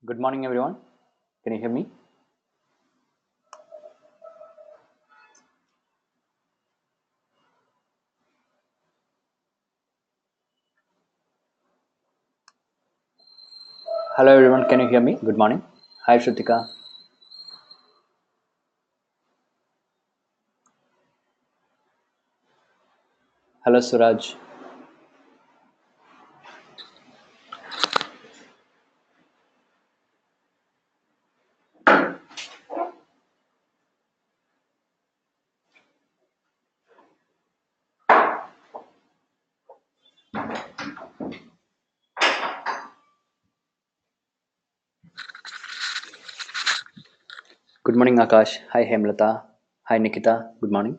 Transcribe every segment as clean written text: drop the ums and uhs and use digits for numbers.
Good morning, everyone. Can you hear me? Hello, everyone. Can you hear me? Good morning. Hi, Shrutika. Hello, Suraj. Good morning, Akash. Hi, Hemlata. Hi, Nikita. Good morning.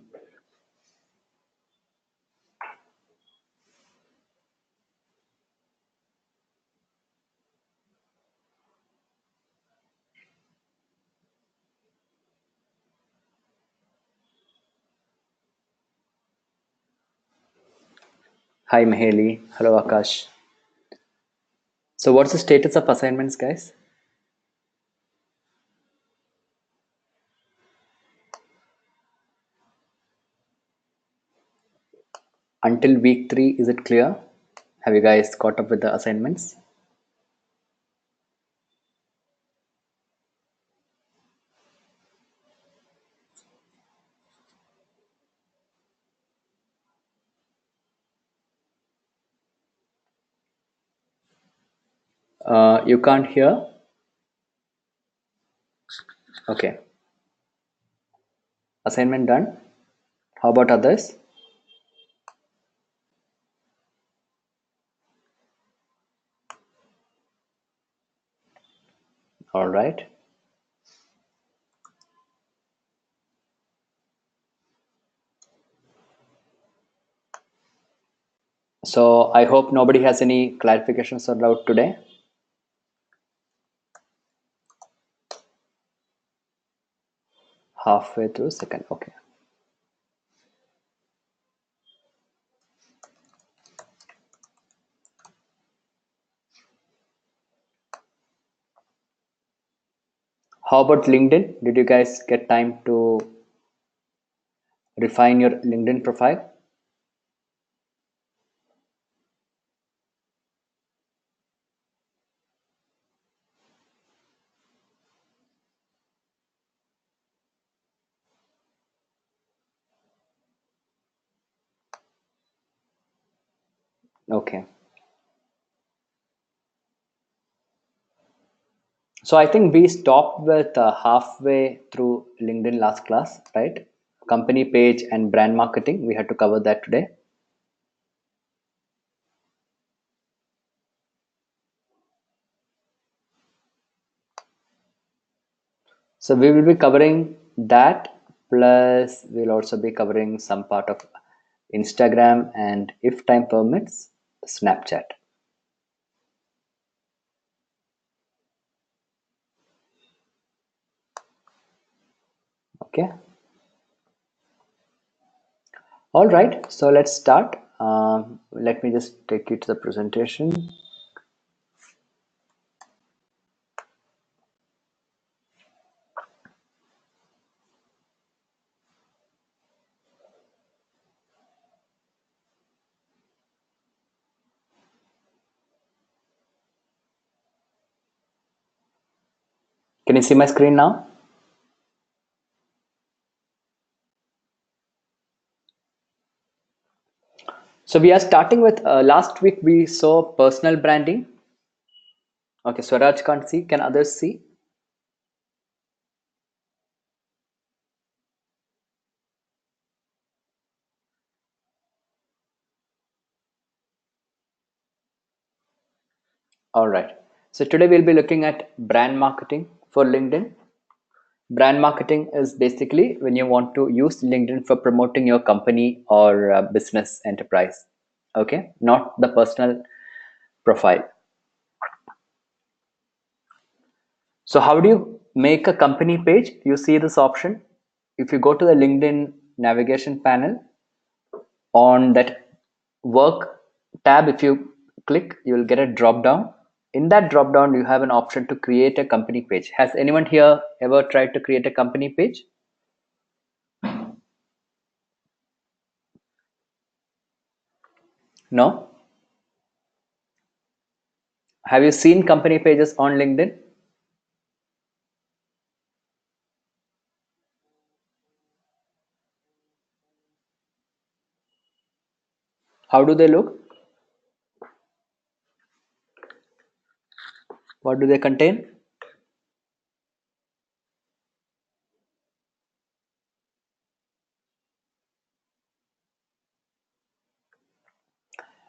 Hi, Maheli. Hello, Akash. So, what's the status of assignments, guys? Until week 3, is it clear? Have you guys caught up with the assignments? You can't hear? Okay. Assignment done. How about others? All right. So, I hope nobody has any clarifications or doubt today. Halfway through second. Okay. How about LinkedIn? Did you guys get time to refine your LinkedIn profile? Okay. So I think we stopped with halfway through LinkedIn last class, right? Company page and brand marketing. We had to cover that today. So we will be covering that, plus we'll also be covering some part of Instagram and, if time permits, Snapchat. Okay. All right. So let's start. Let me just take you to the presentation. Can you see my screen now? So we are starting with last week we saw personal branding. Okay, Swaraj can't see. Can others see? All right. So today we'll be looking at brand marketing for LinkedIn. Brand marketing is basically when you want to use LinkedIn for promoting your company or business enterprise. Okay, not the personal profile. So how do you make a company page? You see this option. If you go to the LinkedIn navigation panel, on that work tab, if you click, you will get a drop down. In that drop down you have an option to create a company page. Has anyone here ever tried to create a company page? No? Have you seen company pages on LinkedIn? How do they look? What do they contain?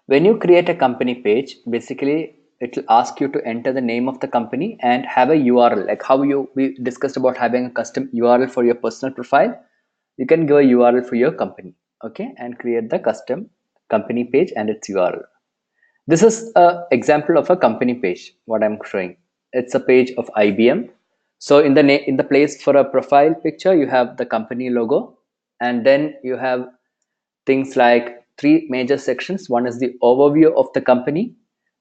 When you create a company page, basically it will ask you to enter the name of the company and have a URL. Like how we discussed about having a custom URL for your personal profile, you can give a URL for your company, okay, and create the custom company page and its URL. This is a example of a company page. What I'm showing, it's a page of IBM. So in the place for a profile picture, you have the company logo, and then you have things like three major sections. One is the overview of the company,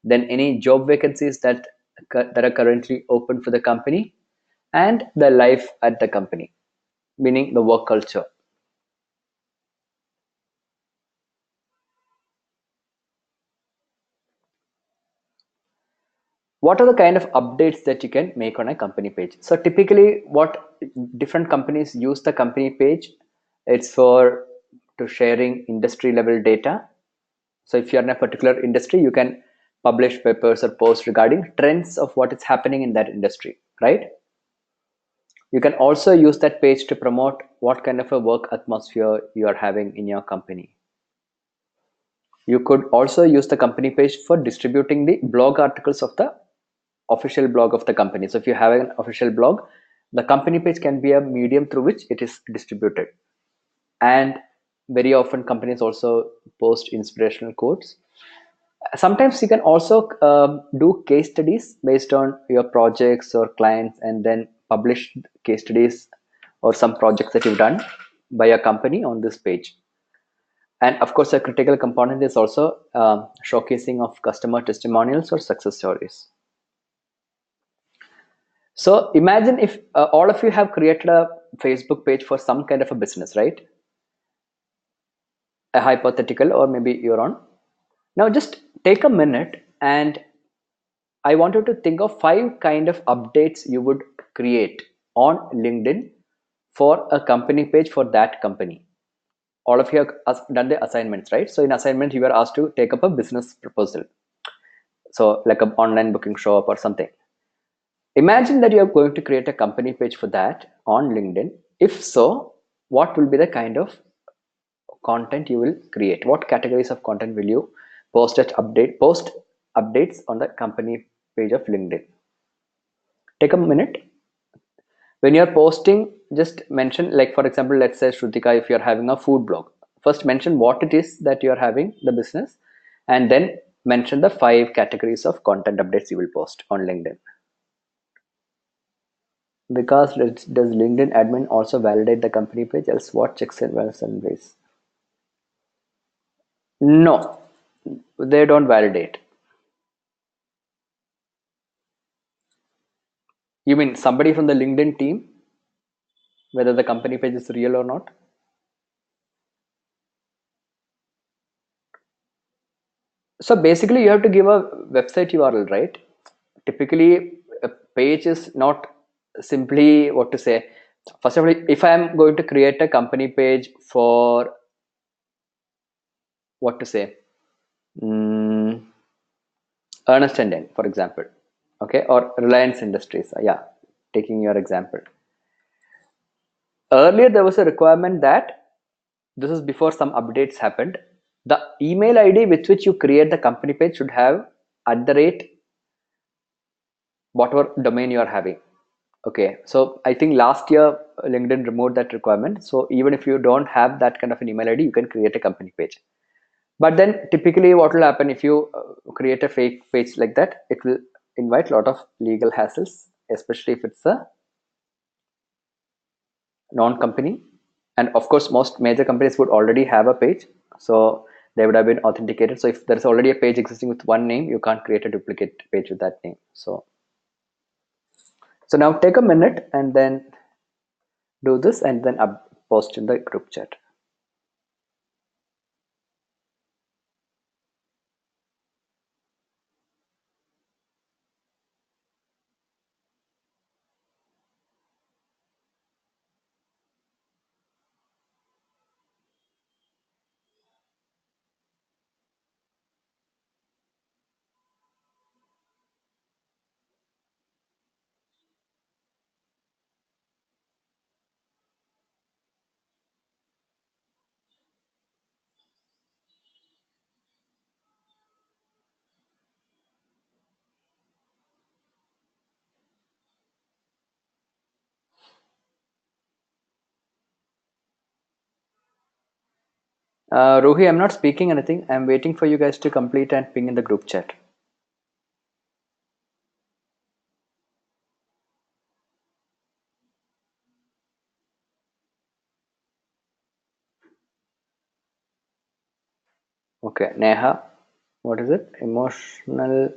then any job vacancies that are currently open for the company, and the life at the company, meaning the work culture. What are the kind of updates that you can make on a company page? So typically what different companies use the company page, it's for to sharing industry level data. So if you're in a particular industry, you can publish papers or posts regarding trends of what is happening in that industry, right? You can also use that page to promote what kind of a work atmosphere you are having in your company. You could also use the company page for distributing the blog articles of the official blog of the company. So if you have an official blog, the company page can be a medium through which it is distributed. And very often companies also post inspirational quotes. Sometimes you can also do case studies based on your projects or clients, and then publish case studies or some projects that you've done by a company on this page. And of course, a critical component is also showcasing of customer testimonials or success stories. So imagine if all of you have created a Facebook page for some kind of a business, right? A hypothetical, or maybe your own. Now just take a minute, and I want you to think of five kind of updates you would create on LinkedIn for a company page for that company. All of you have done the assignments, right? So in assignment, you were asked to take up a business proposal. So like an online booking shop or something. Imagine that you are going to create a company page for that on LinkedIn. If so, what will be the kind of content you will create? What categories of content will you post updates on the company page of LinkedIn? Take a minute. When you're posting, just mention, like for example, let's say Shrutika, if you're having a food blog, first mention what it is that you're having, the business, and then mention the five categories of content updates you will post on LinkedIn. Because does LinkedIn admin also validate the company page? Else what checks and balances and ways? No, they don't validate. You mean somebody from the LinkedIn team, whether the company page is real or not? So basically, you have to give a website URL, right? Typically, a page is not simply what to say. First of all, if I am going to create a company page for what to say, mm, Ernest and Young, for example, okay, or Reliance Industries, yeah, taking your example. Earlier, there was a requirement that this is before some updates happened. The email ID with which you create the company page should have at the rate whatever domain you are having. Okay, so I think last year LinkedIn removed that requirement. So even if you don't have that kind of an email ID, you can create a company page. But then typically what will happen if you create a fake page like that, it will invite a lot of legal hassles, especially if it's a non-company. And of course, most major companies would already have a page. So they would have been authenticated. So if there's already a page existing with one name, you can't create a duplicate page with that name. So now take a minute and then do this and then post in the group chat. Ruhi, I'm not speaking anything. I'm waiting for you guys to complete and ping in the group chat. Okay, Neha, what is it? Emotional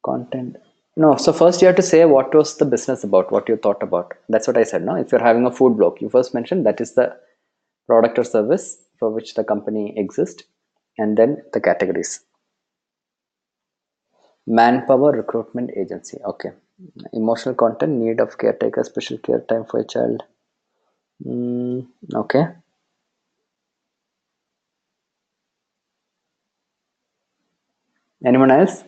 content. No, so first you have to say what was the business about, what you thought about. That's what I said, no? If you're having a food blog, you first mentioned that is the product or service for which the company exists, and then the categories. Manpower recruitment agency. Okay. Emotional content, need of caretaker, special care time for a child. Okay. Anyone else?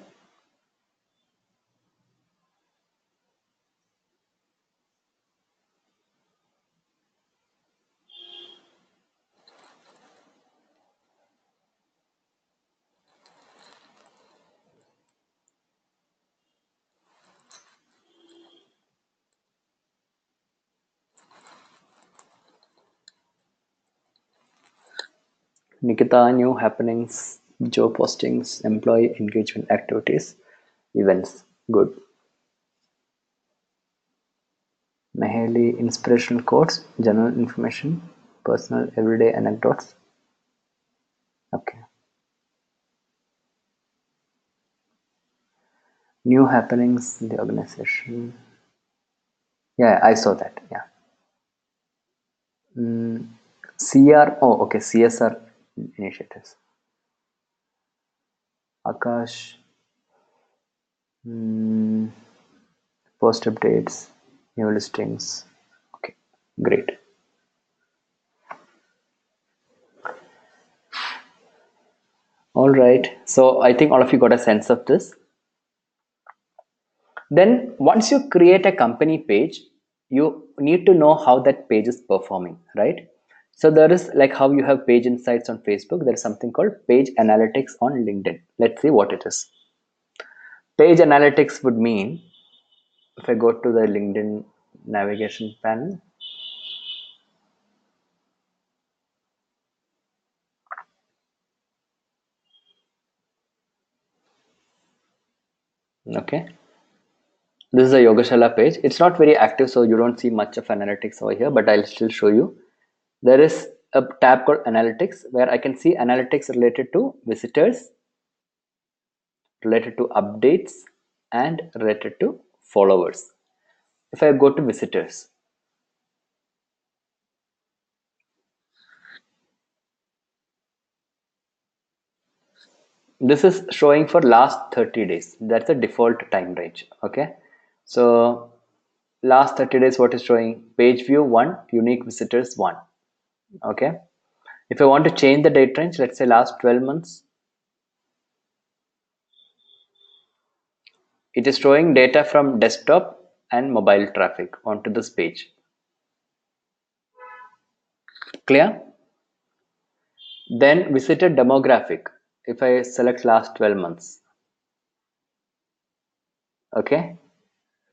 Nikita, new happenings, job postings, employee engagement activities, events. Good. Maheli, inspirational quotes, general information, personal everyday anecdotes. Okay. New happenings in the organization. Yeah, I saw that. Yeah. CR. Oh, okay. CSR initiatives. Akash. Post updates, new listings. Okay, great. All right. So I think all of you got a sense of this. Then once you create a company page, you need to know how that page is performing, right? So there is like how you have page insights on Facebook, there is something called page analytics on LinkedIn. Let's see what it is. Page analytics would mean, if I go to the LinkedIn navigation panel, okay, this is a Yogashala page. It's not very active, so you don't see much of analytics over here, but I'll still show you. There is a tab called analytics where I can see analytics related to visitors, related to updates, and related to followers. If I go to visitors, this is showing for last 30 days. That's the default time range. Okay. So last 30 days, what is showing? Page view 1, unique visitors 1. Okay. If I want to change the date range, let's say last 12 months, it is showing data from desktop and mobile traffic onto this page. Clear? Then visitor demographic. If I select last 12 months, okay,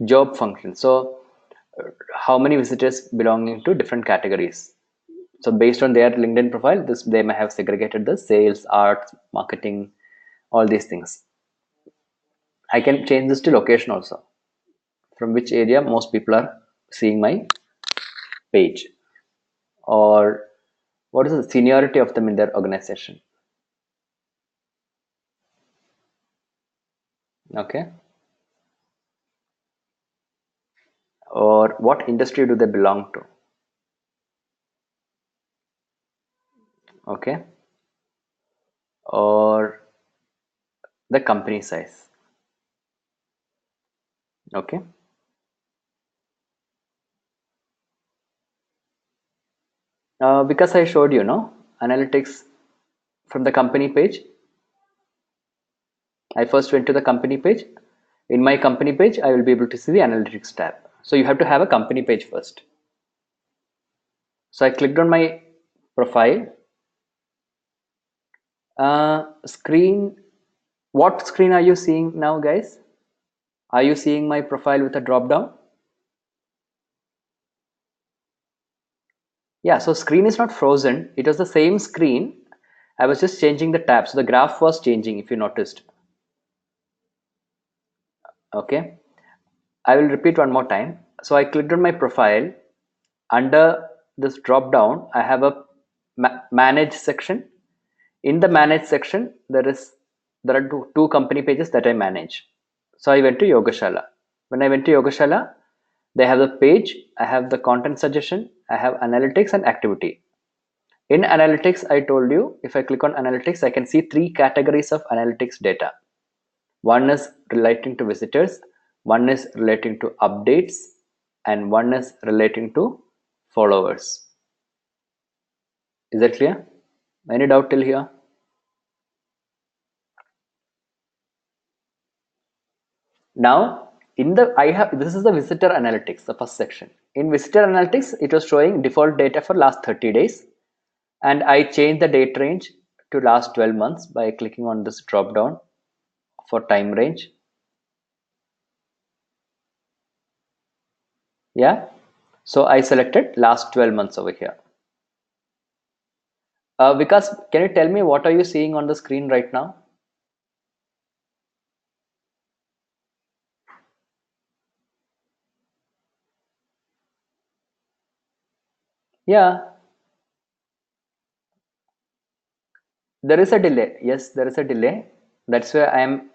job function. So how many visitors belonging to different categories. So based on their LinkedIn profile, this they may have segregated the sales, arts, marketing, all these things. I can change this to location also. From which area most people are seeing my page, or what is the seniority of them in their organization. Okay. Or what industry do they belong to? Okay. Or the company size. Okay. Because I showed you, no, analytics from the company page. I first went to the company page. In my company page, I will be able to see the analytics tab. So you have to have a company page first. So I clicked on my profile. Screen. What screen are you seeing now, guys? Are you seeing my profile with a drop down? Yeah, so screen is not frozen. It was the same screen. I was just changing the tab. So the graph was changing, if you noticed. Okay. I will repeat one more time. So I clicked on my profile. Under this drop down, I have a manage section. In the manage section, there are two company pages that I manage. So I went to Yogashala. When I went to Yogashala, they have the page, I have the content suggestion, I have analytics and activity. In analytics, I told you if I click on analytics, I can see three categories of analytics data. One is relating to visitors, one is relating to updates, and one is relating to followers. Is that clear? Any doubt till here? Now, in the I have this is the visitor analytics, the first section. In visitor analytics, it was showing default data for last 30 days, and I changed the date range to last 12 months by clicking on this drop down for time range. Yeah, so I selected last 12 months over here. Because can you tell me what are you seeing on the screen right now? Yeah, there is a delay. Yes, there is a delay. That's why I am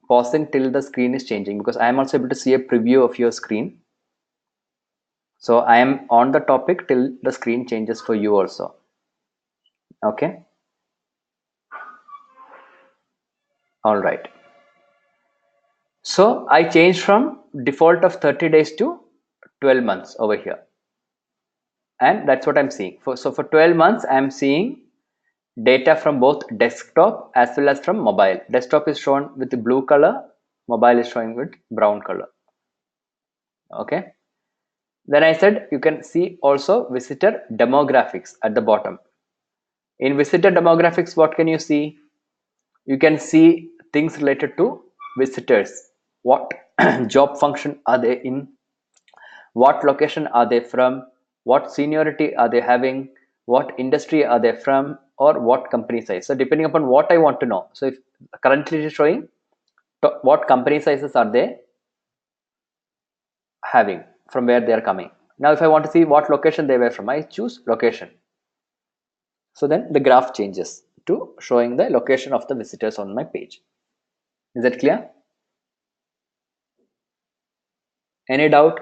pausing till the screen is changing, because I am also able to see a preview of your screen. So I am on the topic till the screen changes for you also. Okay. All right. So I changed from default of 30 days to 12 months over here. And that's what I'm seeing. So for 12 months, I'm seeing data from both desktop as well as from mobile. Desktop is shown with the blue color, mobile is showing with brown color. Okay. Then I said you can see also visitor demographics at the bottom. In visitor demographics, what can you see? You can see things related to visitors. What job function are they in? What location are they from? What seniority are they having? What industry are they from? Or what company size? So depending upon what I want to know. So if currently it is showing what company sizes are they having, from where they are coming. Now if I want to see what location they were from, I choose location. So then the graph changes to showing the location of the visitors on my page. Is that clear? Any doubt?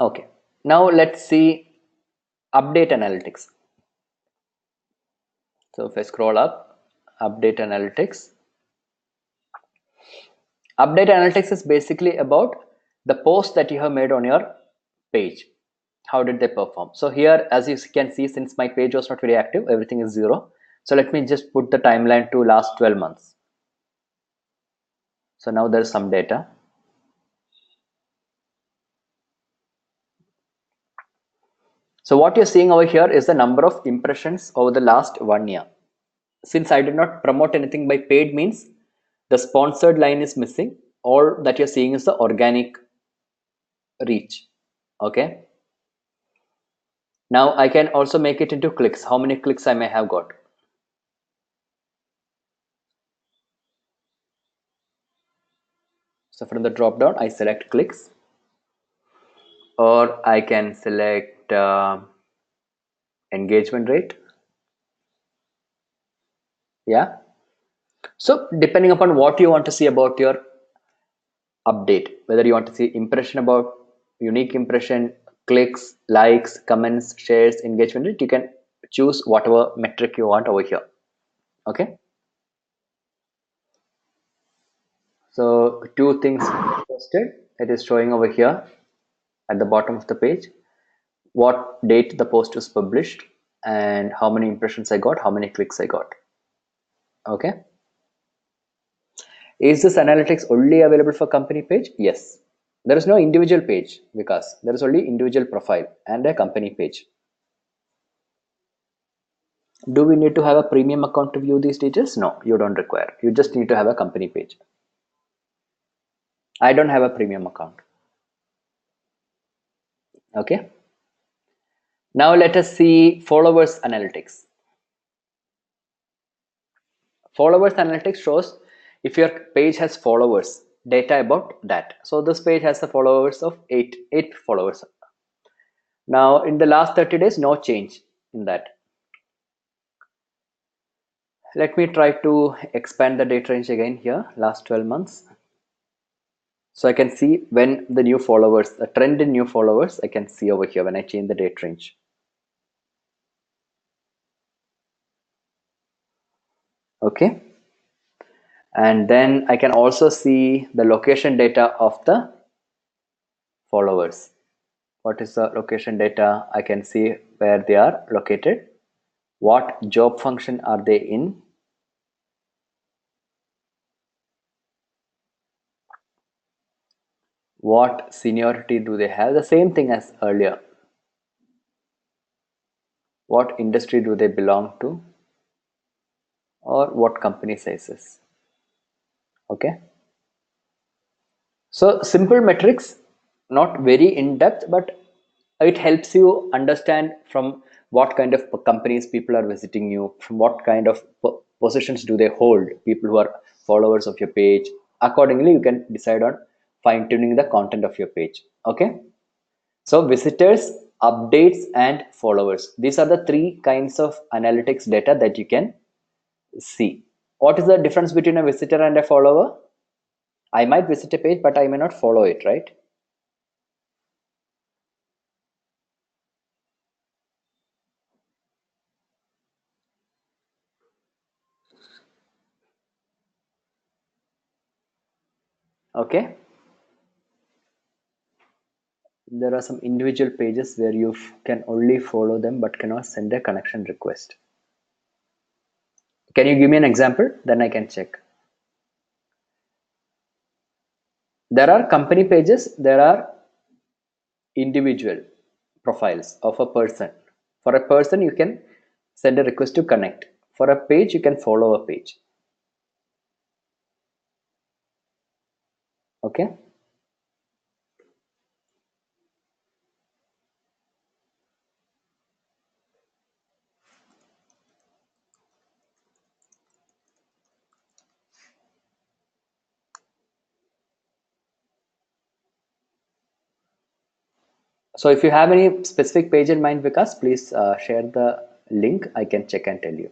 Okay. Now let's see update analytics. So if I scroll up, update analytics. Update analytics is basically about the post that you have made on your page. How did they perform? So here, as you can see, since my page was not very active, everything is 0. So let me just put the timeline to last 12 months. So now there's some data. So what you're seeing over here is the number of impressions over the last 1 year. Since I did not promote anything by paid means, the sponsored line is missing. All that you're seeing is the organic reach. Okay. Now I can also make it into clicks, how many clicks I may have got. So from the drop down, I select clicks, or I can select engagement rate. Yeah. So depending upon what you want to see about your update, whether you want to see impression about unique impression, clicks, likes, comments, shares, engagement rate, you can choose whatever metric you want over here. Okay. So two things posted. It is showing over here at the bottom of the page what date the post was published and how many impressions I got, how many clicks I got. Okay. Is this analytics only available for company page? Yes. There is no individual page because there is only individual profile and a company page. Do we need to have a premium account to view these details? No, you don't require. You just need to have a company page. I don't have a premium account. Okay. Now let us see followers analytics. Followers analytics shows if your page has followers, data about that. So this page has the followers of eight followers. Now in the last 30 days, no change in that. Let me try to expand the date range again here, last 12 months. So I can see when the new followers, the trend in new followers, I can see over here when I change the date range. Okay. And then I can also see the location data of the followers. What is the location data? I can see where they are located. What job function are they in? What seniority do they have? The same thing as earlier. What industry do they belong to? Or what company sizes? Okay. So simple metrics, not very in depth, but it helps you understand from what kind of companies people are visiting you, from what kind of positions do they hold, people who are followers of your page. Accordingly, you can decide on fine tuning the content of your page. Okay. So visitors, updates, and followers. These are the three kinds of analytics data that you can see. What is the difference between a visitor and a follower? I might visit a page, but I may not follow it, right? Okay. There are some individual pages where you can only follow them but cannot send a connection request. Can you give me an example? Then I can check. There are company pages, there are individual profiles of a person. For a person, you can send a request to connect. For a page, you can follow a page. Okay. So if you have any specific page in mind, Vikas, please share the link. I can check and tell you.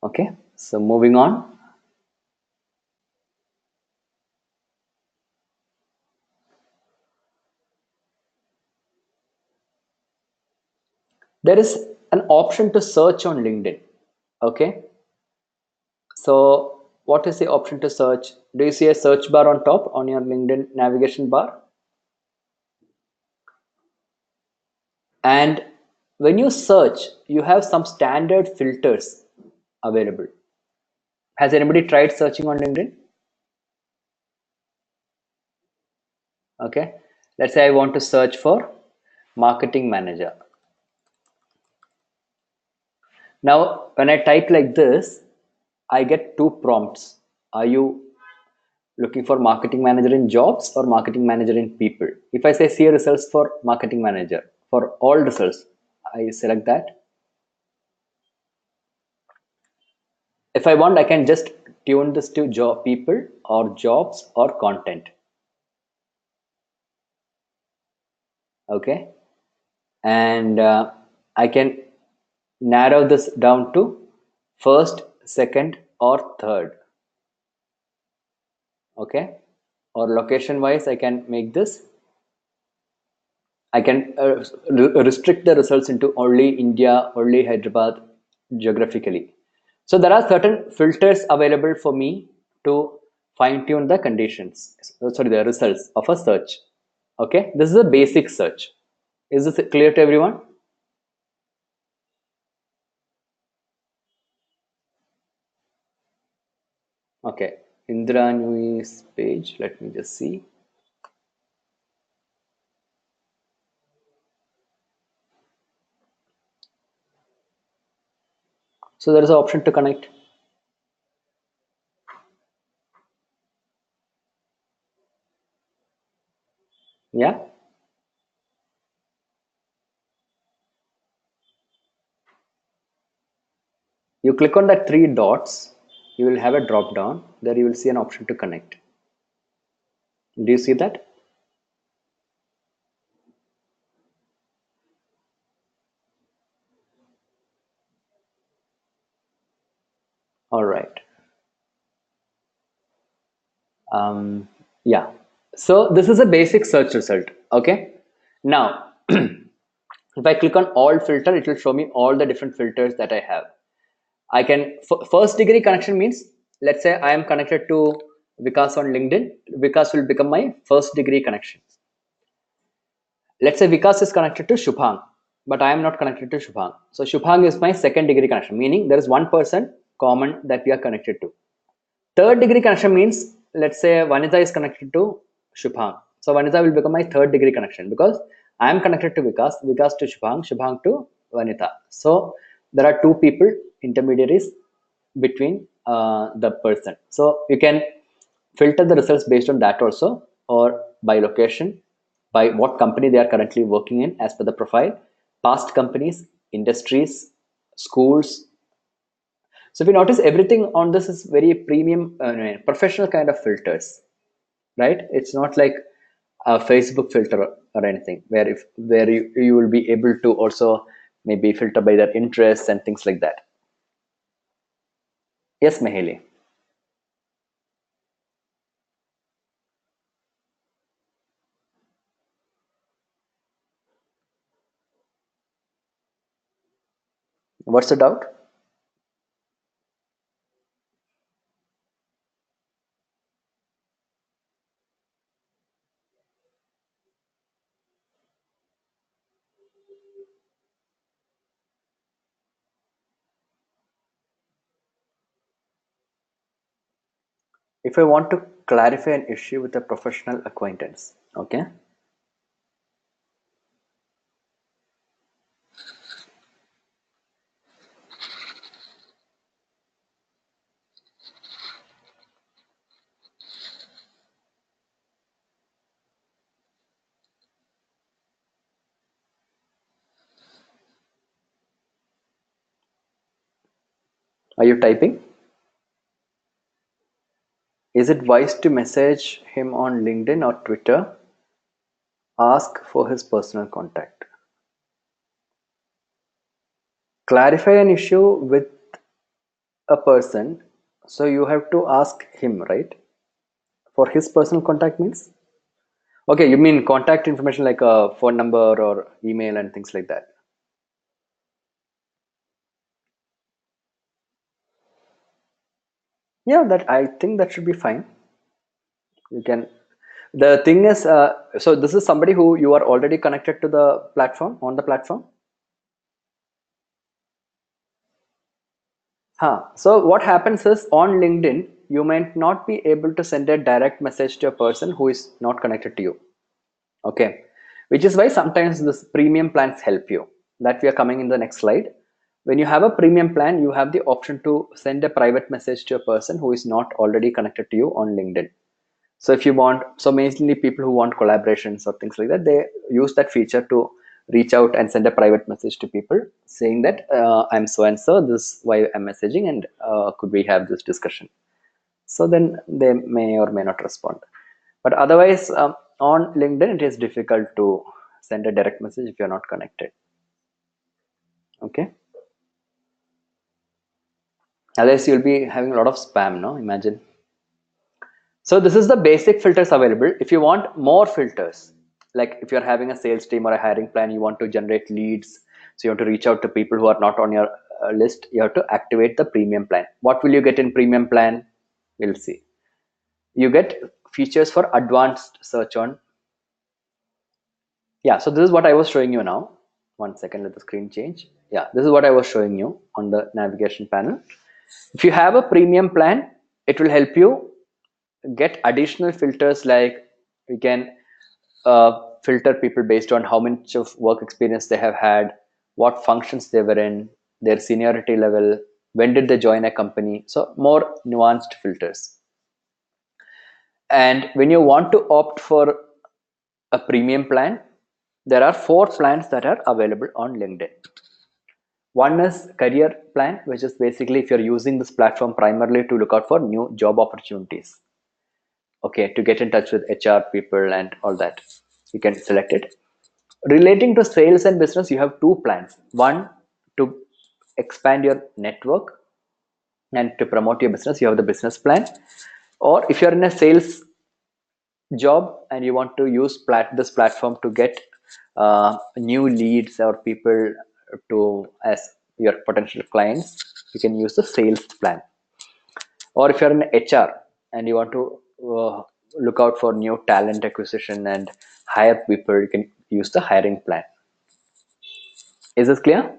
Okay. So moving on. There is an option to search on LinkedIn. Okay. So what is the option to search? Do you see a search bar on top on your LinkedIn navigation bar? And when you search, you have some standard filters available. Has anybody tried searching on LinkedIn? Okay. Let's say I want to search for marketing manager. Now, when I type like this, I get two prompts. Are you looking for marketing manager in jobs or marketing manager in people? If I say see results for marketing manager, for all results, I select that. If I want, I can just tune this to job people or jobs or content. Okay. And I can narrow this down to first, second, or third. Okay, or location wise, I can make this. I can restrict the results into only India, only Hyderabad geographically. So there are certain filters available for me to fine tune the conditions, sorry, the results of a search. Okay, this is a basic search. Is this clear to everyone? Okay, Indra Nui's page, let me just see. So there is an option to connect. Yeah, you click on that three dots, you will have a drop down. There you will see an option to connect. Do you see that? All right. Um, yeah. So this is a basic search result. Okay. Now, if I click on all filter, it will show me all the different filters that I have. I can first degree connection means, let's say I am connected to Vikas on LinkedIn. Vikas will become my first degree connection. Let's say Vikas is connected to Shubhang, but I am not connected to Shubhang. So Shubhang is my second degree connection, meaning there is one person common that we are connected to. Third degree connection means, let's say Vanita is connected to Shubhang. So Vanita will become my third degree connection because I am connected to Vikas, Vikas to Shubhang, Shubhang to Vanita. So there are two people, intermediaries between the person. So you can filter the results based on that also, or by location, by what company they are currently working in as per the profile, past companies, industries, schools. So if you notice, everything on this is very premium, professional kind of filters, right? It's not like a Facebook filter or anything where you will be able to also maybe filter by their interests and things like that. Yes, Maheli. What's the doubt? If I want to clarify an issue with a professional acquaintance, okay, are you typing? Is it wise to message him on LinkedIn or Twitter? Ask for his personal contact. Clarify an issue with a person, so you have to ask him, right? For his personal contact means? Okay, you mean contact information like a phone number or email and things like that. Yeah, that I think that should be fine. You can. The thing is, so this is somebody who you are already connected to the platform, on the platform. Huh. So what happens is, on LinkedIn, you might not be able to send a direct message to a person who is not connected to you. Okay, which is why sometimes this premium plans help you, that we are coming in the next slide. When you have a premium plan, you have the option to send a private message to a person who is not already connected to you on LinkedIn. So if you want, so mainly people who want collaborations or things like that, they use that feature to reach out and send a private message to people saying that I'm so and so, this is why I'm messaging, and could we have this discussion. So then they may or may not respond. But otherwise, on LinkedIn, it is difficult to send a direct message if you're not connected. Okay. Otherwise, you'll be having a lot of spam, no? Imagine. So this is the basic filters available. If you want more filters, like if you're having a sales team or a hiring plan, you want to generate leads, so you want to reach out to people who are not on your list, you have to activate the premium plan. What will you get in premium plan? We'll see. You get features for advanced search on. Yeah, so this is what I was showing you now. One second, let the screen change. Yeah, this is what I was showing you on the navigation panel. If you have a premium plan, it will help you get additional filters, like you can filter people based on how much of work experience they have had, what functions they were in, their seniority level, when did they join a company. So more nuanced filters. And when you want to opt for a premium plan, there are 4 plans that are available on LinkedIn. One is career plan, which is basically if you're using this platform primarily to look out for new job opportunities, okay, to get in touch with HR people and all that, you can select it. Relating to sales and business, you have 2 plans. One, to expand your network and to promote your business, you have the business plan. Or if you're in a sales job and you want to use this platform to get new leads or people to as your potential clients, you can use the sales plan. Or if you're in HR and you want to look out for new talent acquisition and hire people, you can use the hiring plan. Is this clear?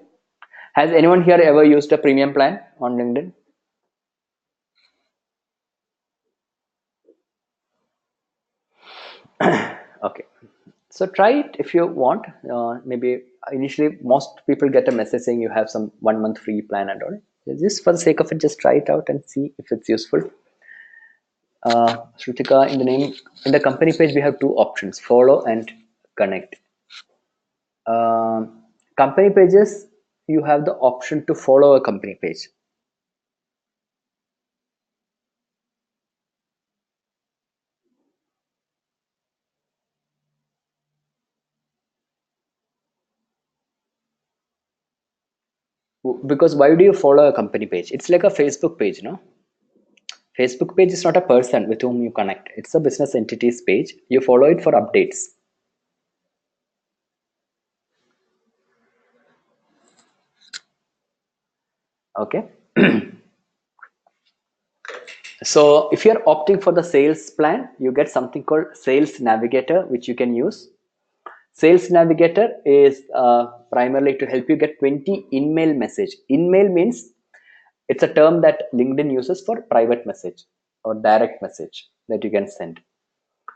Has anyone here ever used a premium plan on LinkedIn? Okay, so try it if you want. Maybe initially most people get a message saying you have some 1 month free plan and all. Just for the sake of it, just try it out and see if it's useful. Shrutika, in the company page, we have 2 options: follow and connect. Company pages, you have the option to follow a company page. Because why do you follow a company page? It's like a Facebook page, no? Facebook page is not a person with whom you connect. It's a business entities page. You follow it for updates. Okay. So if you're opting for the sales plan, you get something called Sales Navigator, which you can use. Sales Navigator is primarily to help you get 20 in-mail message. In-mail means it's a term that LinkedIn uses for private message or direct message that you can send.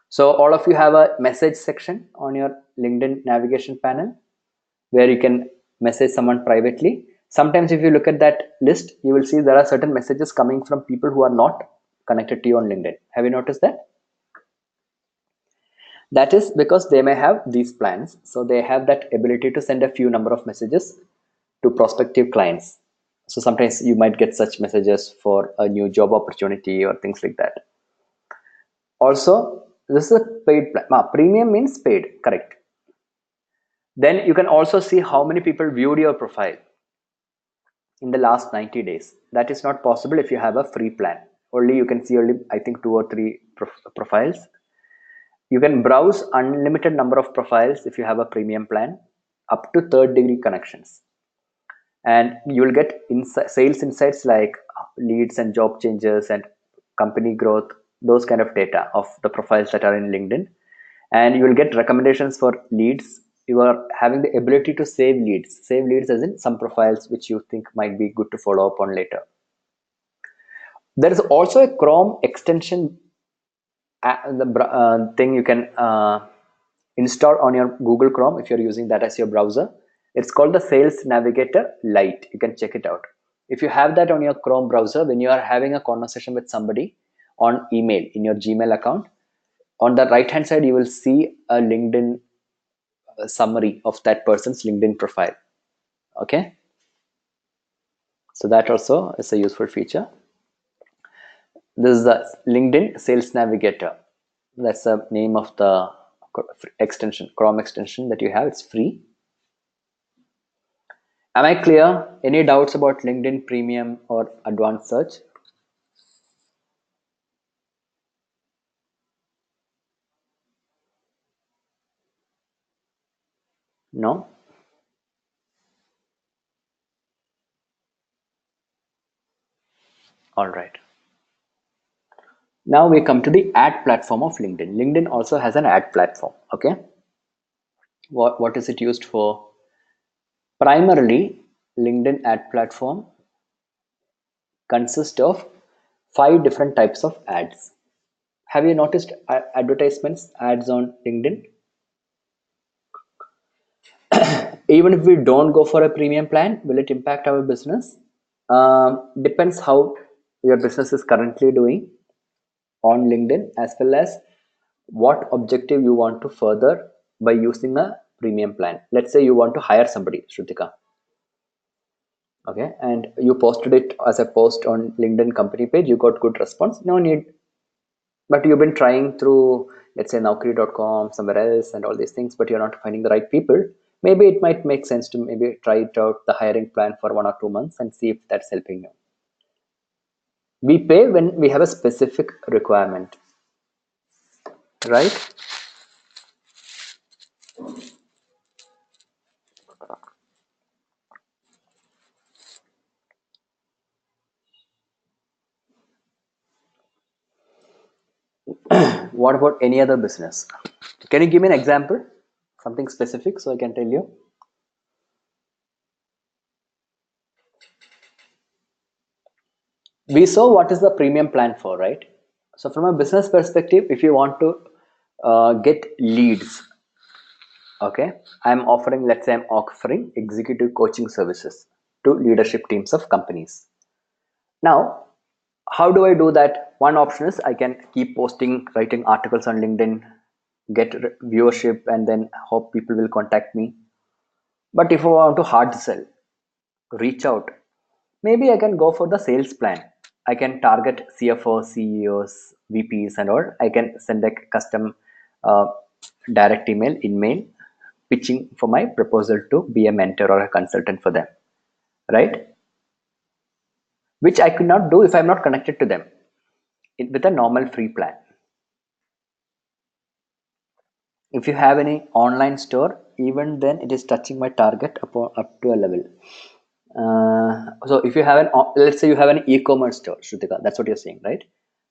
So all of you have a message section on your LinkedIn navigation panel where you can message someone privately. Sometimes if you look at that list, you will see there are certain messages coming from people who are not connected to you on LinkedIn. Have you noticed that? That is because they may have these plans. So they have that ability to send a few number of messages to prospective clients. So sometimes you might get such messages for a new job opportunity or things like that. Also, this is a paid plan. Premium means paid, correct. Then you can also see how many people viewed your profile in the last 90 days. That is not possible if you have a free plan. Only you can see only, I think, 2 or 3 profiles. You can browse unlimited number of profiles if you have a premium plan, up to third degree connections. And you will get sales insights like leads and job changes and company growth, those kind of data of the profiles that are in LinkedIn. And you will get recommendations for leads. You are having the ability to save leads as in some profiles which you think might be good to follow up on later. There is also a Chrome extension, the thing you can install on your Google Chrome if you're using that as your browser. It's called the Sales Navigator Lite. You can check it out. If you have that on your Chrome browser, when you are having a conversation with somebody on email in your Gmail account, on the right hand side you will see a LinkedIn summary of that person's LinkedIn profile. Okay, so that also is a useful feature. This is the LinkedIn Sales Navigator. That's the name of the extension, Chrome extension that you have. It's free. Am I clear? Any doubts about LinkedIn Premium or Advanced Search? No? All right. Now we come to the ad platform of LinkedIn. LinkedIn also has an ad platform. Okay. What is it used for? Primarily, LinkedIn ad platform consists of five different types of ads. Have you noticed advertisements, ads on LinkedIn? Even if we don't go for a premium plan, will it impact our business? Depends how your business is currently doing on LinkedIn, as well as what objective you want to further by using a premium plan. Let's say you want to hire somebody, Shrutika, okay, and you posted it as a post on LinkedIn company page, you got good response, no need, but you've been trying through, let's say, naukri.com, somewhere else, and all these things, but you're not finding the right people. Maybe it might make sense to maybe try it out the hiring plan for 1 or 2 months and see if that's helping you. We pay when we have a specific requirement, right? What about any other business? Can you give me an example, something specific, so I can tell you? We saw what is the premium plan for, right? So from a business perspective, if you want to get leads, okay, I'm offering executive coaching services to leadership teams of companies. Now, how do I do that? One option is I can keep posting, writing articles on LinkedIn, get viewership, and then hope people will contact me. But if I want to hard sell, reach out, maybe I can go for the sales plan. I can target CFOs, CEOs, VPs, and all. I can send a custom uh, direct email, in mail, pitching for my proposal to be a mentor or a consultant for them, right? Which I could not do if I'm not connected to them with a normal free plan. If you have any online store, even then it is touching my target up to a level. So if you have let's say you have an e-commerce store, Shrutika, that's what you're saying, right?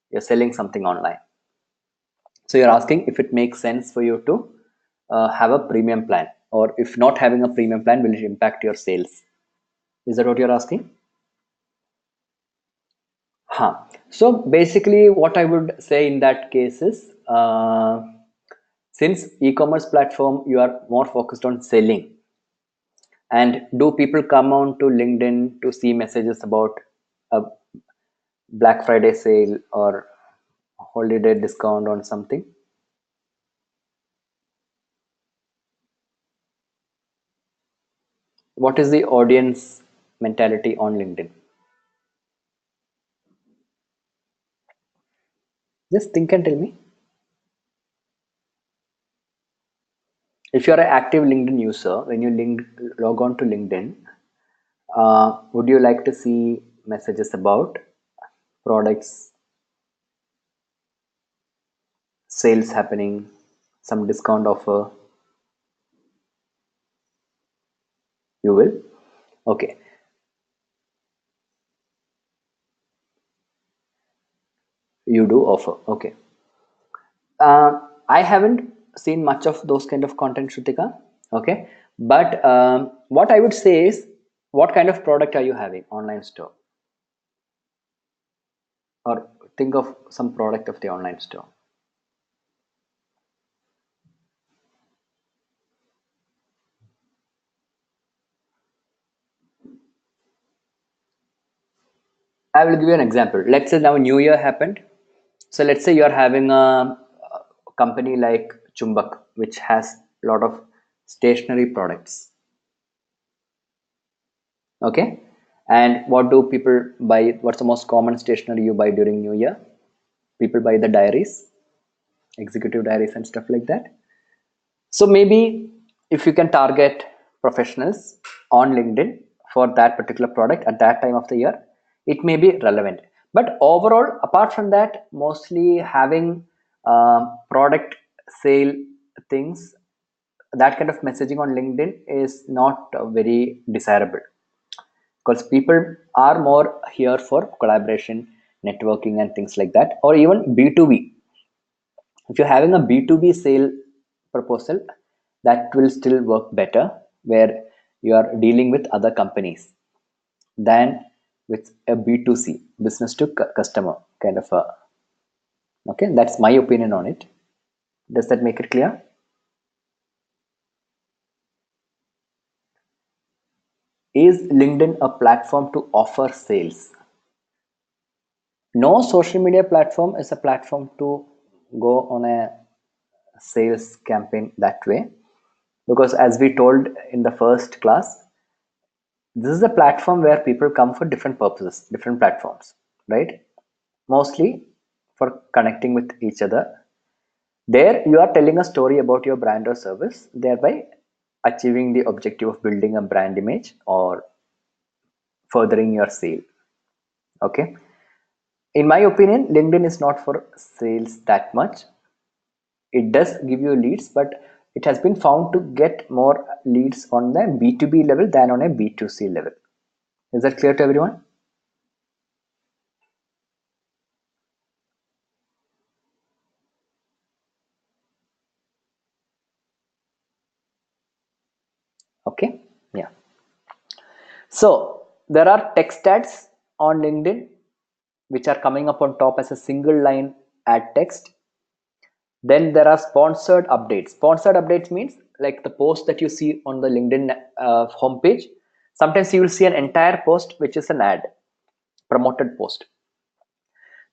You're selling something online. So you're asking if it makes sense for you to have a premium plan, or if not having a premium plan, will it impact your sales? Is that what you're asking? Huh. So basically, what I would say in that case is, since e-commerce platform, you are more focused on selling, and do people come on to LinkedIn to see messages about a Black Friday sale or holiday discount on something? What is the audience mentality on LinkedIn? Just think and tell me. If you're an active LinkedIn user, when you log on to LinkedIn, would you like to see messages about products, sales happening, some discount offer? You will. Okay. You do offer. Okay. I haven't seen much of those kind of content, Shrutika. Okay. But what I would say is, what kind of product are you having online store? Or think of some product of the online store. I will give you an example. Let's say now New Year happened. So let's say you are having a company like Chumbak, which has a lot of stationery products. Okay. And what do people buy? What's the most common stationery you buy during New Year? People buy the diaries, executive diaries, and stuff like that. So maybe if you can target professionals on LinkedIn, for that particular product at that time of the year, it may be relevant. But overall, apart from that, mostly having product sale things, that kind of messaging on LinkedIn is not very desirable, because people are more here for collaboration, networking, and things like that, or even B2B. If you're having a B2B sale proposal, that will still work better, where you are dealing with other companies than with a B2C, business to customer kind of a. Okay, that's my opinion on it. Does that make it clear? Is LinkedIn a platform to offer sales? No social media platform is a platform to go on a sales campaign that way, because as we told in the first class, this is a platform where people come for different purposes, different platforms, right? Mostly for connecting with each other. There you are telling a story about your brand or service, thereby achieving the objective of building a brand image or furthering your sale. Okay, in my opinion, LinkedIn is not for sales that much. It does give you leads, but it has been found to get more leads on the B2B level than on a B2C level. Is that clear to everyone? Okay, yeah. So there are text ads on LinkedIn which are coming up on top as a single line ad text. Then there are sponsored updates. Sponsored updates means like the post that you see on the LinkedIn homepage. Sometimes you will see an entire post which is an ad, promoted post.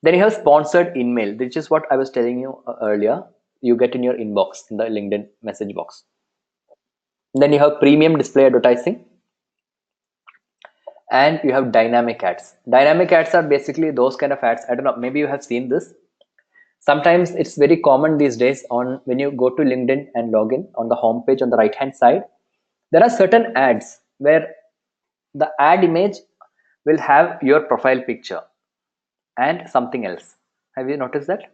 Then you have sponsored email, which is what I was telling you earlier. You get in your inbox in the LinkedIn message box. Then you have premium display advertising, and you have dynamic ads. Dynamic ads are basically those kind of ads. I don't know, maybe you have seen this. Sometimes it's very common these days on when you go to LinkedIn and log in on the home page on the right hand side, there are certain ads where the ad image will have your profile picture and something else. Have you noticed that?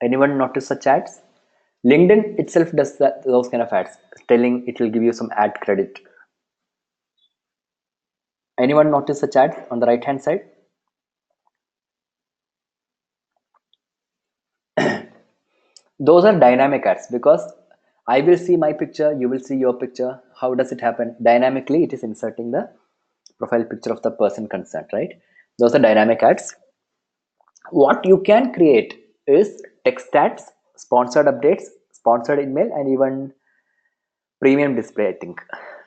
Anyone notice such ads? LinkedIn itself does those kind of ads, telling it will give you some ad credit. Anyone notice such ads on the right hand side? Those are dynamic ads, because I will see my picture, you will see your picture. How does it happen? Dynamically, it is inserting the profile picture of the person concerned, right? Those are dynamic ads. What you can create is text ads, sponsored updates, sponsored email, and even premium display, I think.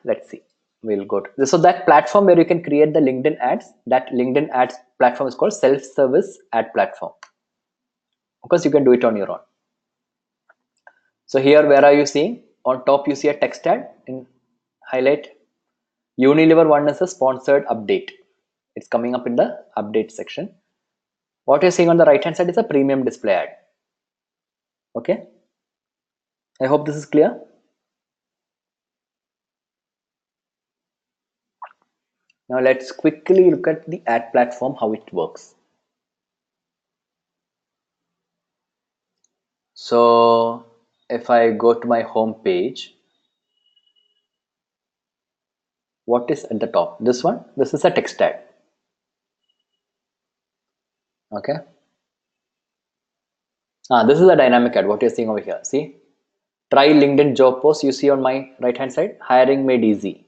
Let's see. We'll go to so that platform where you can create the LinkedIn ads, that LinkedIn ads platform is called self-service ad platform. Of course, you can do it on your own. So here, where are you seeing? On top, you see a text ad in highlight. Unilever one is a sponsored update. It's coming up in the update section. What you're seeing on the right hand side is a premium display ad. Okay. I hope this is clear. Now let's quickly look at the ad platform, how it works. So if I go to my home page, what is at the top? This one, this is a text ad. Okay. This is a dynamic ad, what you're seeing over here. See, try LinkedIn job post, you see on my right hand side, hiring made easy.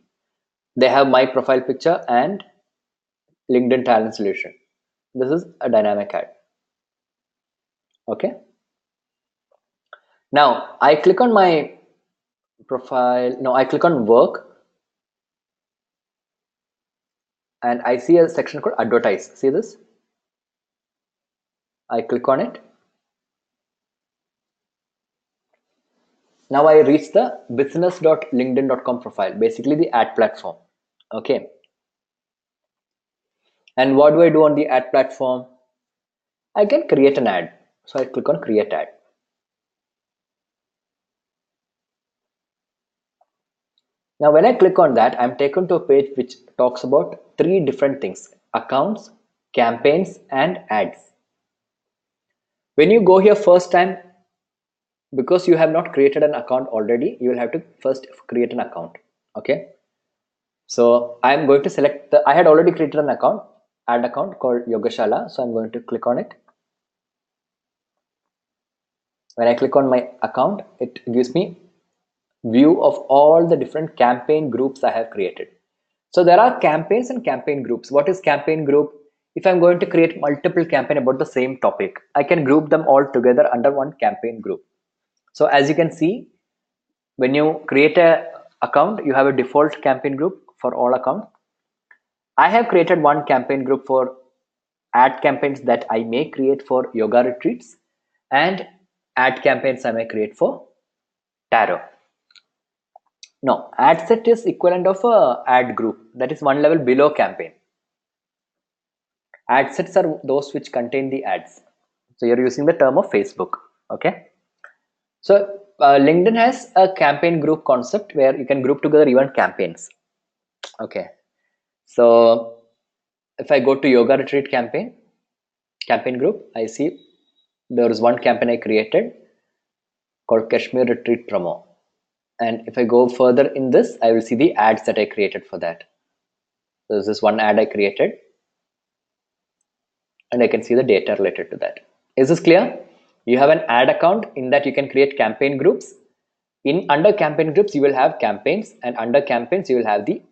They have my profile picture and LinkedIn talent solution. This is a dynamic ad. Okay. Now I click on my profile. No, I click on work and I see a section called advertise. See this? I click on it. Now I reach the business.linkedin.com profile, basically the ad platform. Okay. And what do I do on the ad platform? I can create an ad. So I click on create ad. Now when I click on that, I'm taken to a page which talks about three different things: accounts, campaigns, and ads. When you go here first time, because you have not created an account already, you will have to first create an account. Okay, so I'm going to select I had already created an account, ad account called Yogashala, so I'm going to click on it. When I click on my account, it gives me view of all the different campaign groups I have created. So there are campaigns and campaign groups. What is campaign group? If I'm going to create multiple campaign about the same topic, I can group them all together under one campaign group. So as you can see, when you create a account, you have a default campaign group for all accounts. I have created one campaign group for ad campaigns that I may create for yoga retreats, and ad campaigns I may create for tarot. No, ad set is equivalent of a ad group, that is one level below campaign. Ad sets are those which contain the ads. So you're using the term of Facebook. Okay. So LinkedIn has a campaign group concept where you can group together even campaigns. Okay. So if I go to yoga retreat campaign group, I see there is one campaign I created called Kashmir Retreat Promo. And if I go further in this, I will see the ads that I created for that. So this is one ad I created, and I can see the data related to that. Is this clear? You have an ad account, in that you can create campaign groups. Under campaign groups, you will have campaigns, and under campaigns, you will have the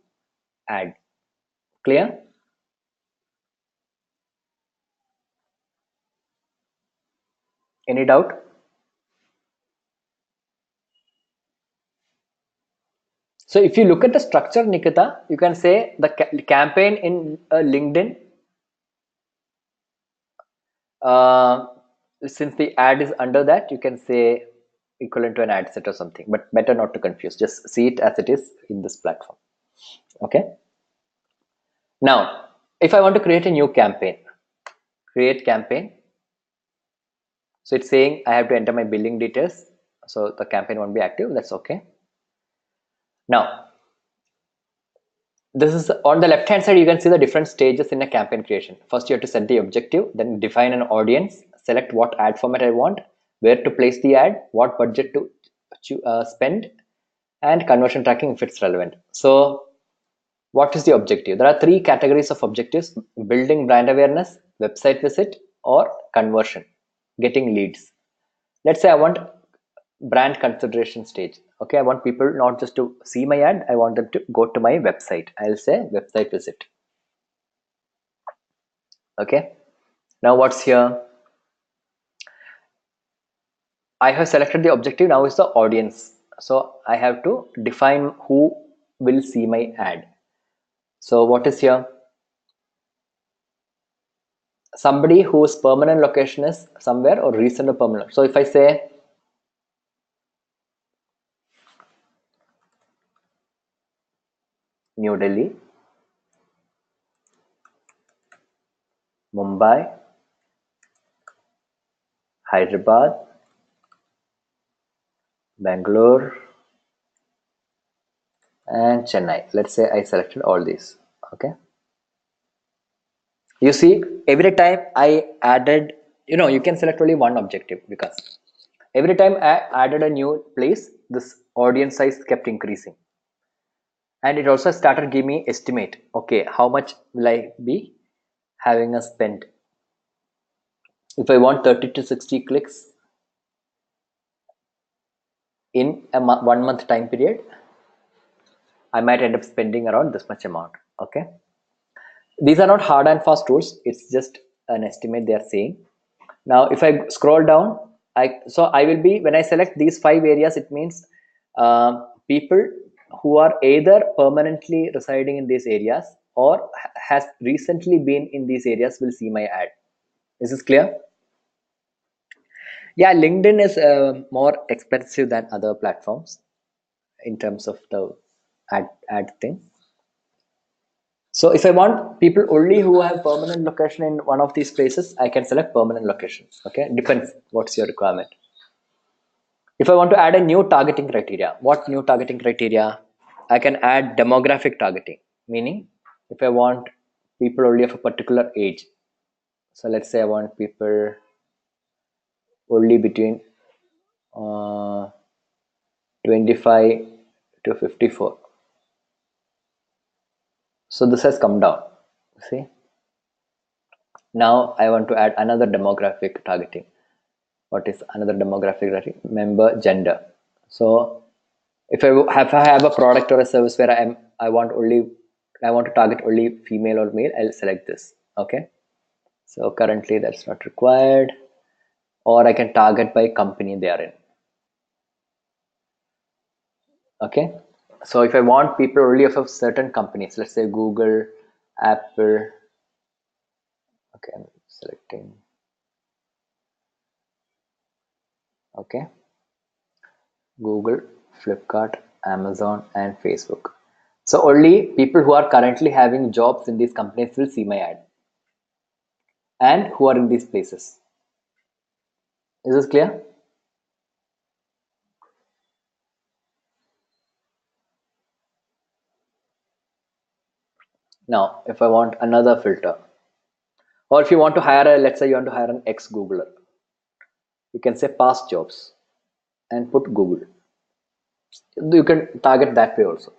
ad. Clear? Any doubt? So if you look at the structure, Nikita, you can say the campaign in LinkedIn, since the ad is under that, you can say equivalent to an ad set or something, but better not to confuse. Just see it as it is in this platform. Okay. Now, if I want to create a new campaign, create campaign. So it's saying I have to enter my billing details. So the campaign won't be active. That's okay. Now, this is on the left hand side. You can see the different stages in a campaign creation. First, you have to set the objective, then define an audience, select what ad format I want, where to place the ad, what budget to spend, and conversion tracking if it's relevant. So what is the objective? There are three categories of objectives: building brand awareness, website visit, or conversion, getting leads. Let's say I want brand consideration stage. Okay, I want people not just to see my ad, I want them to go to my website. I'll say website visit. Okay, now what's here? I have selected the objective. Now is the audience. So I have to define who will see my ad. So what is here? Somebody whose permanent location is somewhere or recent or permanent. So if I say New Delhi, Mumbai, Hyderabad, Bangalore, and Chennai. Let's say I selected all these. Okay. You see, every time I added, you can select only one objective, because every time I added a new place, this audience size kept increasing. And it also started giving me estimate. Okay, how much will I be having a spend? If I want 30 to 60 clicks in a 1 month time period, I might end up spending around this much amount. Okay. These are not hard and fast rules. It's just an estimate they are saying. Now, if I scroll down, I will be, when I select these 5 areas, it means people who are either permanently residing in these areas or has recently been in these areas will see my ad. Is this clear? Yeah, LinkedIn is more expensive than other platforms in terms of the ad thing. So if I want people only who have permanent location in one of these places, I can select permanent location. Okay, depends what's your requirement. If I want to add a new targeting criteria, what new targeting criteria? I can add demographic targeting, meaning if I want people only of a particular age. So let's say I want people only between uh, 25 to 54. So this has come down. See, now I want to add another demographic targeting. What is another demographic targeting? Member gender. So if I have a product or a service where I want to target only female or male, I'll select this. Okay. So currently that's not required, or I can target by company they are in. Okay. So if I want people only of certain companies, let's say Google, Apple. Okay, I'm selecting. Okay. Google, Flipkart, Amazon, and Facebook. So only people who are currently having jobs in these companies will see my ad, and who are in these places. Is this clear? Now, if I want another filter, or if you want to hire let's say you want to hire an ex-Googler, you can say past jobs and put Google. You can target that way also.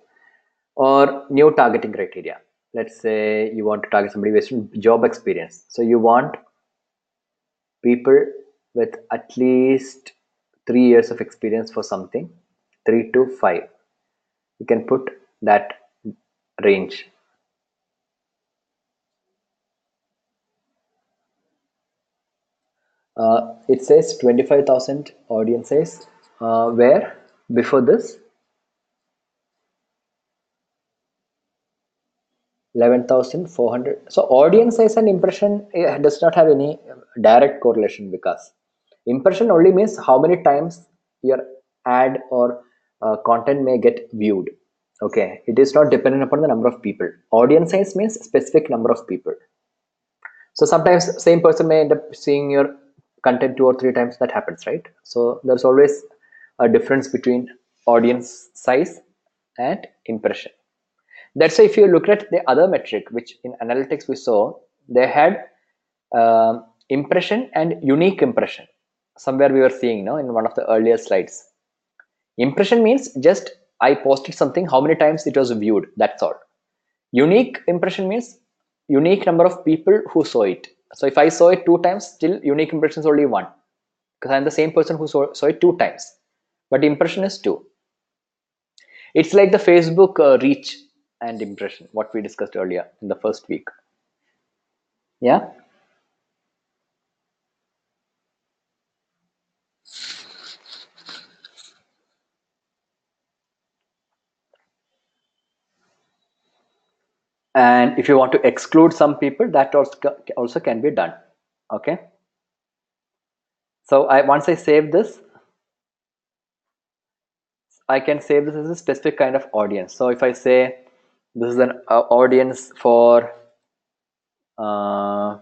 Or new targeting criteria. Let's say you want to target somebody based on job experience. So you want people with at least 3 years of experience for something, 3 to 5. You can put that range. It says 25,000 audience size. Where before this 11,400. So audience size and impression does not have any direct correlation, because impression only means how many times your ad or content may get viewed. Okay, it is not dependent upon the number of people. Audience size means specific number of people. So sometimes same person may end up seeing your content 2 or 3 times. That happens, right? So there's always a difference between audience size and impression. That's why if you look at the other metric, which in analytics we saw, they had impression and unique impression. Somewhere we were seeing, no, in one of the earlier slides. Impression means just I posted something, how many times it was viewed. That's all. Unique impression means unique number of people who saw it. So if I saw it 2 times, still unique impression is only 1, because I'm the same person who saw it 2 times. But impression is 2. It's like the Facebook reach and impression, what we discussed earlier in the first week. Yeah. And if you want to exclude some people, that also can be done. Okay. So once I save this, I can save this as a specific kind of audience. So if I say this is an audience for uh,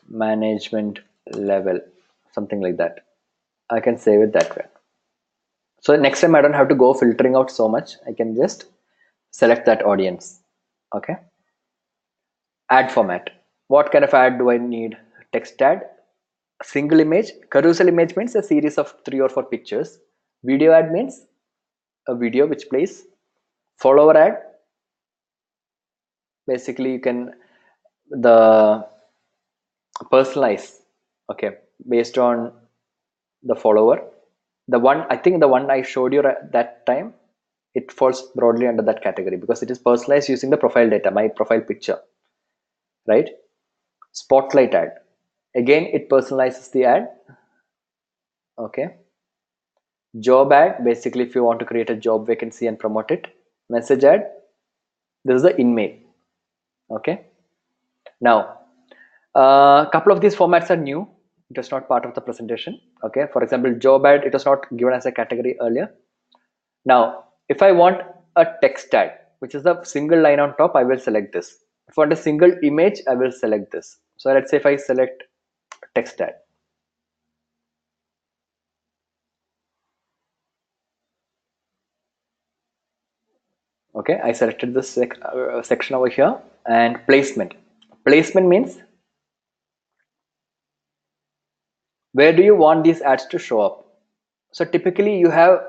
management level, something like that, I can save it that way. So next time I don't have to go filtering out so much. I can just select that audience. Okay. Ad format. What kind of ad do I need? Text ad, single image. Carousel image means a series of 3 or 4 pictures. Video ad means a video which plays. Follower ad, basically you can the personalize, okay, based on the follower. The one, I think the one I showed you at that time, it falls broadly under that category because it is personalized using the profile data, my profile picture, right? Spotlight ad, again it personalizes the ad. Okay. Job ad, basically if you want to create a job vacancy and promote it. Message ad, this is the in-mail. Okay. Now a couple of these formats are new. It was not part of the presentation. Okay. For example, job ad, it was not given as a category earlier. Now if I want a text ad, which is the single line on top, I will select this. If I want a single image, I will select this. So let's say if I select text ad, Okay, I selected this section over here. And placement. Placement means where do you want these ads to show up. So typically you have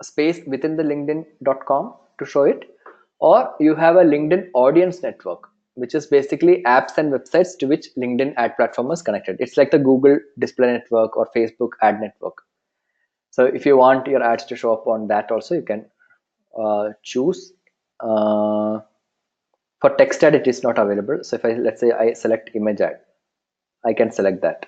a space within the linkedin.com to show it, or you have a LinkedIn audience network, which is basically apps and websites to which LinkedIn ad platform is connected. It's like the Google display network or Facebook ad network. So if you want your ads to show up on that also, you can choose. For text ad, it is not available. So if I, let's say I select image ad, I can select that.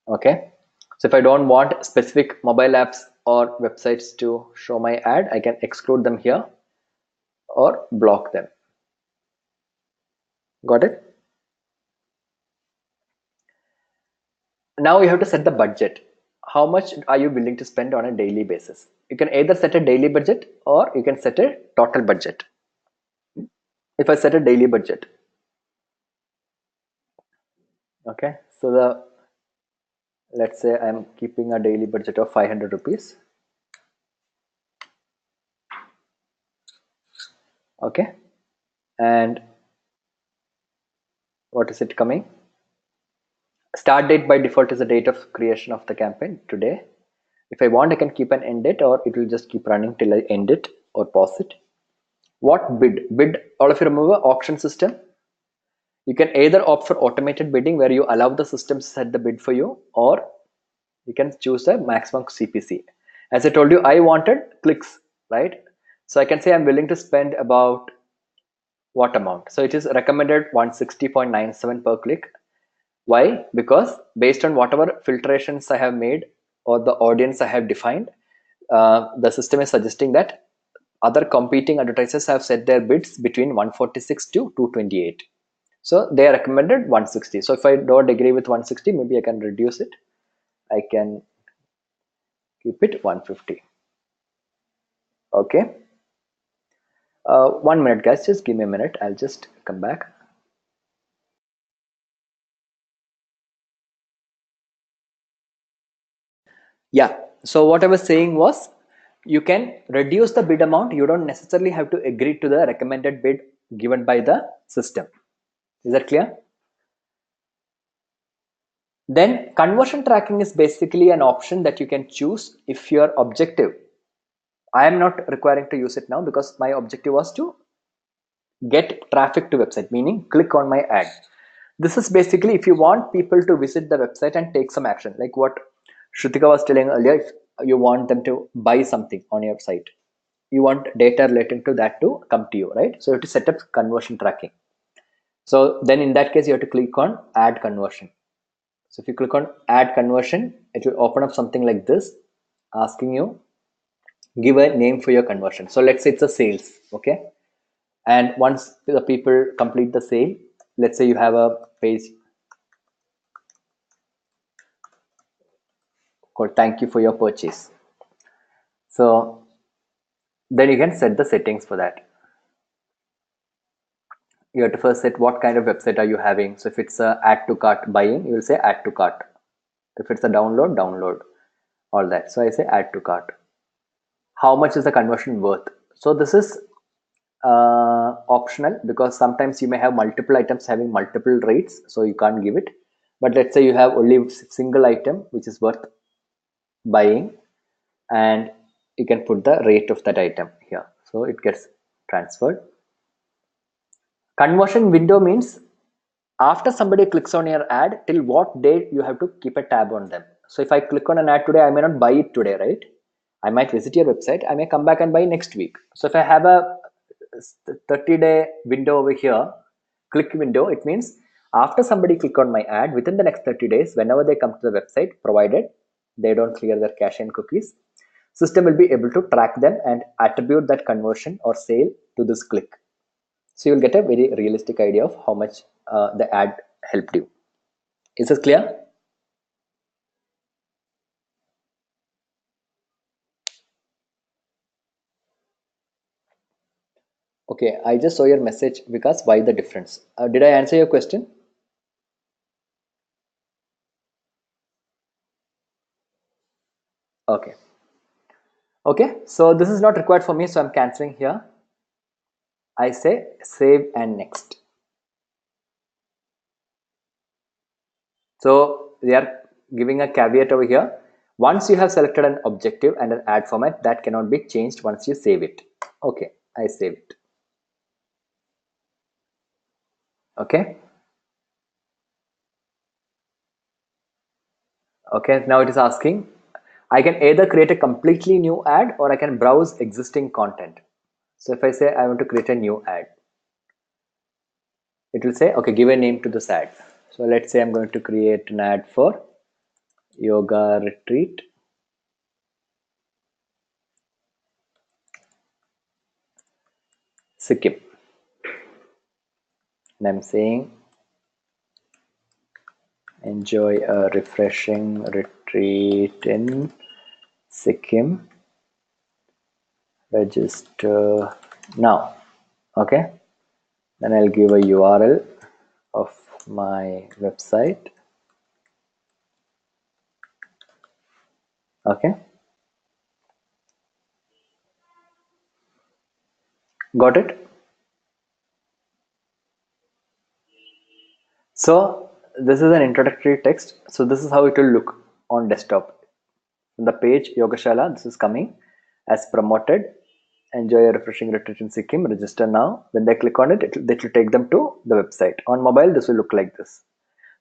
Okay. So if I don't want specific mobile apps or websites to show my ad, I can exclude them here or block them. Got it? Now you have to set the budget. How much are you willing to spend on a daily basis? You can either set a daily budget or you can set a total budget. If I set a daily budget, okay, so let's say I'm keeping a daily budget of 500 rupees. Okay, and what is it coming? Start date by default is the date of creation of the campaign, today. If I want, I can keep an end date, or it will just keep running till I end it or pause it. What bid? Bid, all of you remember auction system? You can either opt for automated bidding where you allow the system to set the bid for you, or you can choose a maximum CPC. As I told you, I wanted clicks, right? So I can say I'm willing to spend about what amount. So it is recommended 160.97 per click. Why? Because based on whatever filtrations I have made or the audience I have defined, the system is suggesting that other competing advertisers have set their bids between 146 to 228. So they are recommended 160. So if I don't agree with 160, maybe I can reduce it. I can keep it 150. Okay. 1 minute, guys. Just give me a minute. I'll just come back. Yeah. So what I was saying was, you can reduce the bid amount. You don't necessarily have to agree to the recommended bid given by the system. Is that clear? Then conversion tracking is basically an option that you can choose if your objective. I am not requiring to use it now because my objective was to get traffic to website, meaning click on my ad. This is basically if you want people to visit the website and take some action, like what Shrutika was telling earlier. If you want them to buy something on your site, you want data relating to that to come to you, right? So you have to set up conversion tracking. So then in that case, you have to click on add conversion. So if you click on add conversion, it will open up something like this, asking you give a name for your conversion. So let's say it's a sales. Okay. And once the people complete the sale, let's say you have a page called thank you for your purchase. So then you can set the settings for that. You have to first set what kind of website are you having. So if it's a add to cart buying, you will say add to cart. If it's a download, all that. So I say add to cart. How much is the conversion worth? So this is optional because sometimes you may have multiple items having multiple rates, so you can't give it. But let's say you have only single item which is worth buying, and you can put the rate of that item here, so it gets transferred. Conversion window means after somebody clicks on your ad, till what date you have to keep a tab on them. So if I click on an ad today, I may not buy it today, right? I might visit your website, I may come back and buy next week. So if I have a 30-day window over here, click window, it means after somebody click on my ad, within the next 30 days, whenever they come to the website, provided they don't clear their cache and cookies, system will be able to track them and attribute that conversion or sale to this click. So you'll get a very realistic idea of how much the ad helped you. Is this clear? Okay, I just saw your message because why the difference? Did I answer your question? Okay. Okay, so this is not required for me, so I'm cancelling here. I say save and next. So they are giving a caveat over here. Once you have selected an objective and an ad format, that cannot be changed once you save it. Okay, I save it. Okay. Okay, now it is asking, I can either create a completely new ad or I can browse existing content. So if I say I want to create a new ad, it will say, okay, give a name to this ad. So let's say I'm going to create an ad for yoga retreat Sikkim. And I'm saying enjoy a refreshing retreat in Sikkim. Register now. Okay. Then I'll give a URL of my website. Okay. Got it? So this is an introductory text. So this is how it will look on desktop. On the page Yogashala, this is coming as promoted. Enjoy a refreshing retreat in Sikkim. Register now. When they click on it, it will take them to the website. On mobile, this will look like this.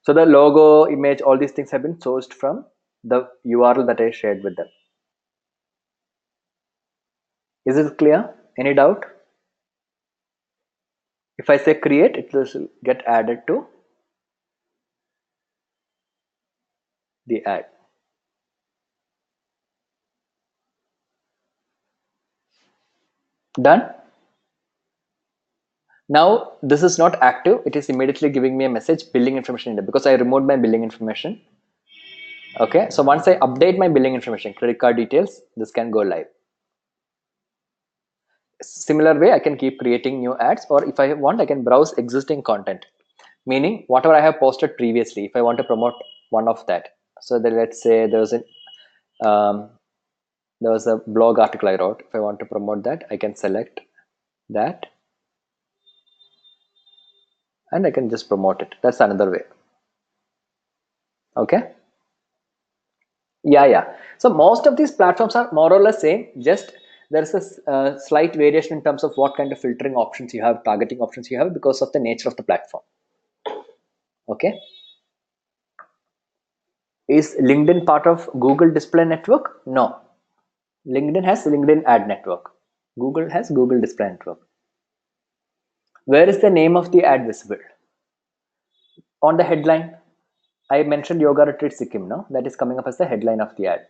So the logo, image, all these things have been sourced from the URL that I shared with them. Is it clear? Any doubt? If I say create, it will get added to the ad. Done? Now this is not active. It is immediately giving me a message billing information in there because I removed my billing information. Okay, so once I update my billing information, credit card details, this can go live. Similar way, I can keep creating new ads, or if I want, I can browse existing content, meaning whatever I have posted previously. If I want to promote one of that, so then let's say um, there was a blog article I wrote. If I want to promote that, I can select that and I can just promote it. That's another way. Okay. Yeah. So most of these platforms are more or less same. Just there's a slight variation in terms of what kind of filtering options you have, targeting options you have because of the nature of the platform. Okay. Is LinkedIn part of Google Display Network? No. LinkedIn has LinkedIn Ad Network. Google has Google Display Network. Where is the name of the ad visible? On the headline. I mentioned Yoga Retreat Sikkim, no? That is coming up as the headline of the ad.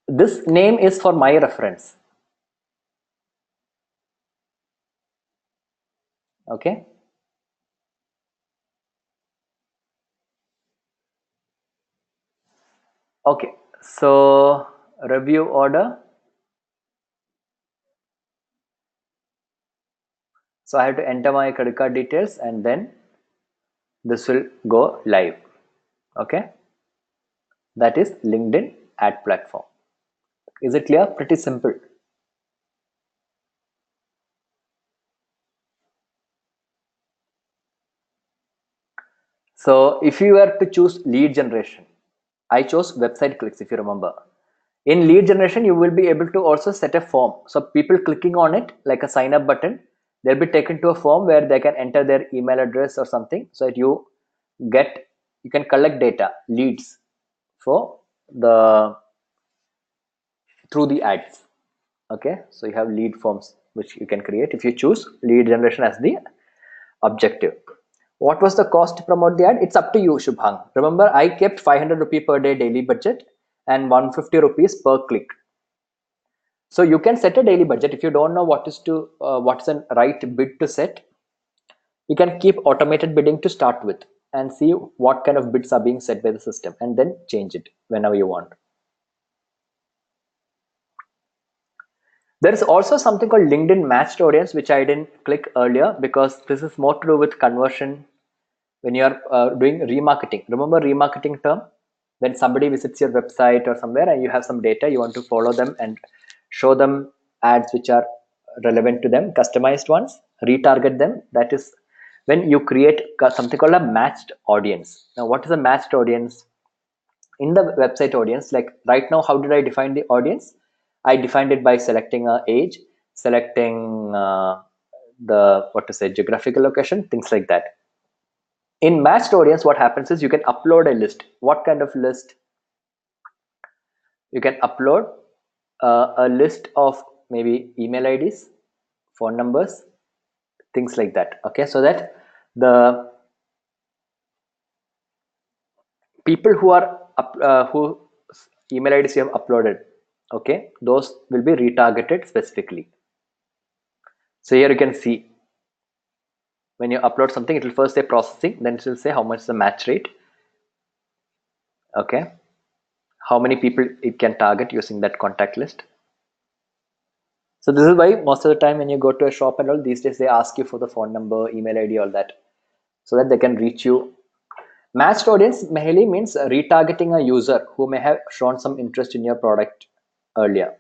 This name is for my reference. Okay. Okay. So review order. So I have to enter my credit card details and then this will go live. Okay. That is LinkedIn ad platform. Is it clear? Pretty simple. So if you were to choose lead generation, I chose website clicks if you remember. In lead generation, you will be able to also set a form. So people clicking on it like a sign up button, they'll be taken to a form where they can enter their email address or something so that you can collect data, leads for the through the ads. Okay, so you have lead forms which you can create if you choose lead generation as the objective. What was the cost to promote the ad? It's up to you, Shubhang. Remember, I kept 500 rupee per day daily budget and 150 rupees per click. So you can set a daily budget. If you don't know what's the right bid to set, you can keep automated bidding to start with and see what kind of bids are being set by the system and then change it whenever you want. There is also something called LinkedIn matched audience, which I didn't click earlier because this is more to do with conversion when you are doing remarketing. Remember remarketing term? When somebody visits your website or somewhere and you have some data, you want to follow them and show them ads which are relevant to them, customized ones, retarget them. That is when you create something called a matched audience. Now what is a matched audience? In the website audience, like right now, how did I define the audience? I defined it by selecting a age, selecting the what to say geographical location, things like that. In matched audience, what happens is you can upload a list. What kind of list? You can upload a list of maybe email IDs, phone numbers, things like that. Okay, so that the people who are who email IDs you have uploaded, okay, those will be retargeted specifically. So here you can see when you upload something, it will first say processing, then it will say how much is the match rate. Okay, how many people it can target using that contact list. So this is why most of the time when you go to a shop and all these days, they ask you for the phone number, email ID, all that, so that they can reach you. Matched audience mainly means retargeting a user who may have shown some interest in your product earlier.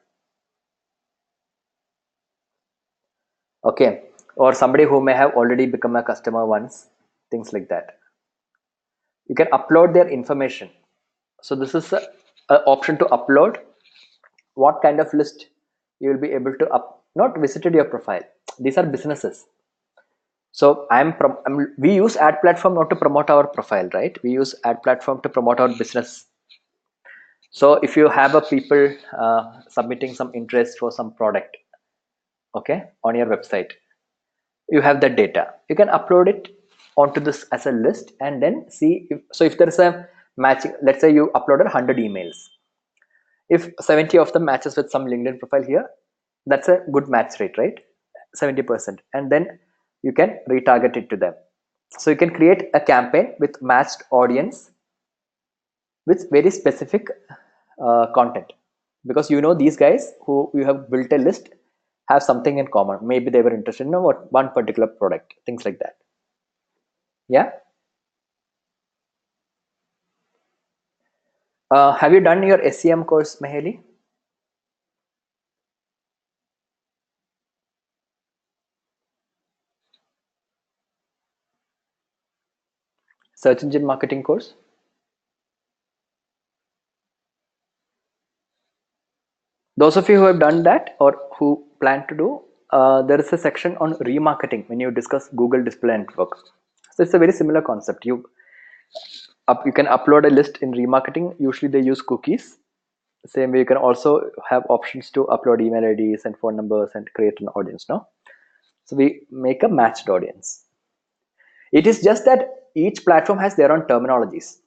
Okay, or somebody who may have already become a customer once, things like that. You can upload their information. So this is a option to upload what kind of list you will be able to not visited your profile. These are businesses. So we use ad platform not to promote our profile, right? We use ad platform to promote our business. So if you have a people submitting some interest for some product, okay, on your website, you have that data. You can upload it onto this as a list and then see if there is a matching. Let's say you uploaded 100 emails. If 70 of them matches with some LinkedIn profile here, that's a good match rate, right? 70%. And then you can retarget it to them. So you can create a campaign with matched audience with very specific content, because you know these guys who you have built a list have something in common. Maybe they were interested in one particular product, things like that. Yeah. Have you done your SEM course, Maheli? Search engine marketing course? Those of you who have done that or who plan to do, there is a section on remarketing when you discuss Google Display Network. So it's a very similar concept. You can upload a list in remarketing. Usually they use cookies. Same way you can also have options to upload email IDs and phone numbers and create an audience. No, so we make a matched audience. It is just that each platform has their own terminologies.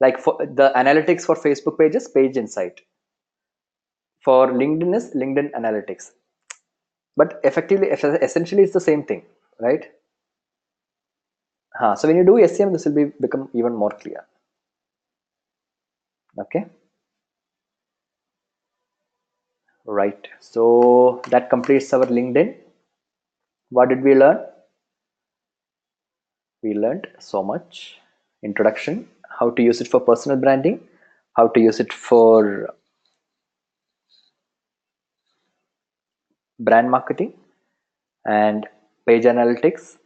Like for the analytics for Facebook pages, page insight. For LinkedIn is LinkedIn analytics. But effectively, essentially, it's the same thing, right? So when you do SEM, this will become even more clear. Okay, right. So that completes our LinkedIn. What did we learn? We learned so much. Introduction, how to use it for personal branding, how to use it for brand marketing, and page analytics.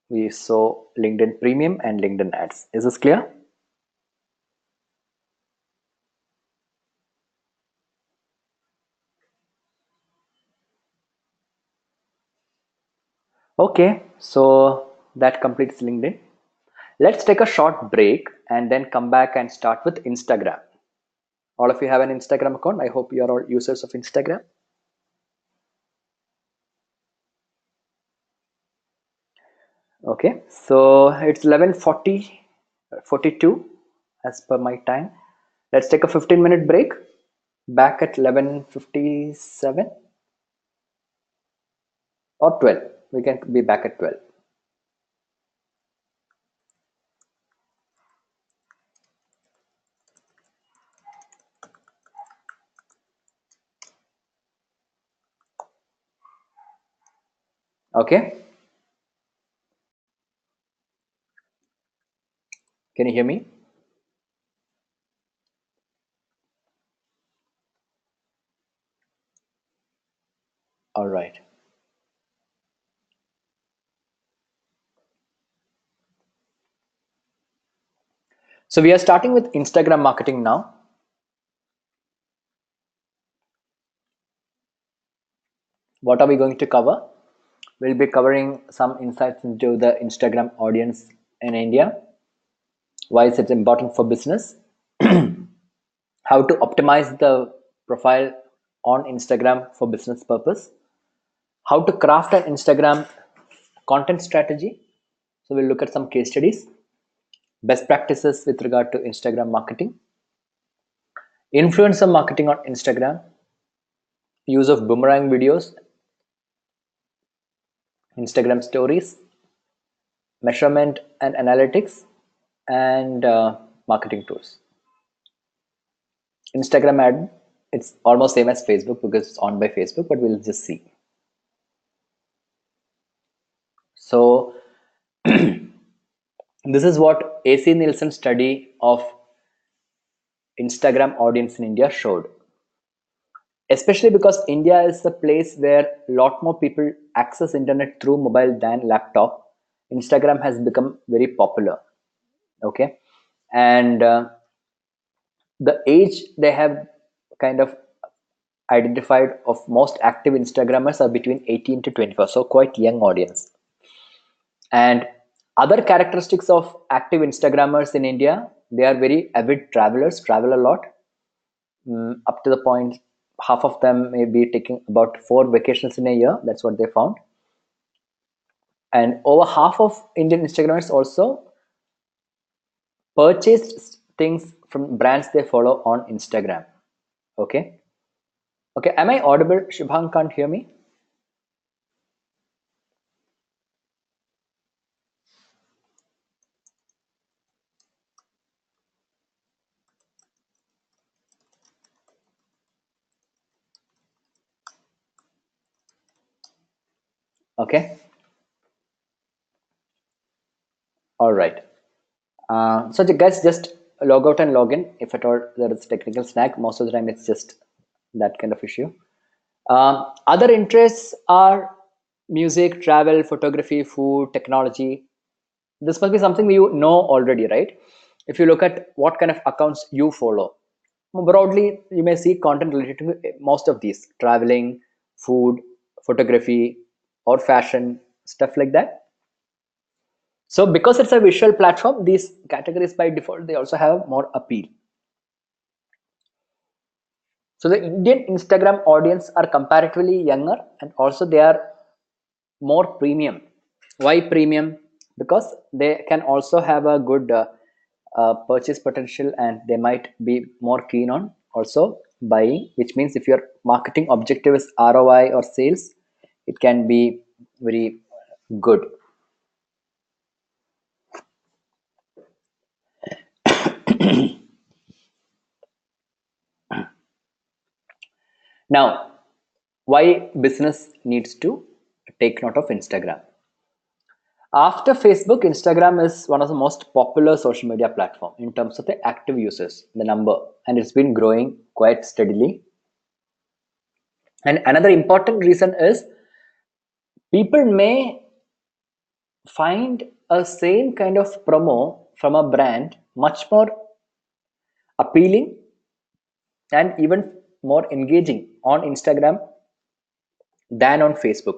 We saw LinkedIn Premium and LinkedIn Ads. Is this clear? Okay, so that completes LinkedIn. Let's take a short break and then come back and start with Instagram. All of you have an Instagram account. I hope you are all users of Instagram. Okay, so it's 11:42 as per my time. Let's take a 15-minute break. Back at 11:57 or 12. We can be back at 12. Okay. Can you hear me? All right. So we are starting with Instagram marketing now. What are we going to cover? We'll be covering some insights into the Instagram audience in India, why is it important for business, how to optimize the profile on Instagram for business purpose, how to craft an Instagram content strategy. So we'll look at some case studies, best practices with regard to Instagram marketing, influencer marketing on Instagram, use of boomerang videos, Instagram stories, measurement and analytics, and marketing tools. Instagram ad, it's almost same as Facebook because it's owned by Facebook, but we'll just see. So this is what AC Nielsen study of Instagram audience in India showed. Especially because India is a place where a lot more people access internet through mobile than laptop. Instagram has become very popular. Okay, and the age they have kind of identified of most active Instagrammers are between 18 to 24, so quite young audience. And other characteristics of active Instagrammers in India, they are very avid travelers, travel a lot, up to the point half of them may be taking about 4 vacations in a year. That's what they found. And over half of Indian Instagrammers also purchased things from brands they follow on Instagram. Okay. Okay. Am I audible? Shubhang can't hear me. Okay. All right. So the guys just log out and log in if at all there is technical snag. Most of the time it's just that kind of issue. Other interests are music, travel, photography, food, technology. This must be something you know already, right? If you look at what kind of accounts you follow, broadly, you may see content related to most of these: traveling, food, photography, or fashion, stuff like that. So because it's a visual platform, these categories by default, they also have more appeal. So the Indian Instagram audience are comparatively younger, and also they are more premium. Why premium? Because they can also have a good purchase potential, and they might be more keen on also buying, which means if your marketing objective is ROI or sales, it can be very good. Now, why business needs to take note of Instagram? After Facebook, Instagram is one of the most popular social media platform in terms of the active users, the number, and it's been growing quite steadily. And another important reason is people may find a same kind of promo from a brand much more appealing and even more engaging on Instagram than on Facebook.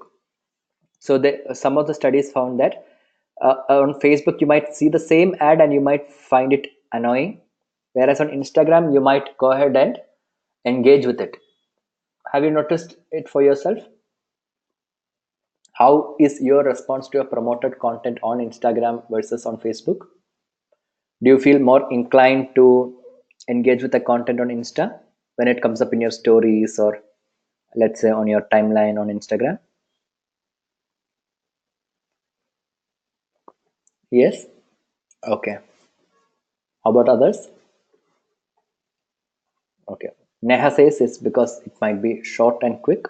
So some of the studies found that on Facebook you might see the same ad and you might find it annoying, whereas on Instagram you might go ahead and engage with it. Have you noticed it for yourself? How is your response to your promoted content on Instagram versus on Facebook? Do you feel more inclined to engage with the content on Insta when it comes up in your stories, or let's say on your timeline on Instagram? Yes. Okay. How about others? Okay. Neha says it's because it might be short and quick.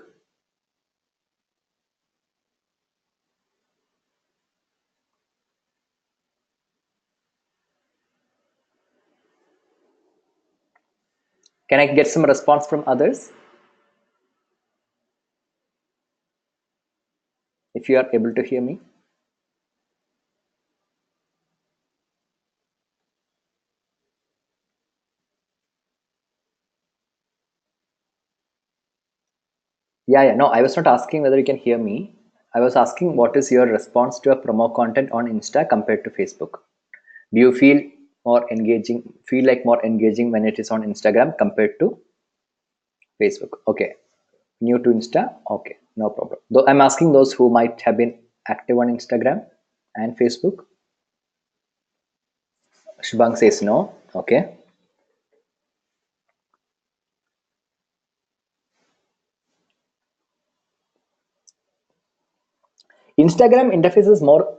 Can I get some response from others if you are able to hear me? Yeah. No, I was not asking whether you can hear me. I was asking what is your response to a promo content on Insta compared to Facebook? Do you feel like more engaging when it is on Instagram compared to Facebook? Okay. New to Insta? Okay, no problem. Though I'm asking those who might have been active on Instagram and Facebook. Shubhang says no. Okay. Instagram interface is more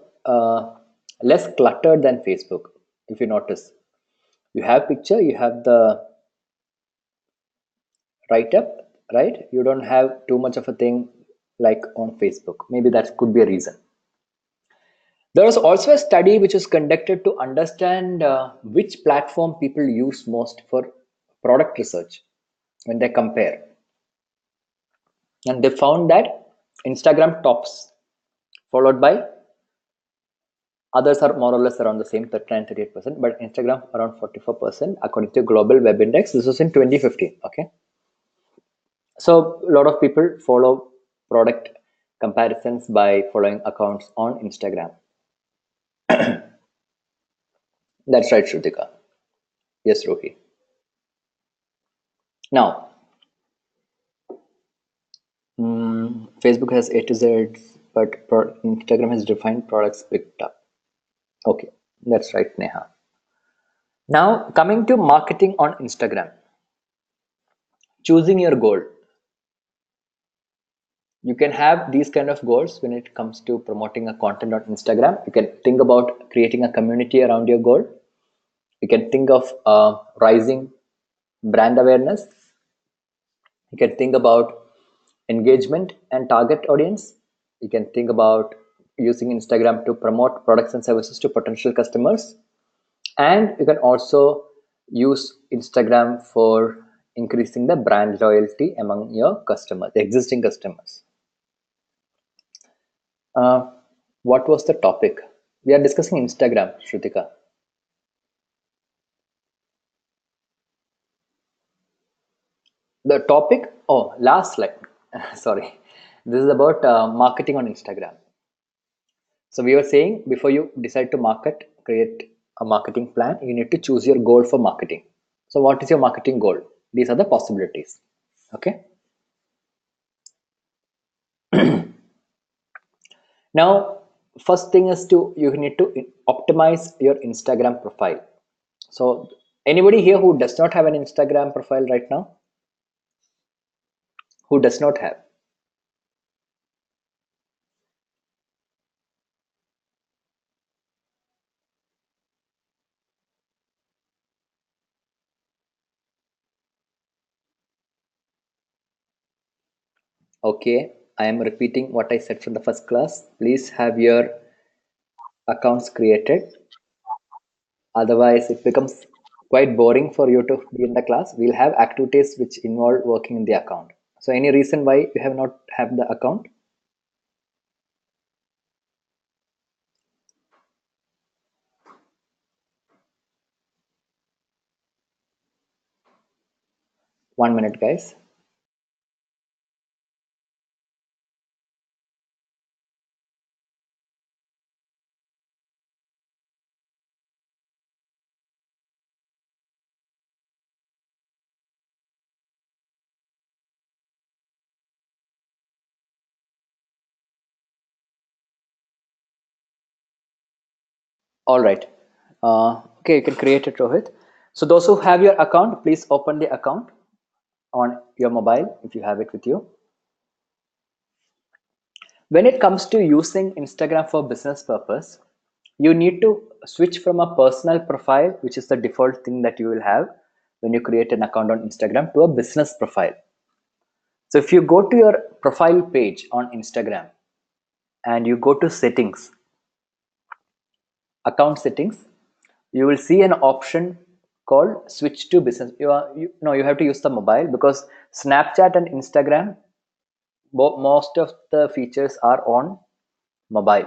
less cluttered than Facebook. If you notice, you have picture, you have the write up, right? You don't have too much of a thing like on Facebook. Maybe that could be a reason. There was also a study which was conducted to understand which platform people use most for product research when they compare. And they found that Instagram tops, followed by others are more or less around the same 39-38%, but Instagram around 44% according to Global Web Index. This was in 2015. Okay. So a lot of people follow product comparisons by following accounts on Instagram. That's right, Shrutika. Yes, Rohi. Now, Facebook has A to Z, but Instagram has defined products picked up. Okay, that's right, Neha. Now, coming to marketing on Instagram, choosing your goal. You can have these kind of goals when it comes to promoting a content on Instagram. You can think about creating a community around your goal. You can think of rising brand awareness. You can think about engagement and target audience. You can think about using Instagram to promote products and services to potential customers. And you can also use Instagram for increasing the brand loyalty among your customers, existing customers. Uh, what was the topic? We are discussing Instagram, Shrutika. The topic, oh, last slide. Sorry. This is about marketing on Instagram. So we were saying before you decide to create a marketing plan, you need to choose your goal for marketing. So what is your marketing goal? These are the possibilities. Okay. Now, first thing is you need to optimize your Instagram profile. So anybody here who does not have an Instagram profile right now? Who does not have? Okay, I am repeating what I said from the first class. Please have your accounts created. Otherwise, it becomes quite boring for you to be in the class. We'll have activities which involve working in the account. So any reason why you have not have the account? 1 minute, guys. All right. Okay, you can create it, Rohit. So those who have your account, please open the account on your mobile if you have it with you. When it comes to using Instagram for business purpose, you need to switch from a personal profile, which is the default thing that you will have when you create an account on Instagram, to a business profile. So if you go to your profile page on Instagram and you go to settings, account settings, you will see an option called switch to business. You have to use the mobile, because Snapchat and Instagram, most of the features are on mobile.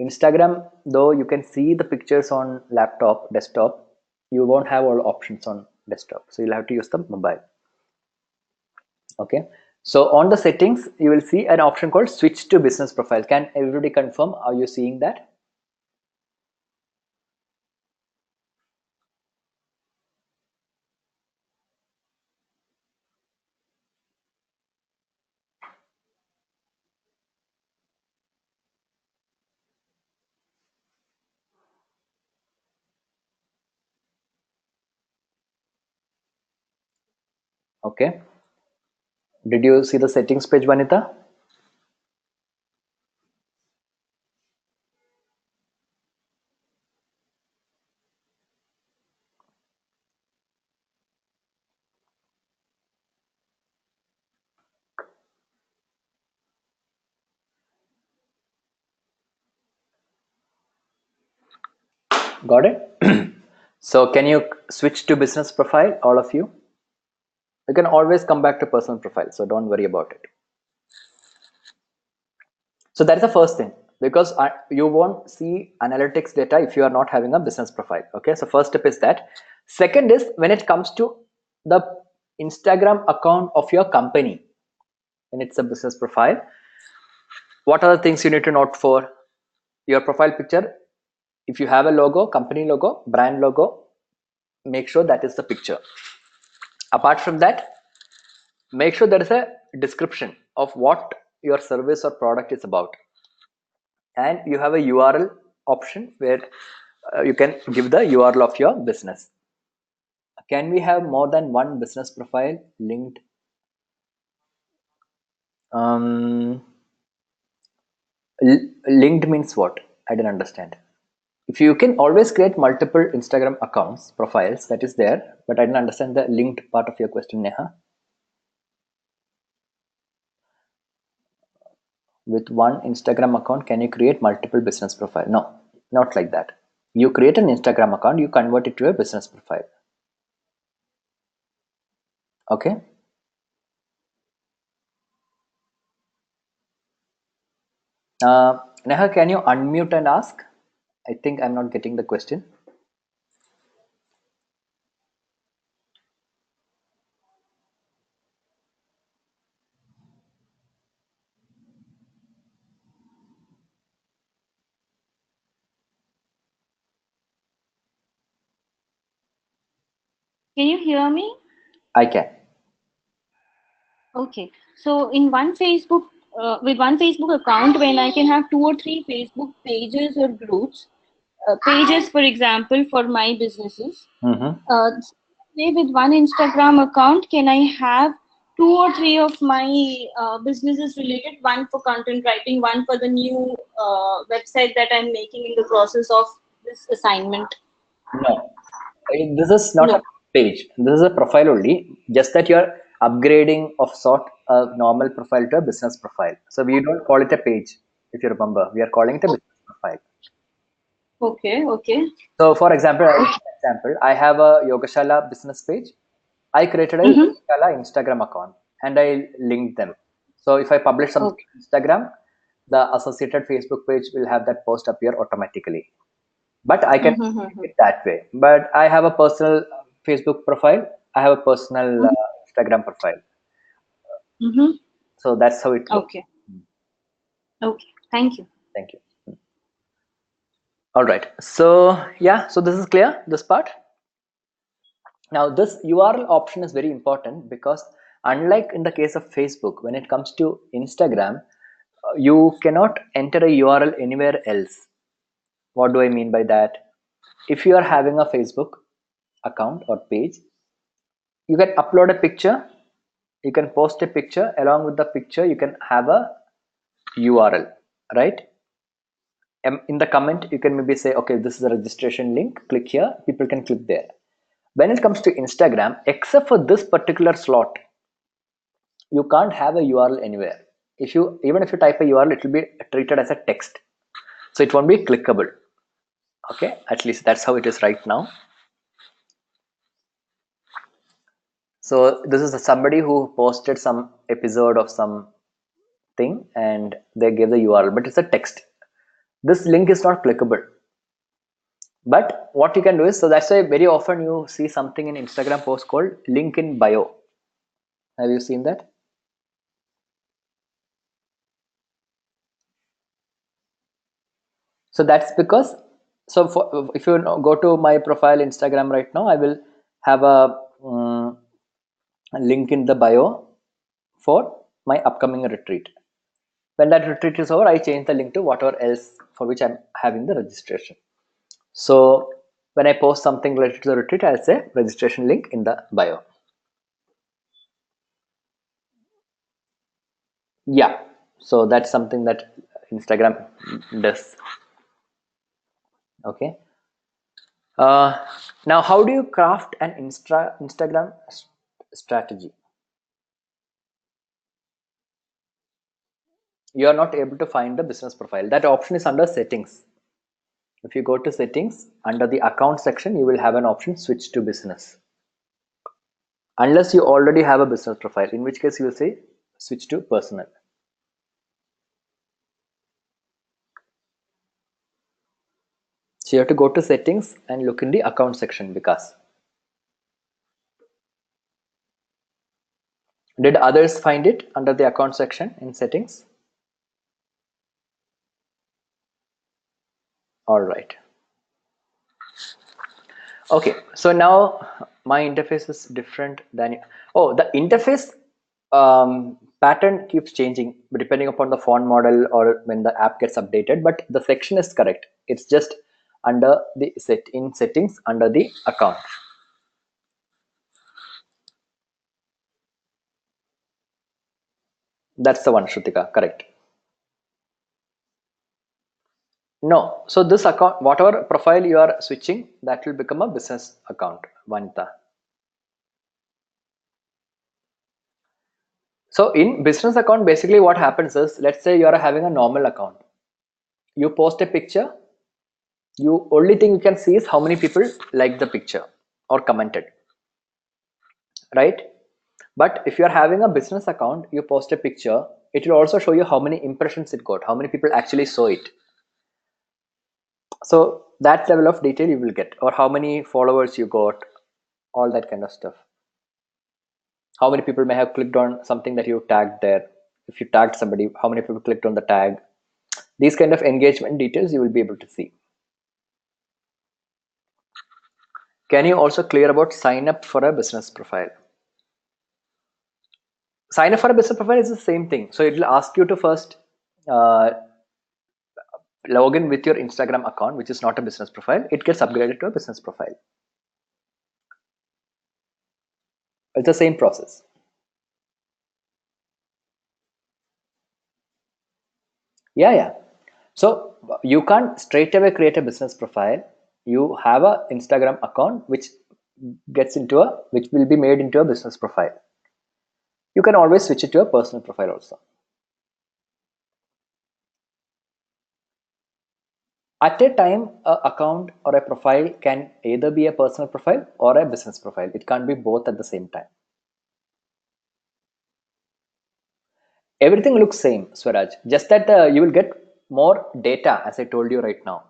Instagram, though you can see the pictures on laptop, desktop, you won't have all options on desktop. So you'll have to use the mobile. Okay. So on the settings, you will see an option called switch to business profile. Can everybody confirm? Are you seeing that? Okay. Did you see the settings page, Vanita? Got it? So can you switch to business profile, all of you? You can always come back to personal profile, so don't worry about it. So that's the first thing, because you won't see analytics data if you are not having a business profile. Okay, so first step is that. Second is, when it comes to the Instagram account of your company, and it's a business profile, what are the things you need to note for your profile picture? If you have a logo, company logo, brand logo, make sure that is the picture. Apart from that, make sure there is a description of what your service or product is about, and you have a URL option where you can give the URL of your business. Can we have more than one business profile linked? Linked means what? I didn't understand. If you can always create multiple Instagram accounts profiles, that is there, but I didn't understand the linked part of your question, Neha. With one Instagram account, can you create multiple business profile? No, not like that. You create an Instagram account, you convert it to a business profile. Okay. Neha, can you unmute and ask? I think I'm not getting the question. Can you hear me? I can. Okay. So in one Facebook, with one Facebook account, when I can have two or three Facebook pages or groups, pages, for example, for my businesses. Mm-hmm. Say with one Instagram account, can I have two or three of my businesses related? One for content writing, one for the new website that I'm making in the process of this assignment. No, this is not a No. page. This is a profile only. Just that you're upgrading of sort a normal profile to a business profile. So we don't call it a page. If you remember, we are calling it a business profile. Okay. Okay. So for example, I have a Yogashala business page. I created a Mm-hmm. Yogashala Instagram account and I linked them. So if I publish something Okay. on Instagram, the associated Facebook page will have that post appear automatically. But I can Mm-hmm. make it that way. But I have a personal Facebook profile. I have a personal Instagram profile. Mm-hmm. So that's how it works. Okay. Okay. Thank you. Thank you. All right. So yeah, so this is clear, this part. Now this URL option is very important, because unlike in the case of Facebook, when it comes to Instagram, you cannot enter a URL anywhere else. What do I mean by that? If you are having a Facebook account or page, you can upload a picture, you can post a picture, along with the picture you can have a URL, right? In the comment you can maybe say, okay, this is a registration link, click here, people can click there. When it comes to Instagram, except for this particular slot, you can't have a URL anywhere. Even if you type a URL, it will be treated as a text, so it won't be clickable. Okay, at least that's how it is right now. So this is somebody who posted some episode of some thing and they gave the URL, but it's a text. This link is not clickable. But what you can do is, so that's why very often you see something in Instagram post called link in bio. Have you seen that? So that's because, so for, if you go to my profile Instagram right now, I will have a link in the bio for my upcoming retreat. When that retreat is over, I change the link to whatever else for which I'm having the registration. So when I post something related to the retreat, I'll say registration link in the bio. Yeah. So that's something that Instagram does. Okay. Uh, Now, how do you craft an Instagram strategy? You are not able to find the business profile. That option is under settings. If you go to settings, under the account section, you will have an option switch to business. Unless you already have a business profile, in which case you will say switch to personal. So you have to go to settings and look in the account section. Because did others find it under the account section in settings? All right. Okay, so now my interface is different than, oh, the interface pattern keeps changing depending upon the font model or when the app gets updated, but the section is correct. It's just under the settings under the account. That's the one, Shrutika, correct. No, so this account, whatever profile you are switching, that will become a business account, Vanita. So in business account, basically what happens is, let's say you are having a normal account. You post a picture, you only thing you can see is how many people like the picture or commented, right? But if you're having a business account, you post a picture, it will also show you how many impressions it got, how many people actually saw it. So that level of detail you will get, or how many followers you got, all that kind of stuff. How many people may have clicked on something that you tagged there. If you tagged somebody, how many people clicked on the tag. These kind of engagement details you will be able to see. Can you also clear about sign up for a business profile? Sign up for a business profile is the same thing. So it will ask you to first uh, log in with your Instagram account, which is not a business profile. It gets upgraded to a business profile. It's the same process. Yeah, yeah. So you can't straight away create a business profile. You have a Instagram account which which will be made into a business profile. You can always switch it to a personal profile also. At a time, a account or a profile can either be a personal profile or a business profile. It can't be both at the same time. Everything looks same, Swaraj, just that you will get more data, as I told you right now,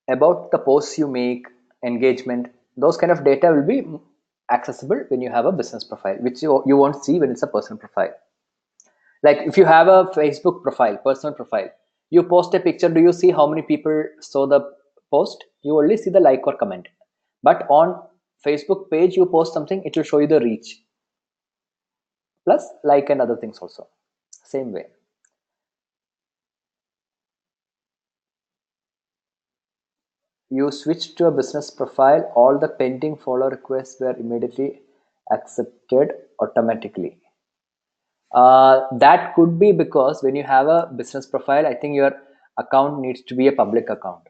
about the posts you make, engagement. Those kind of data will be accessible when you have a business profile, which you won't see when it's a personal profile. Like if you have a Facebook profile, personal profile, you post a picture, do you see how many people saw the post? You only see the like or comment. But on Facebook page, you post something, it will show you the reach plus like and other things also. Same way. You switch to a business profile, all the pending follow requests were immediately accepted automatically. That could be because when you have a business profile, I think your account needs to be a public account.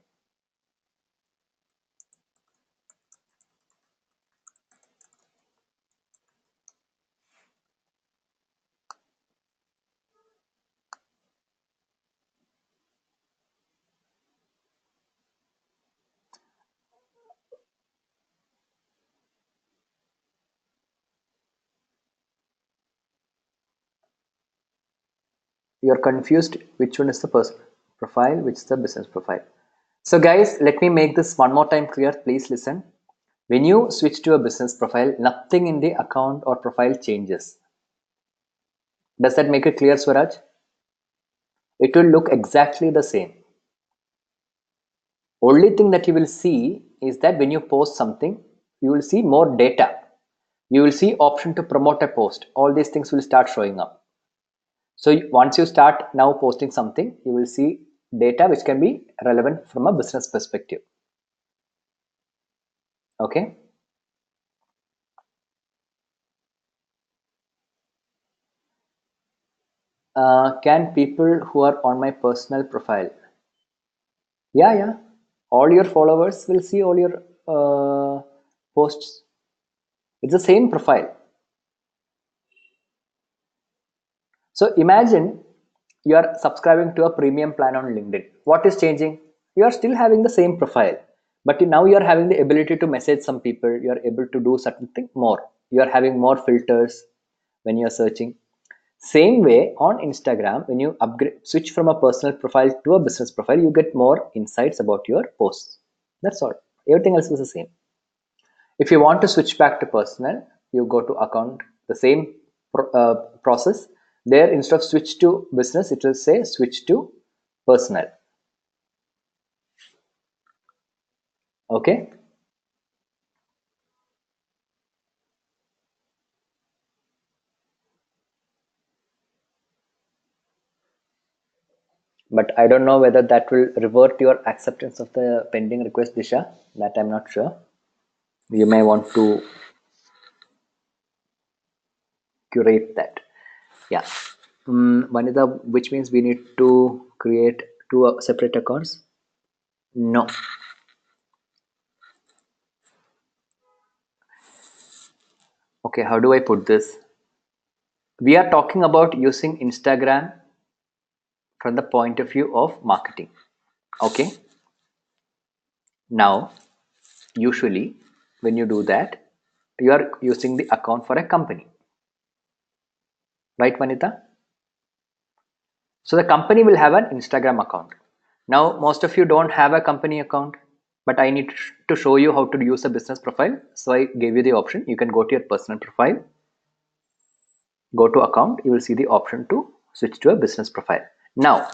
you're confused which one is the personal profile, which is the business profile. So guys, let me make this one more time clear. Please listen. When you switch to a business profile, nothing in the account or profile changes. Does that make it clear, Swaraj? It will look exactly the same. Only thing that you will see is that when you post something, you will see more data. You will see option to promote a post. All these things will start showing up. So once you start now posting something, you will see data which can be relevant from a business perspective. Okay. Can people who are on my personal profile? Yeah, yeah. All your followers will see all your posts. It's the same profile. So imagine you are subscribing to a premium plan on LinkedIn. What is changing? You are still having the same profile, but now you are having the ability to message some people. You are able to do certain thing more. You are having more filters when you are searching. Same way on Instagram, when you upgrade, switch from a personal profile to a business profile, you get more insights about your posts. That's all. Everything else is the same. If you want to switch back to personal, you go to account, the same process. There, instead of switch to business, it will say switch to personal. Okay. But I don't know whether that will revert your acceptance of the pending request, Disha. That I'm not sure. You may want to curate that. Yeah. Vanida, which means we need to create two separate accounts. No. Okay, how do I put this? We are talking about using Instagram from the point of view of marketing. Okay. Now, usually when you do that, you are using the account for a company. Right, Vanita? So the company will have an Instagram account. Now, most of you don't have a company account, but I need to show you how to use a business profile. So I gave you the option. You can go to your personal profile, go to account, you will see the option to switch to a business profile. Now,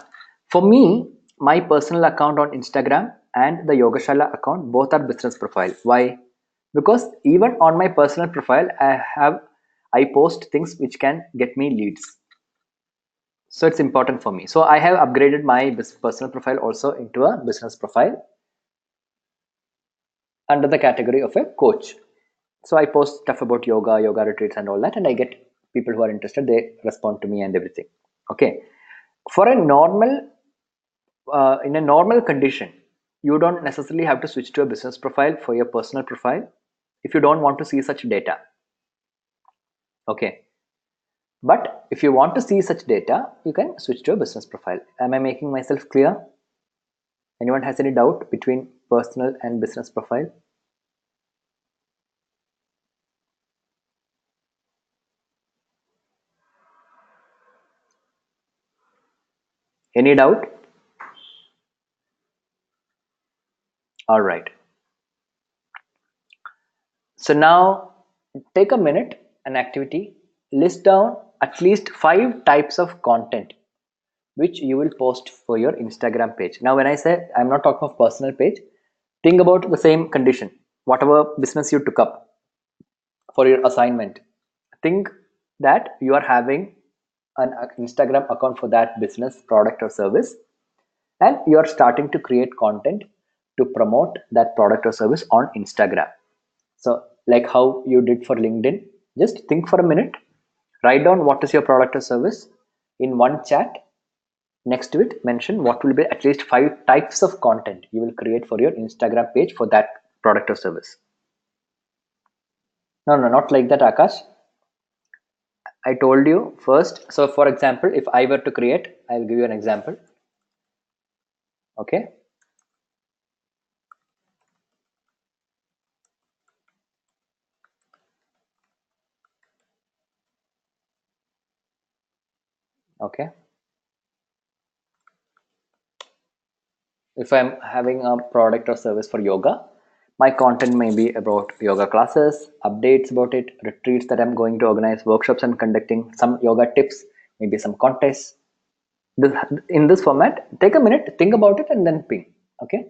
for me, my personal account on Instagram and the Yogashala account both are business profile. Why? Because even on my personal profile, I post things which can get me leads. So it's important for me. So I have upgraded my personal profile also into a business profile under the category of a coach. So I post stuff about yoga retreats and all that, and I get people who are interested. They respond to me and everything. Okay. For a normal, in a normal condition, you don't necessarily have to switch to a business profile for your personal profile if you don't want to see such data. Okay. But if you want to see such data, you can switch to a business profile. Am I making myself clear? Anyone has any doubt between personal and business profile? Any doubt? All right. So now take a minute, an activity, list down at least 5 types of content which you will post for your Instagram page. Now, when I say I'm not talking of personal page, think about the same condition. Whatever business you took up for your assignment, think that you are having an Instagram account for that business, product, or service, and you are starting to create content to promote that product or service on Instagram. So, like how you did for LinkedIn, just think for a minute, write down what is your product or service in one chat. Next to it, mention what will be at least 5 types of content you will create for your Instagram page for that product or service. No, no, not like that, Akash. I told you first. So, for example, if I were to create, I'll give you an example. Okay. Okay. If I'm having a product or service for yoga, my content may be about yoga classes, updates about it, retreats that I'm going to organize, workshops I'm conducting, some yoga tips, maybe some contests. In this format, take a minute, think about it, and then ping. Okay.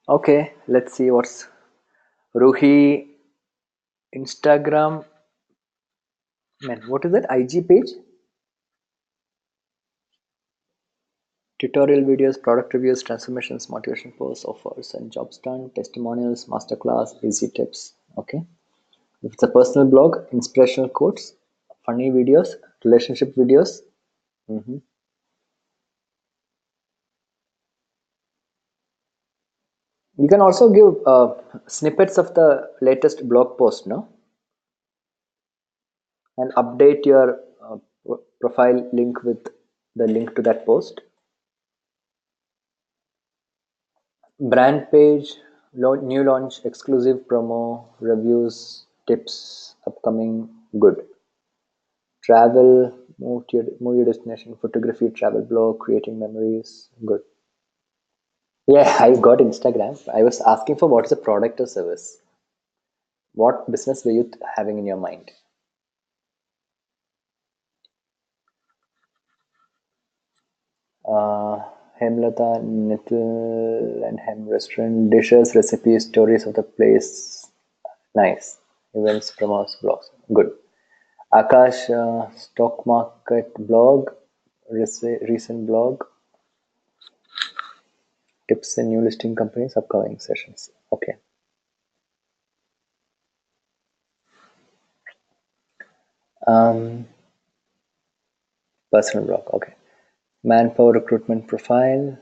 Okay, let's see what's Ruhi Instagram. Man, what is that? IG page? Tutorial videos, product reviews, transformations, motivation posts, offers and jobs done, testimonials, masterclass, easy tips. Okay. If it's a personal blog, inspirational quotes, funny videos, relationship videos. Mhm. You can also give snippets of the latest blog post, no? And update your profile link with the link to that post. Brand page, new launch, exclusive promo, reviews, tips, upcoming, good. Travel, move your destination, photography, travel blog, creating memories, good. Yeah, I got Instagram. I was asking for what is a product or service. What business were you having in your mind? Uh, Hemlata, Nittle and Hem restaurant, dishes, recipes, stories of the place. Nice. Events, promos, blogs. Good. Akash, stock market blog, recent blog, tips and new listing companies, upcoming sessions. Okay. Um, Personal blog. Okay. Manpower recruitment profile,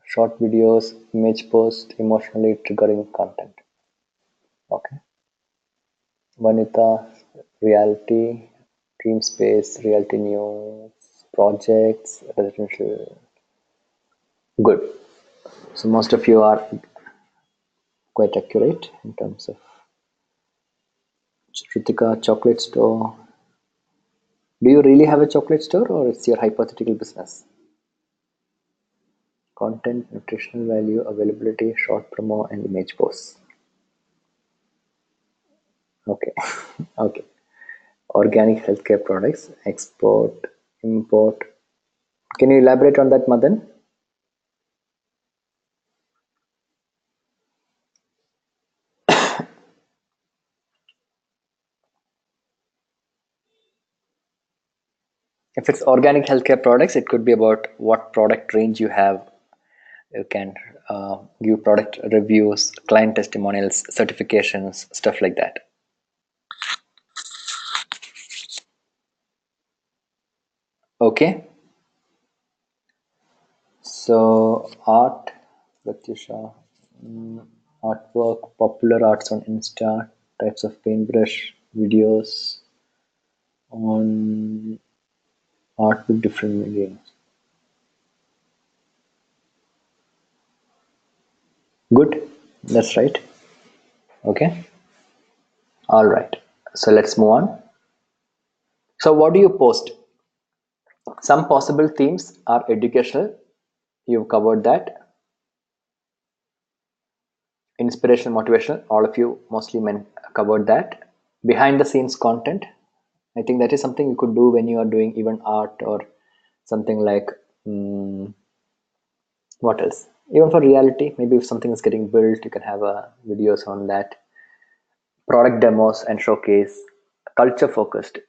short videos, image post, emotionally triggering content. Okay. Vanita, reality, dream space, reality news, projects, residential. Good. So most of you are quite accurate in terms of Ritika chocolate store. Do you really have a chocolate store or it's your hypothetical business? Content, nutritional value, availability, short promo, and image posts. Okay. Okay. Organic healthcare products, export, import. Can you elaborate on that, Madan? If it's organic healthcare products, it could be about what product range you have. You can give product reviews, client testimonials, certifications, stuff like that. Okay. So art, Pratyusha, artwork, popular arts on Insta, types of paintbrush, videos on art with different mediums. Good, that's right. Okay, all right. So let's move on. So what do you post? Some possible themes are educational. You've covered that. Inspirational, motivational. All of you mostly men covered that. Behind the scenes content. I think that is something you could do when you are doing even art or something like what else? Even for reality, maybe if something is getting built, you can have videos on that. Product demos and showcase. Culture focused.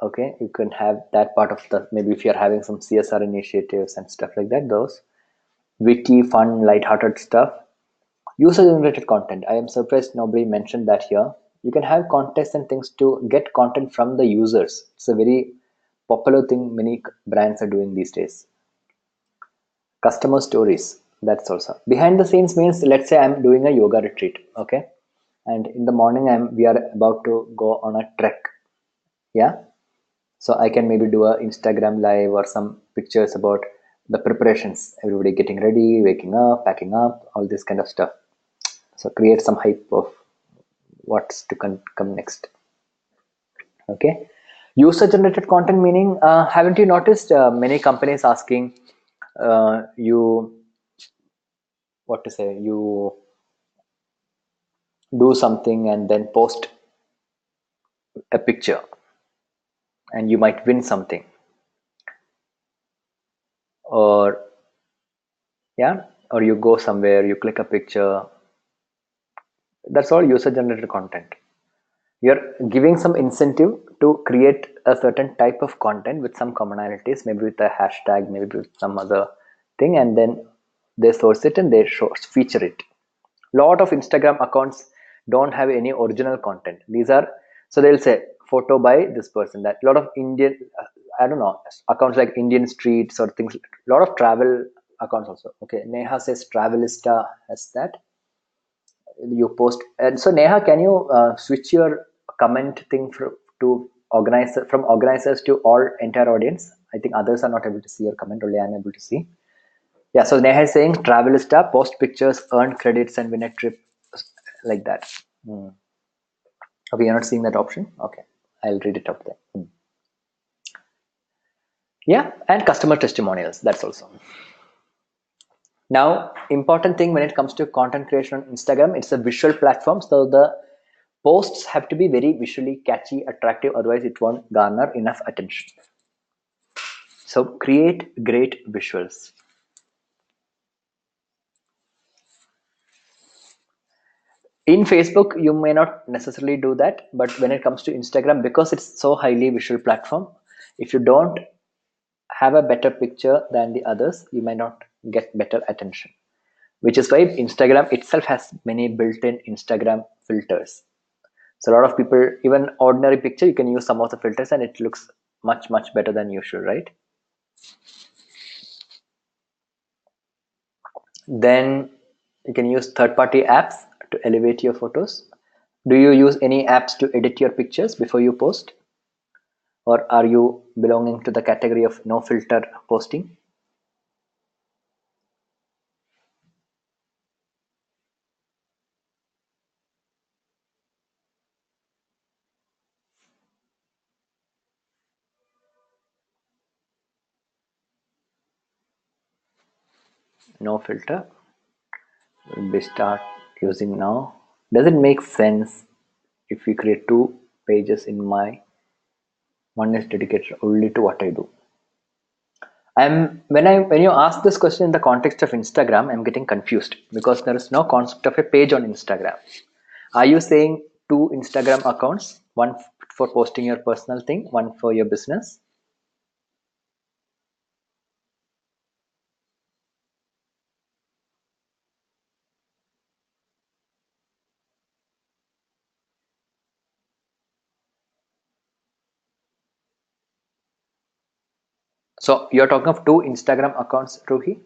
Okay, you can have that part of the, maybe if you're having some CSR initiatives and stuff like that, those witty, fun, light-hearted stuff. User generated content. I am surprised nobody mentioned that here. You can have contests and things to get content from the users. It's a very popular thing many brands are doing these days. Customer stories. That's also behind the scenes means, let's say I'm doing a yoga retreat, okay, and in the morning we are about to go on a trek. Yeah, so I can maybe do a Instagram live or some pictures about the preparations, everybody getting ready, waking up, packing up, all this kind of stuff. So create some hype of what's to come next. Okay, user generated content meaning, haven't you noticed many companies asking you, what to say, you do something and then post a picture and you might win something, or yeah, or you go somewhere, you click a picture. That's all user generated content. You're giving some incentive to create a certain type of content with some commonalities, maybe with a hashtag, maybe with some other thing, and then they source it and they feature it. Lot of Instagram accounts don't have any original content. These are, so they'll say photo by this person. That lot of Indian, I don't know, accounts like Indian streets or things. A lot of travel accounts also. Okay, Neha says Travelista has that. You post, and so Neha, can you switch your comment thing to organizer, from organizers to all entire audience? I think others are not able to see your comment, only I'm able to see. Yeah, so Neha is saying Travelista, post pictures, earn credits, and win a trip, like that. Hmm. Okay, you're not seeing that option? Okay, I'll read it up there. Hmm. Yeah, and customer testimonials, that's also. Now, important thing when it comes to content creation on Instagram, it's a visual platform. So the posts have to be very visually catchy, attractive, otherwise it won't garner enough attention. So create great visuals. In Facebook you may not necessarily do that, but when it comes to Instagram, because it's so highly visual platform, if you don't have a better picture than the others, you may not get better attention, which is why Instagram itself has many built-in Instagram filters. So a lot of people, even ordinary picture, you can use some of the filters and it looks much better than usual, right? Then you can use third-party apps to elevate your photos. Do you use any apps to edit your pictures before you post? Or are you belonging to the category of no filter posting? No filter. We start using now. Does it make sense if we create two pages in my one is dedicated only to what I do? I'm when you ask this question in the context of Instagram, I'm getting confused because there is no concept of a page on Instagram. Are you saying two Instagram accounts, one for posting your personal thing, one for your business? So you're talking of two Instagram accounts, Ruhi?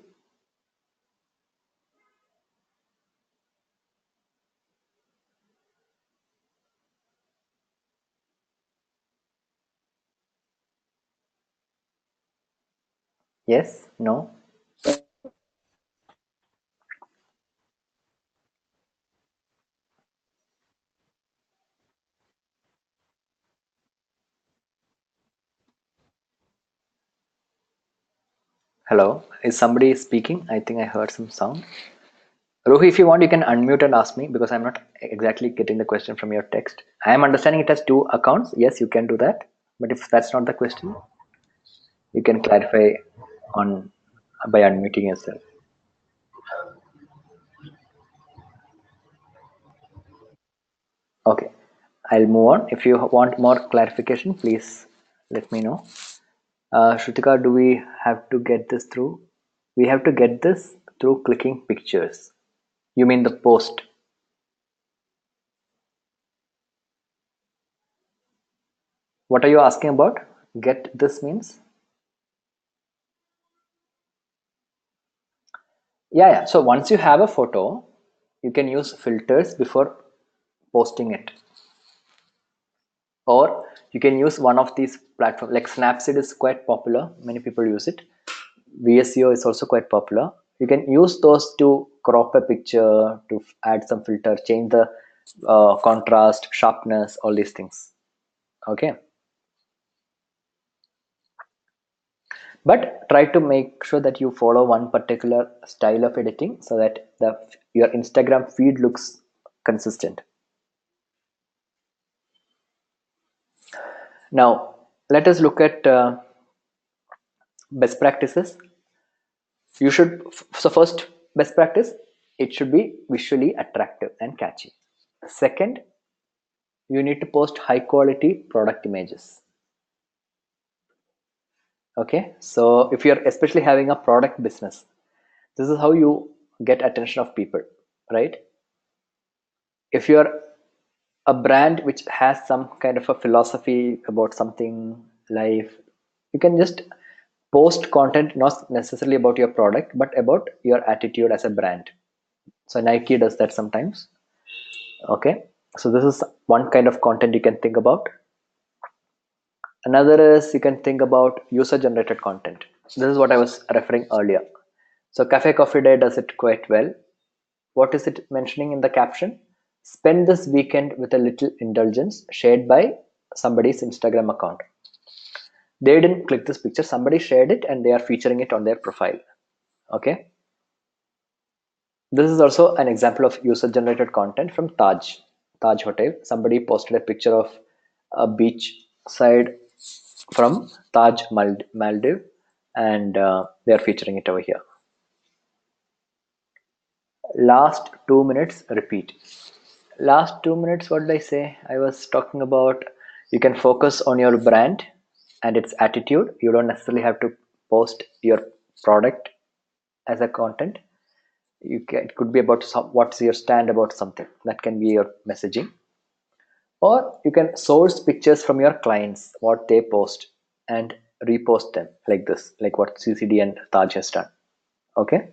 Yes? No? Hello, is somebody speaking? I think I heard some sound. Rohi, if you want, you can unmute and ask me because I'm not exactly getting the question from your text. I am understanding it as two accounts. Yes, you can do that. But if that's not the question, you can clarify on by unmuting yourself. Okay, I'll move on. If you want more clarification, please let me know. Shrutika, do we have to get this through? We have to get this through clicking pictures. You mean the post? What are you asking about? Get this means? Yeah. So once you have a photo, you can use filters before posting it. Or you can use one of these platforms like Snapseed is quite popular. Many people use it. VSEO is also quite popular. You can use those to crop a picture, to add some filter, change the contrast, sharpness, all these things. Okay. But try to make sure that you follow one particular style of editing so that your Instagram feed looks consistent. Now, let us look at best practices. You should, so first, best practice, it should be visually attractive and catchy. Second, you need to post high quality product images. Okay, so if you're especially having a product business, this is how you get attention of people, right? If you're a brand which has some kind of a philosophy about something, life, you can just post content not necessarily about your product but about your attitude as a brand. So Nike does that sometimes. Okay, so this is one kind of content you can think about. Another is you can think about user generated content. This is what I was referring earlier. So Cafe Coffee Day does it quite well. What is it mentioning in the caption? Spend this weekend with a little indulgence shared by somebody's Instagram account. They didn't click this picture, somebody shared it and they are featuring it on their profile. Okay, this is also an example of user generated content from Taj Hotel. Somebody posted a picture of a beach side from Maldives, and they are featuring it over here. Last 2 minutes repeat. Last 2 minutes, what did I say? I was talking about you can focus on your brand and its attitude. You don't necessarily have to post your product as a content. It could be about what's your stand about something. That can be your messaging. Or you can source pictures from your clients, what they post, and repost them like this, like what CCD and Taj has done. Okay.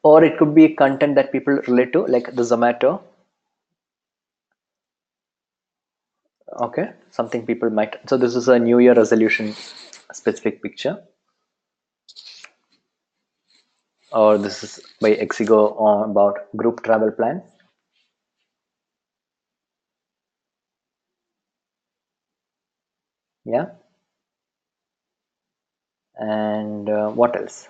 Or it could be content that people relate to, like the Zomato. Okay, something people might. So this is a New Year resolution specific picture, or this is by Exigo on about group travel plans. Yeah, and what else?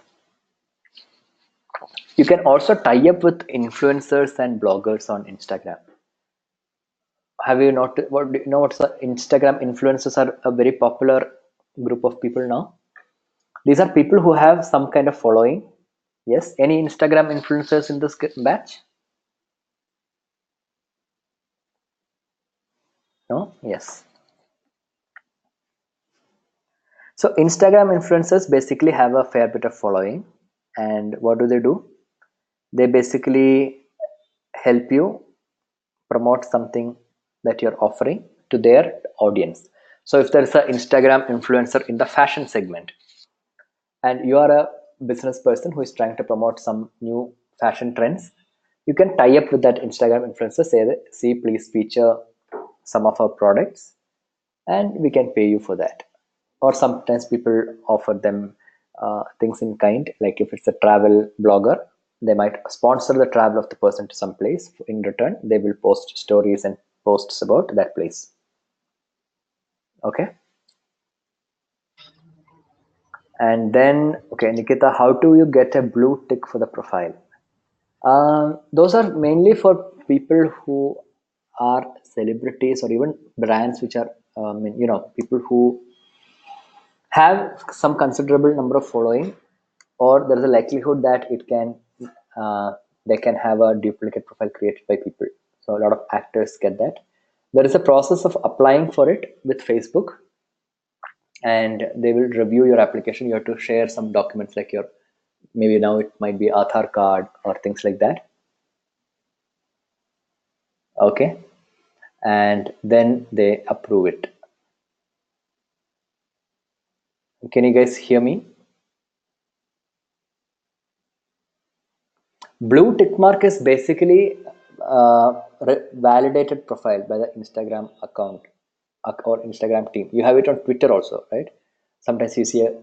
You can also tie up with influencers and bloggers on Instagram. Have you noticed? What do you know? What's the Instagram influencers are a very popular group of people now. These are people who have some kind of following. Yes. Any Instagram influencers in this batch? No. Yes. So Instagram influencers basically have a fair bit of following, and what do? They basically help you promote something that you're offering to their audience. So if there's an Instagram influencer in the fashion segment, and you are a business person who is trying to promote some new fashion trends, you can tie up with that Instagram influencer, say that, see, please feature some of our products and we can pay you for that. Or sometimes people offer them things in kind, like if it's a travel blogger, they might sponsor the travel of the person to some place. In return, they will post stories and posts about that place. Okay. And then, okay, Nikita, how do you get a blue tick for the profile? Those are mainly for people who are celebrities or even brands which are, people who have some considerable number of following, or there is a likelihood that it can, uh, they can have a duplicate profile created by people. So a lot of actors get that. There is a process of applying for it with Facebook, and they will review your application. You have to share some documents like your, maybe now it might be Aadhaar card or things like that. Okay, and then they approve it. Can you guys hear me? Blue tick mark is basically validated profile by the Instagram account or Instagram team. You have it on Twitter also, right? Sometimes you see a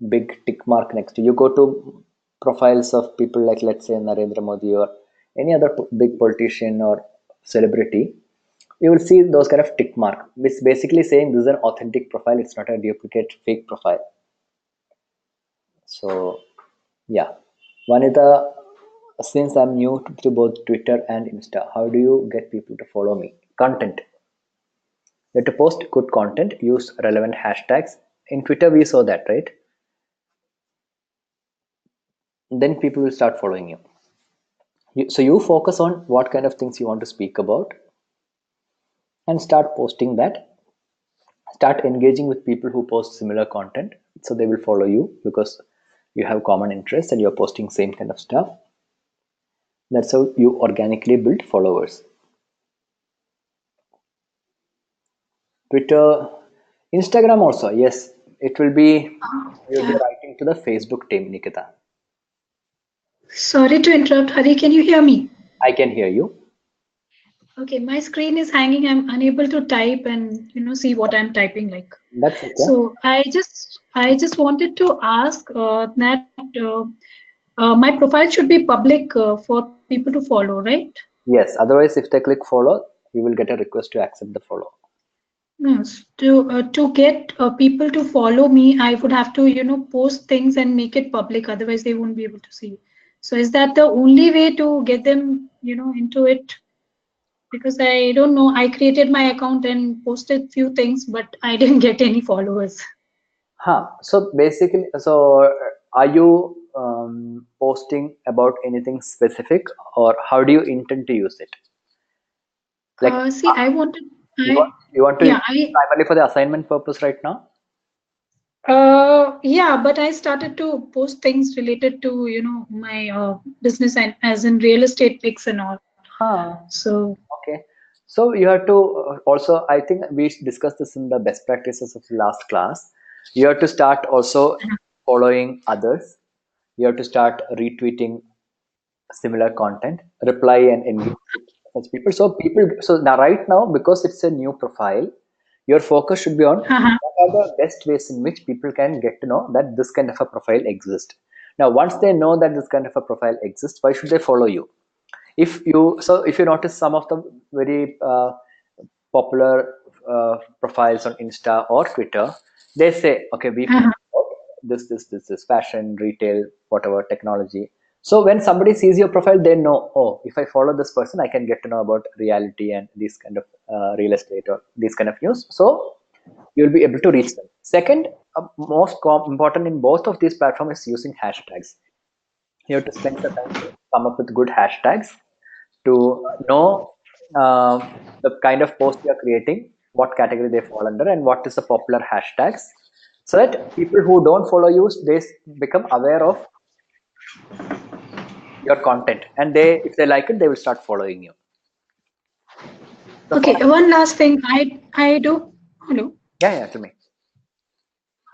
big tick mark next to you. Go to profiles of people like, let's say, Narendra Modi or any other big politician or celebrity. You will see those kind of tick mark. It's basically saying this is an authentic profile. It's not a duplicate fake profile. So yeah, Vanita, since I'm new to both Twitter and Insta, how do you get people to follow me? Content. You have to post good content, use relevant hashtags. In Twitter, we saw that, right? Then people will start following you. So you focus on what kind of things you want to speak about and start posting that. Start engaging with people who post similar content, so they will follow you because you have common interests and you're posting same kind of stuff. That's how you organically build followers. Twitter, Instagram also, yes. It will be, you'll be Yeah. writing to the Facebook team, Nikita. Sorry to interrupt, Hari. Can you hear me? I can hear you. Okay, my screen is hanging. I'm unable to type and see what I'm typing like. That's okay. So I just wanted to ask that my profile should be public for people to follow, right? Yes, otherwise, if they click follow, you will get a request to accept the follow. Yes. To get people to follow me, I would have to post things and make it public. Otherwise, they won't be able to see. So is that the only way to get them into it? Because I don't know. I created my account and posted few things, but I didn't get any followers. Huh. So basically, so are you posting about anything specific, or how do you intend to use it? Like, See, I wanted, you want to use yeah, it primarily for the assignment purpose right now? yeah, but I started to post things related to, my business and as in real estate pics and all. Huh. So, Okay. So you have to also, I think we discussed this in the best practices of the last class. You have to start also following others. You have to start retweeting similar content, reply and engage with such people. So people, so now right now, because it's a new profile, your focus should be on haha, what are the best ways in which people can get to know that this kind of a profile exists. Now, once they know that this kind of a profile exists, why should they follow you? If you notice some of the very popular profiles on Insta or Twitter, they say, okay, we haha. promote this fashion, retail, whatever, technology. So when somebody sees your profile, they know, oh, if I follow this person, I can get to know about reality and this kind of real estate or these kind of news. So you'll be able to reach them. Second, most important in both of these platforms is using hashtags. You have to spend the time to come up with good hashtags to know the kind of post you are creating, what category they fall under, and what is the popular hashtags, so that people who don't follow you, they become aware of your content, and they, if they like it, they will start following you. So for, Okay, one last thing. I do. Hello. yeah, yeah, to me.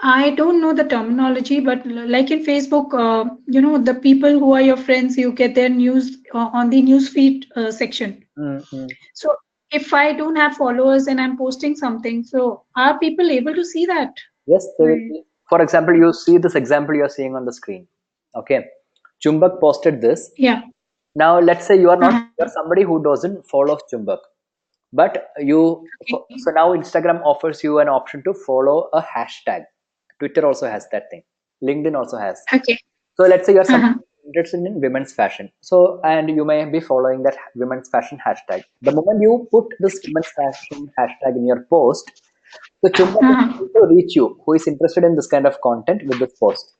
I don't know the terminology, but like in Facebook, the people who are your friends, you get their news on the news feed section. Mm-hmm. So if I don't have followers and I'm posting something, so are people able to see that? Yes, they will Right. be. For example, you see this example you are seeing on the screen. Okay, Chumbak posted this. Yeah. Now, let's say you are not, Uh-huh. you are somebody who doesn't follow Chumbak, but Okay. so now Instagram offers you an option to follow a hashtag. Twitter also has that thing. LinkedIn also has. Okay. So let's say you're Uh-huh. interested in women's fashion. So, and you may be following that women's fashion hashtag. The moment you put this women's fashion hashtag in your post, the Chumbak is Uh-huh. able to reach you who is interested in this kind of content with this post.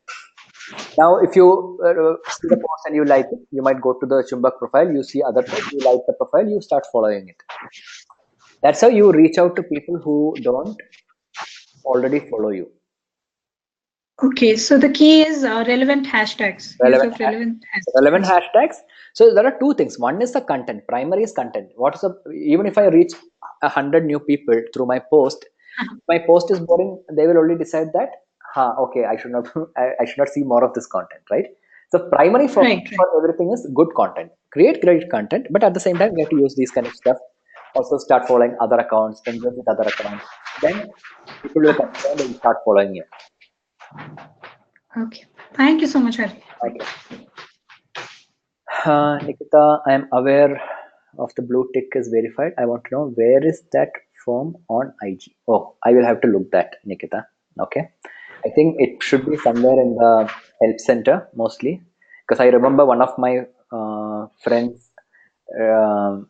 Now, if you see the post and you like it, you might go to the Chumbak profile, you see other posts, you like the profile, you start following it. That's how you reach out to people who don't already follow you. Okay, so the key is relevant hashtags, use Relevant of relevant relevant hashtags. hashtags. So there are two things. One is the content. Primary is content. What is the, even if I reach 100 new people through my post, Uh-huh. my post is boring, they will only decide that, okay, I should not I should not see more of this content, right? So primary focus Right, right. for everything is good content. Create great content, but at the same time, you have to use these kind of stuff. Also start following other accounts, engage with other accounts. Then people will come and they will start following you. Okay. Thank you so much, Hari. Okay. Nikita, I am aware of the blue tick is verified. I want to know where is that form on IG. Oh, I will have to look that, Nikita. Okay. I think it should be somewhere in the help center mostly, because I remember one of my friends. Um,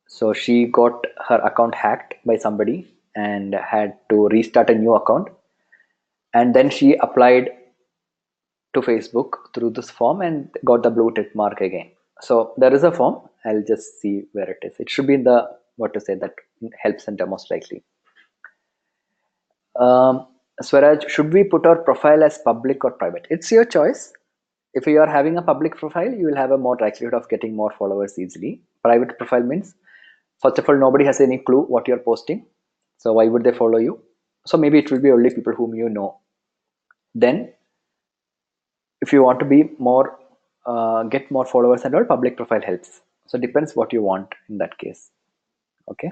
so she got her account hacked by somebody and had to restart a new account, and then she applied to Facebook through this form and got the blue tick mark again. So there is a form. I'll just see where it is. It should be in the, what to say, that help center most likely. Swaraj, should we put our profile as public or private? It's your choice. If you are having a public profile, you will have a more likelihood of getting more followers easily. Private profile means, first of all, nobody has any clue what you're posting. So why would they follow you? So maybe it will be only people whom you know. Then if you want to be more get more followers and all, public profile helps. So depends what you want in that case. Okay.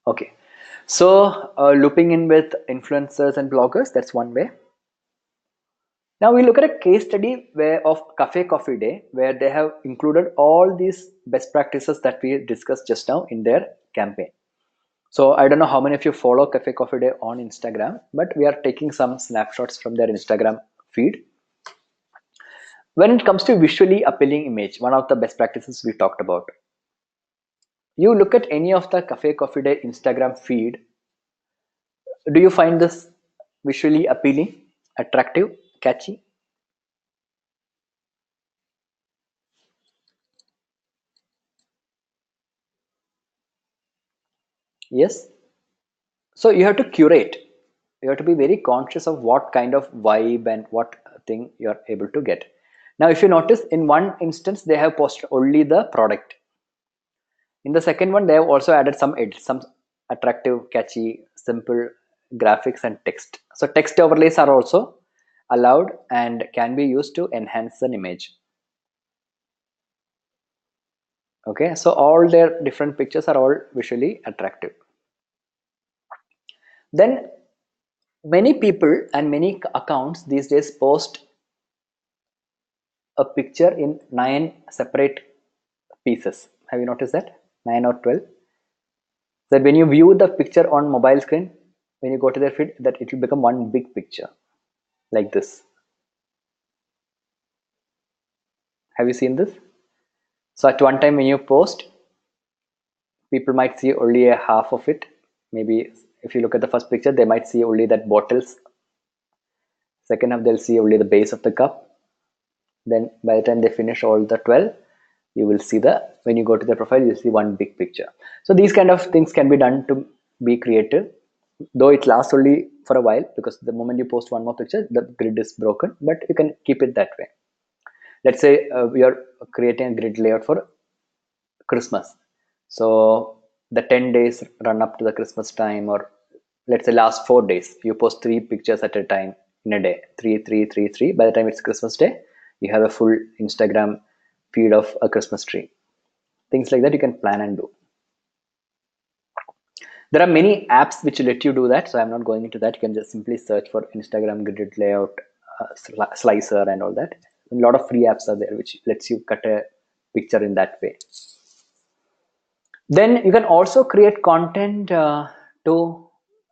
Okay. So looping in with influencers and bloggers, that's one way. Now we look at a case study where of Cafe Coffee Day, where they have included all these best practices that we discussed just now in their campaign. So I don't know how many of you follow Cafe Coffee Day on Instagram, but we are taking some snapshots from their Instagram feed. When it comes to visually appealing image, one of the best practices we talked about, you look at any of the Cafe Coffee Day Instagram feed, do you find this visually appealing, attractive, catchy? Yes. So you have to curate. You have to be very conscious of what kind of vibe and what thing you're able to get. Now, if you notice, in one instance, they have posted only the product. In the second one, they have also added some edits, some attractive, catchy, simple graphics and text. So text overlays are also allowed and can be used to enhance an image. Okay, so all their different pictures are all visually attractive. Then many people and many accounts these days post a picture in 9 separate pieces. Have you noticed that? 9 or 12. That when you view the picture on mobile screen, when you go to their feed, that it will become one big picture like this. Have you seen this? So at one time when you post, people might see only a half of it. Maybe if you look at the first picture, they might see only that bottles. Second half, they'll see only the base of the cup. Then by the time they finish all the 12, you will see the, when you go to the profile, you'll see one big picture. So these kind of things can be done to be creative, though it lasts only for a while, because the moment you post one more picture, the grid is broken, but you can keep it that way. Let's say we are creating a grid layout for Christmas. So the 10 days run up to the Christmas time, or let's say last 4 days, you post 3 pictures at a time in a day, three, three, three, three. By the time it's Christmas Day, you have a full Instagram feed of a Christmas tree. Things like that you can plan and do. There are many apps which let you do that, so I'm not going into that. You can just simply search for Instagram grid layout, slicer, and all that. A lot of free apps are there which lets you cut a picture in that way. Then you can also create content to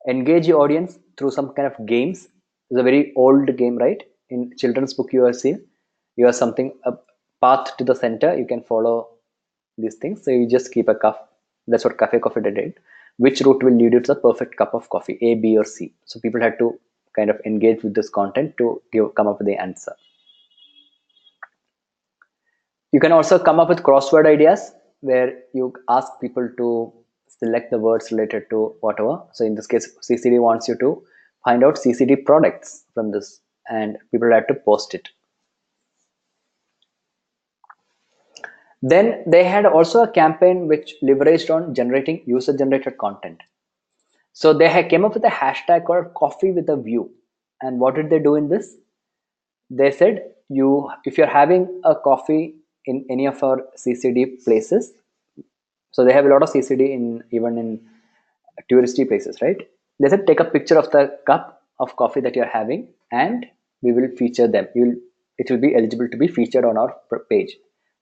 engage your audience through some kind of games. It's a very old game, right? In children's book, you have seen you have something a path to the center. You can follow these things. So you just keep a cup. That's what Cafe Coffee did. Which route will lead you to the perfect cup of coffee, A, B, or C? So people had to kind of engage with this content to come up with the answer. You can also come up with crossword ideas where you ask people to select the words related to whatever. So in this case, CCD wants you to find out CCD products from this, and people have to post it. Then they had also a campaign which leveraged on generating user-generated content. So they had came up with a hashtag called coffee with a view. And what did they do in this? They said, if you're having a coffee in any of our CCD places, so they have a lot of CCD even in touristy places, right? They said take a picture of the cup of coffee that you're having, and we will feature them. It will be eligible to be featured on our page.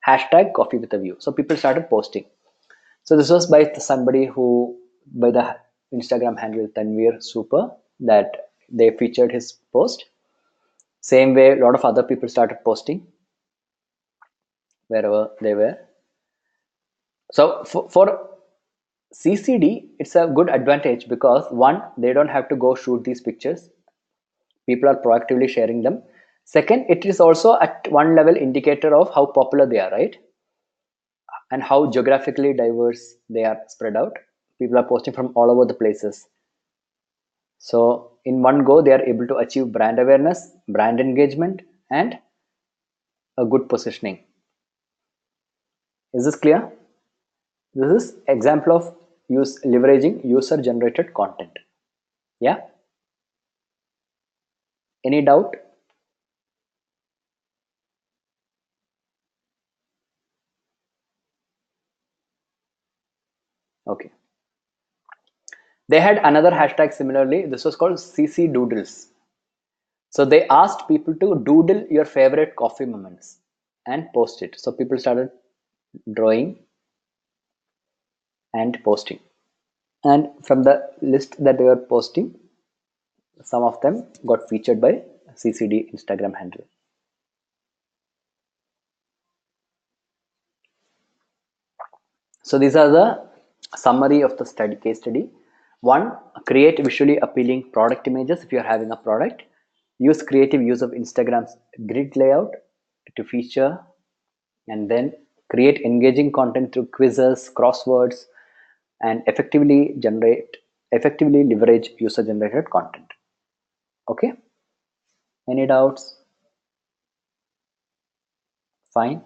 Hashtag coffee with a view. So people started posting. So this was by somebody by the Instagram handle Tanveer Super, that they featured his post. Same way, a lot of other people started posting wherever they were. So for CCD, it's a good advantage because one, they don't have to go shoot these pictures. People are proactively sharing them. Second, it is also at one level indicator of how popular they are, right? And how geographically diverse they are spread out. People are posting from all over the places. So in one go, they are able to achieve brand awareness, brand engagement, and a good positioning. Is this clear? This is example of leveraging user generated content. Yeah. Any doubt? Okay. They had another hashtag similarly. This was called CC Doodles. So they asked people to doodle your favorite coffee moments and post it. So people started drawing and posting. And from the list that they were posting, some of them got featured by CCD Instagram handle. So these are the summary of the case study. One, create visually appealing product images if you're having a product. Use creative use of Instagram's grid layout to feature, and then create engaging content through quizzes, crosswords, and effectively leverage user generated content. Okay, any doubts? Fine.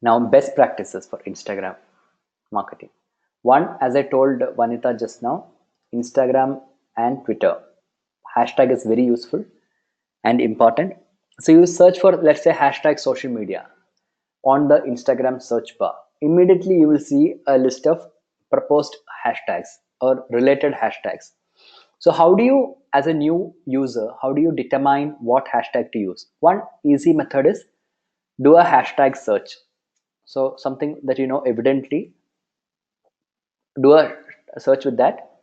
Now, best practices for Instagram marketing. One, as I told Vanita just now, Instagram and Twitter. Hashtag is very useful and important. So you search for, let's say, hashtag social media on the Instagram search bar. Immediately you will see a list of proposed hashtags or related hashtags. So how do you, as a new user, how do you determine what hashtag to use? One easy method is do a hashtag search. So something that you know evidently, do a search with that.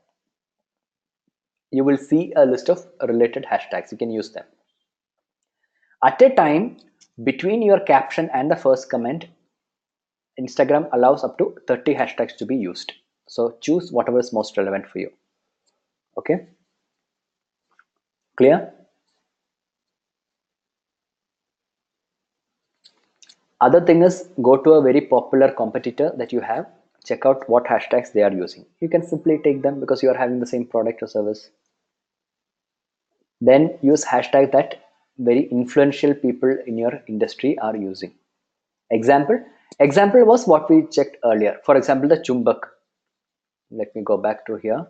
You will see a list of related hashtags. You can use them. At a time, between your caption and the first comment, Instagram allows up to 30 hashtags to be used. So choose whatever is most relevant for you. Okay, clear? Other thing is, go to a very popular competitor that you have, check out what hashtags they are using. You can simply take them because you are having the same product or service. Then use hashtag that very influential people in your industry are using. Example was what we checked earlier. For example, the chumbak. Let me go back to here.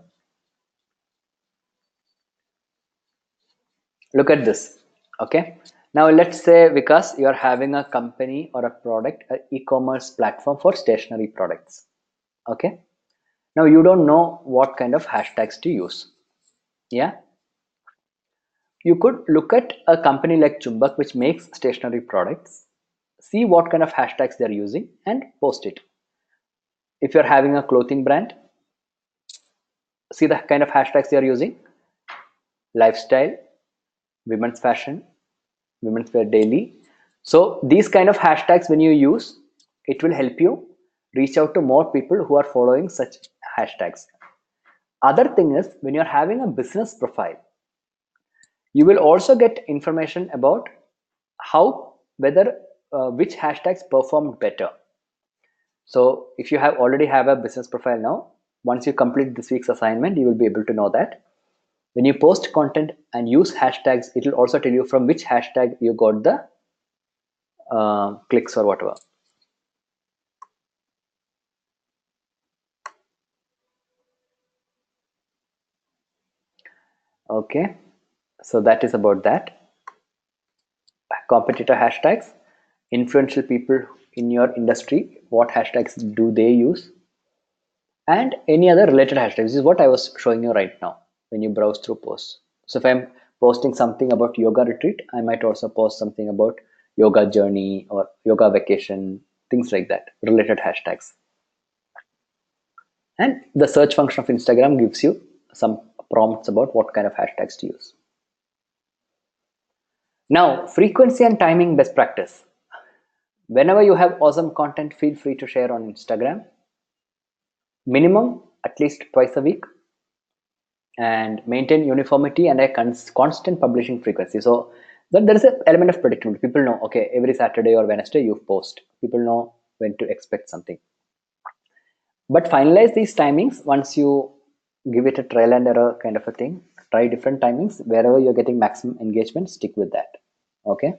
Look at this. Okay, Now let's say, because you're having a company or a product, an e-commerce platform for stationery products. Okay. Now you don't know what kind of hashtags to use. Yeah. You could look at a company like Chumbak, which makes stationery products, see what kind of hashtags they're using and post it. If you're having a clothing brand, see the kind of hashtags they're using: lifestyle, women's fashion, women's wear daily. So these kind of hashtags, when you use, it will help you reach out to more people who are following such hashtags. Other thing is, when you're having a business profile, you will also get information about how, whether which hashtags performed better. So if you have already have a business profile now, once you complete this week's assignment, you will be able to know that when you post content and use hashtags, it will also tell you from which hashtag you got the clicks or whatever. Okay, so that is about that. Competitor hashtags, influential people in your industry, what hashtags do they use, and any other related hashtags. This is what I was showing you right now when you browse through posts. So if I'm posting something about yoga retreat, I might also post something about yoga journey or yoga vacation, things like that, related hashtags. And the search function of Instagram gives you some prompts about what kind of hashtags to use. Now, frequency and timing best practice. Whenever you have awesome content, feel free to share on Instagram. Minimum at least twice a week, and maintain uniformity and a constant publishing frequency. So there is an element of predictability. People know, okay, every Saturday or Wednesday you post. People know when to expect something. But finalize these timings once you give it a trial and error kind of a thing. Try different timings. Wherever you're getting maximum engagement, stick with that. Okay.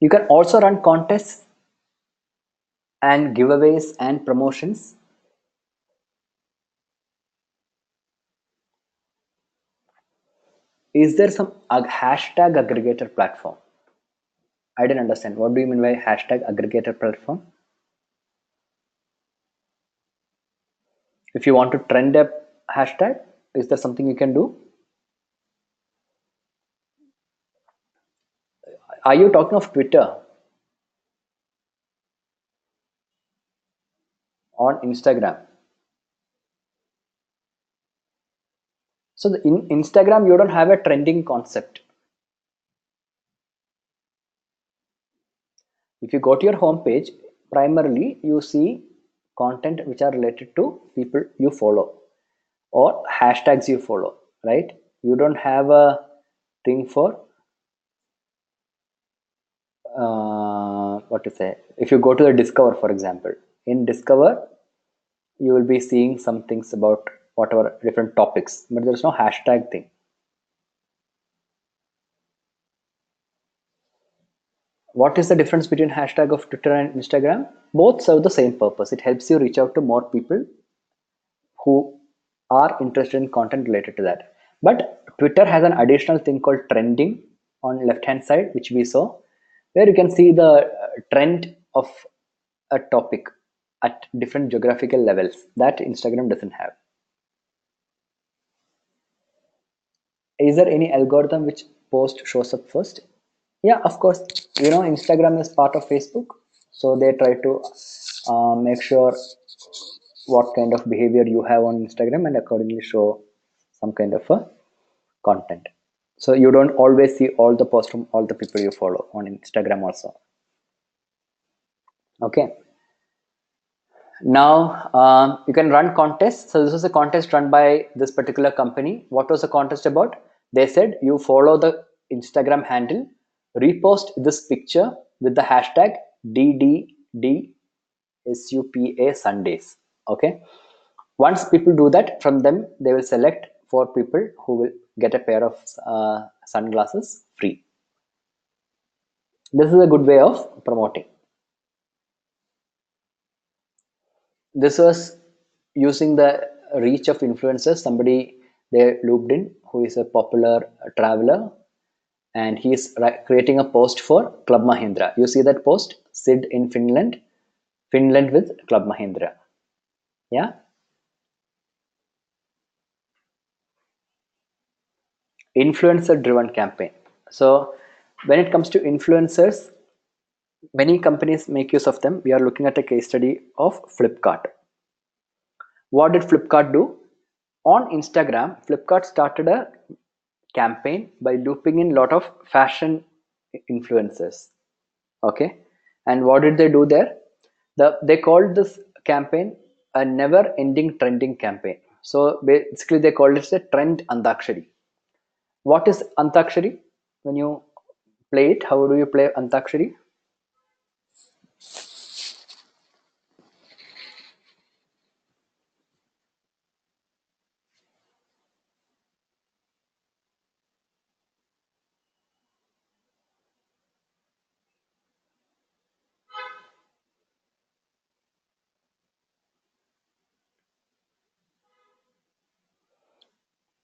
You can also run contests and giveaways and promotions. Is there some hashtag aggregator platform? I didn't understand. What do you mean by hashtag aggregator platform? If you want to trend a hashtag, is there something you can do? Are you talking of Twitter? On Instagram? So in Instagram, you don't have a trending concept. If you go to your home page, primarily you see content which are related to people you follow or hashtags you follow, right? You don't have a thing for what to say. If you go to the Discover, for example, in Discover, you will be seeing some things about whatever different topics, but there's no hashtag thing. What is the difference between hashtag of Twitter and Instagram? Both serve the same purpose. It helps you reach out to more people who are interested in content related to that. But Twitter has an additional thing called trending on left hand side, which we saw, where you can see the trend of a topic at different geographical levels that Instagram doesn't have. Is there any algorithm which post shows up first? Yeah, of course. Instagram is part of Facebook, so they try to make sure what kind of behavior you have on Instagram and accordingly show some kind of a content. So you don't always see all the posts from all the people you follow on Instagram also. Okay. Now you can run contests. So this was a contest run by this particular company. What was the contest about? They said you follow the Instagram handle, repost this picture with the hashtag DDDSUPA Sundays. Okay. Once people do that, from them they will select 4 people who will get a pair of sunglasses free. This is a good way of promoting. This was using the reach of influencers. they looped in who is a popular traveler, and he's creating a post for Club Mahindra. You see that post, Sid in Finland, Finland with Club Mahindra. Yeah. Influencer driven campaign. So when it comes to influencers, many companies make use of them. We are looking at a case study of Flipkart. What did Flipkart do? On Instagram, Flipkart started a campaign by looping in a lot of fashion influencers. Okay, and what did they do there? They called this campaign a never-ending trending campaign. So basically, they called it a trend Antakshari. What is Antakshari? When you play it, how do you play Antakshari?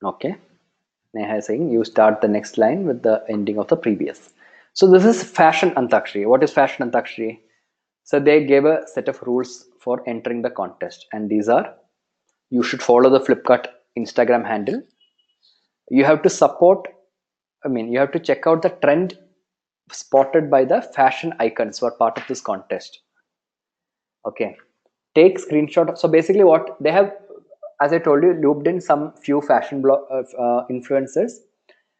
Okay, Neha is saying you start the next line with the ending of the previous. So this is fashion Antakshari. What is fashion Antakshari? So they gave a set of rules for entering the contest, and these are: you should follow the Flipkart Instagram handle. You have to support, you have to check out the trend spotted by the fashion icons who are part of this contest. Okay, take screenshot. So basically, what they have, as I told you, looped in some few fashion influencers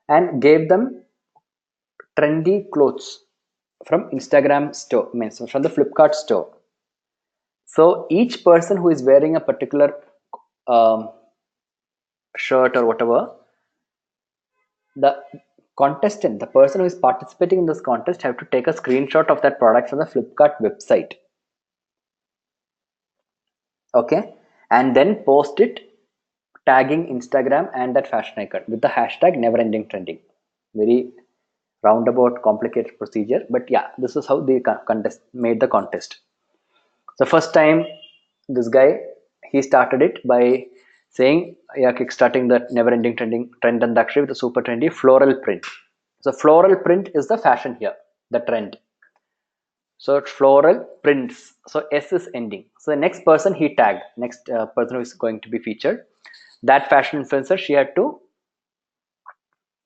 and gave them trendy clothes from Instagram store, means from the Flipkart store. So each person who is wearing a particular um, shirt or whatever, the contestant, the person who is participating in this contest, have to take a screenshot of that product from the Flipkart website. Okay, and then post it tagging Instagram and that fashion icon with the hashtag never ending trending. Very roundabout, complicated procedure, but yeah, this is how they contest made the contest. So first time, this guy, he started it by saying, yeah, kickstarting the never ending trending trend, and actually with a super trendy floral print. So floral print is the fashion here, the trend. So floral prints. So S is ending. So the next person he tagged, next person who is going to be featured, that fashion influencer, she had to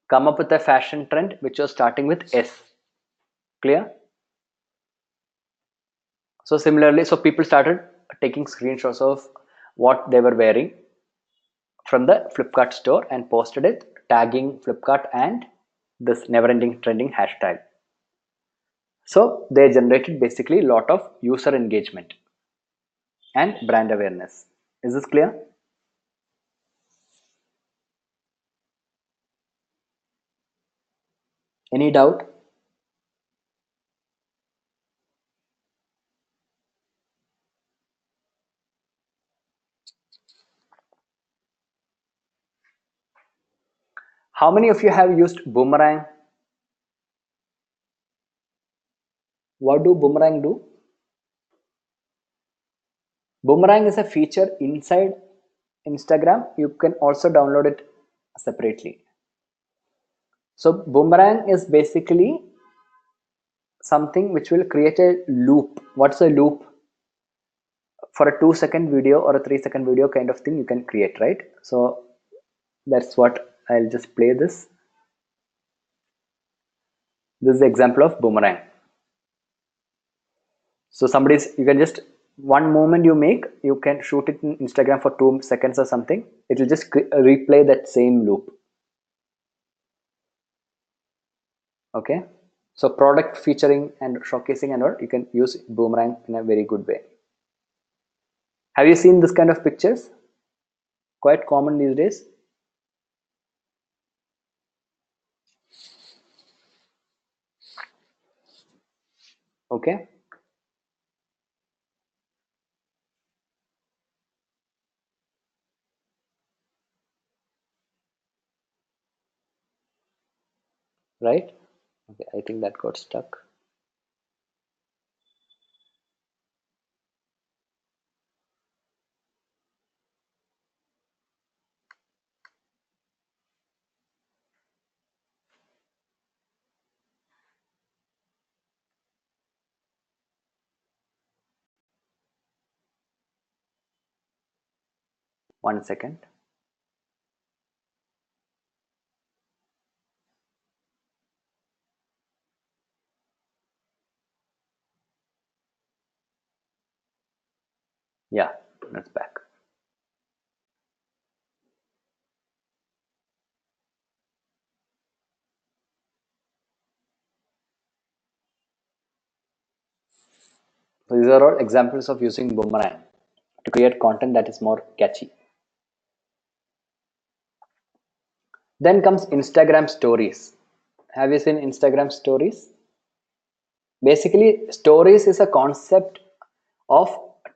come up with a fashion trend which was starting with S. Clear? So similarly, so people started taking screenshots of what they were wearing from the Flipkart store and posted it, tagging Flipkart and this never ending trending hashtag. So they generated basically a lot of user engagement and brand awareness. Is this clear? Any doubt? How many of you have used Boomerang? What do Boomerang do? Boomerang is a feature inside Instagram. You can also download it separately. So Boomerang is basically something which will create a loop. What's a loop? For a 2-second video or a 3-second video kind of thing you can create, right? So that's what I'll just play this. This is the example of Boomerang. So you can just, one moment you make, you can shoot it in Instagram for 2 seconds or something. It will just replay that same loop. Okay, so product featuring and showcasing and all, you can use Boomerang in a very good way. Have you seen this kind of pictures? Quite common these days. Okay, right? Okay, I think that got stuck. 1 second. Yeah, it's back. So these are all examples of using boomerang to create content that is more catchy. Then comes Instagram stories. Have you seen Instagram stories? Basically, stories is a concept of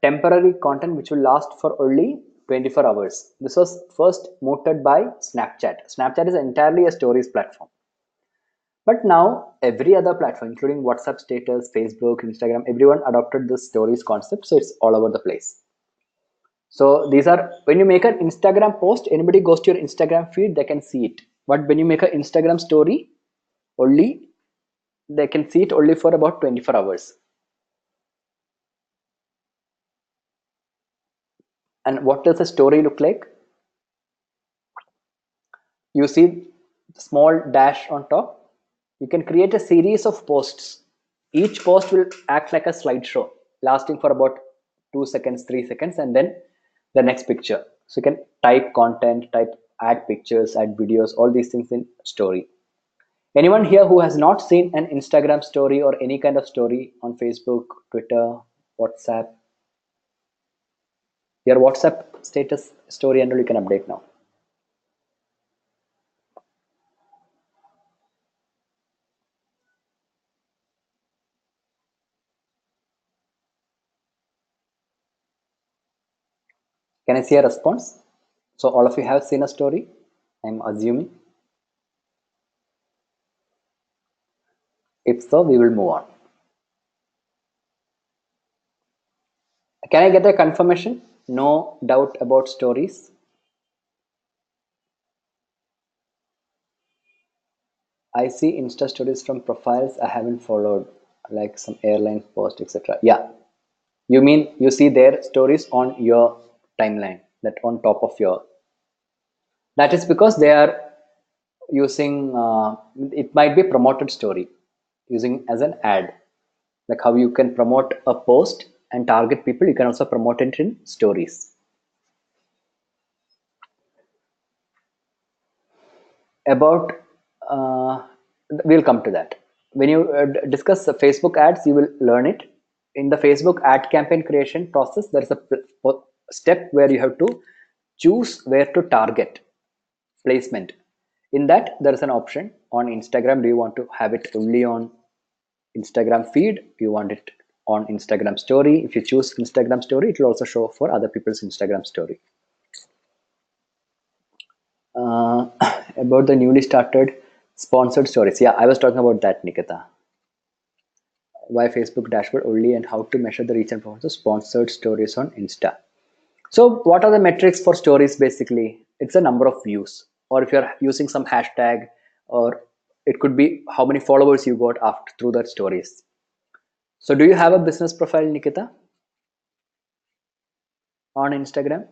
temporary content which will last for only 24 hours. This was first mooted by Snapchat. Snapchat is entirely a stories platform. But now every other platform, including WhatsApp status, Facebook, Instagram, everyone adopted this stories concept. So it's all over the place. So these are, when you make an Instagram post, anybody goes to your Instagram feed, they can see it. But when you make an Instagram story, only they can see it only for about 24 hours. And what does a story look like? You see the small dash on top. You can create a series of posts. Each post will act like a slideshow, lasting for about 2 seconds, 3 seconds, and then the next picture. So you can type content, add pictures, add videos, all these things in story. Anyone here who has not seen an Instagram story or any kind of story on Facebook, Twitter, WhatsApp? Your WhatsApp status story and all you can update now. Can I see a response? So all of you have seen a story, I'm assuming. If so, we will move on. Can I get a confirmation? No doubt about stories. I see Insta stories from profiles I haven't followed, like some airline post, etc. Yeah. You mean you see their stories on your timeline, that on top of your. That is because they are using, it might be promoted story, using as an ad. Like how you can promote a post and target people, you can also promote it in stories. About, uh, we'll come to that. When you discuss Facebook ads, you will learn it. In the Facebook ad campaign creation process, there is a step where you have to choose where to target placement. In that, there is an option on Instagram. Do you want to have it only on Instagram feed? Do you want it on Instagram story? If you choose Instagram story, it will also show for other people's Instagram story. About the newly started sponsored stories. Yeah, I was talking about that, Nikita. Why Facebook dashboard only and how to measure the reach and performance of sponsored stories on Insta. So what are the metrics for stories? Basically, it's a number of views, or if you're using some hashtag, or it could be how many followers you got after through that stories. So do you have a business profile, Nikita, on Instagram?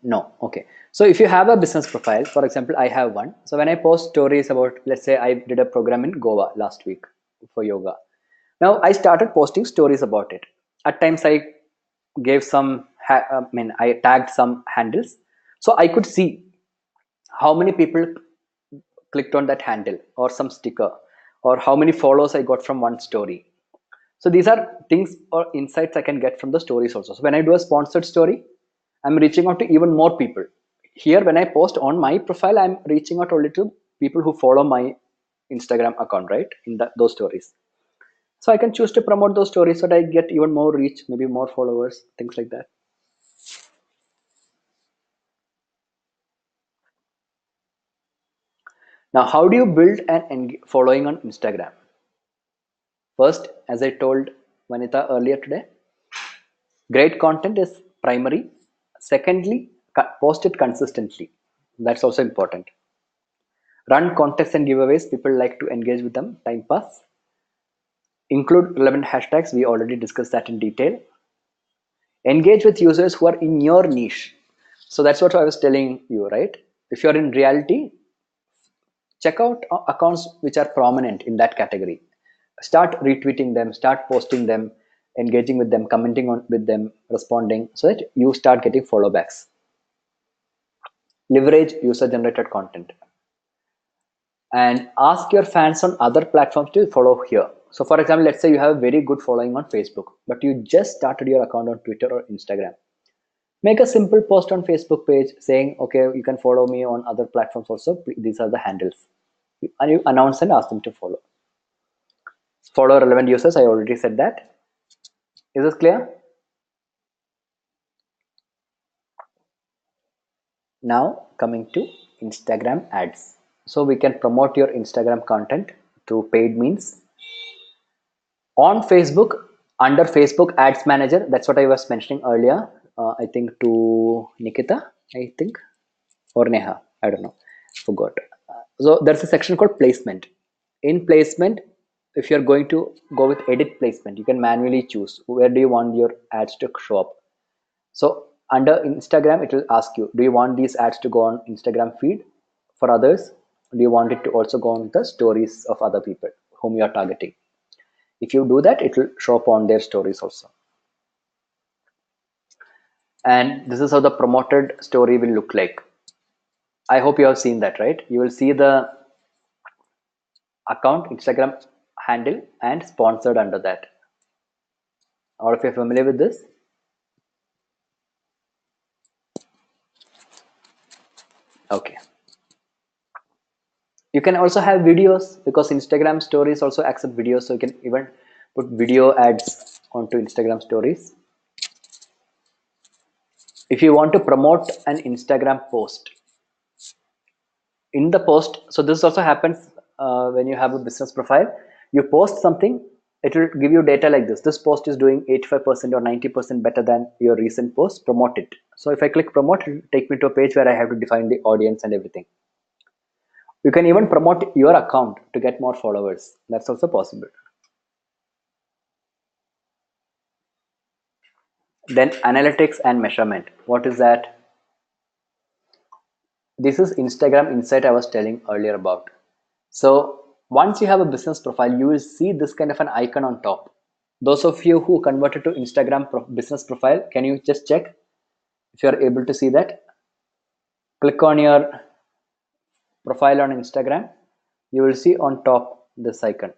No. Okay. So if you have a business profile, for example, I have one. So when I post stories about, let's say I did a program in Goa last week for yoga. Now I started posting stories about it. At times I gave some, I tagged some handles. So I could see how many people clicked on that handle or some sticker, or how many follows I got from one story. So these are things or insights I can get from the stories also. So when I do a sponsored story, I'm reaching out to even more people. Here, when I post on my profile, I'm reaching out only to people who follow my Instagram account, right? In those stories. So I can choose to promote those stories so that I get even more reach, maybe more followers, things like that. Now, how do you build an following on Instagram? First, as I told Vanita earlier today, great content is primary. Secondly, post it consistently. That's also important. Run contests and giveaways. People like to engage with them. Time pass. Include relevant hashtags. We already discussed that in detail. Engage with users who are in your niche. So that's what I was telling you, right? If you're in reality, check out accounts which are prominent in that category. Start retweeting them, start posting them, engaging with them, commenting on with them, responding, so that you start getting follow backs. Leverage user generated content and ask your fans on other platforms to follow here. So for example, let's say you have a very good following on Facebook, but you just started your account on Twitter or Instagram. Make a simple post on Facebook page saying, okay, you can follow me on other platforms also. These are the handles. And you announce and ask them to follow. Follow relevant users. I already said that. Is this clear? Now coming to Instagram ads. So we can promote your Instagram content through paid means. On Facebook, under Facebook Ads Manager, that's what I was mentioning earlier. I think to Nikita, I think, or Neha, I don't know, forgot. So there's a section called placement. In placement, if you're going to go with edit placement, you can manually choose where do you want your ads to show up. So under Instagram, it will ask you, do you want these ads to go on Instagram feed for others? Do you want it to also go on the stories of other people whom you are targeting? If you do that, it will show up on their stories also. And this is how the promoted story will look like. I hope you have seen that, right? You will see the account, Instagram handle, and sponsored under that. All of you are familiar with this? Okay. You can also have videos because Instagram stories also accept videos, so you can even put video ads onto Instagram stories. If you want to promote an Instagram post, in the post, so this also happens when you have a business profile, you post something, it will give you data like this post is doing 85% or 90% better than your recent post, promote it. So if I click promote, it will take me to a page where I have to define the audience and everything. You can even promote your account to get more followers. That's also possible. Then analytics and measurement. What is that? This is Instagram Insight I was telling earlier about. So once you have a business profile, you will see this kind of an icon on top. Those of you who converted to Instagram business profile, can you just check if you are able to see that? Click on your profile on Instagram. You will see on top this icon.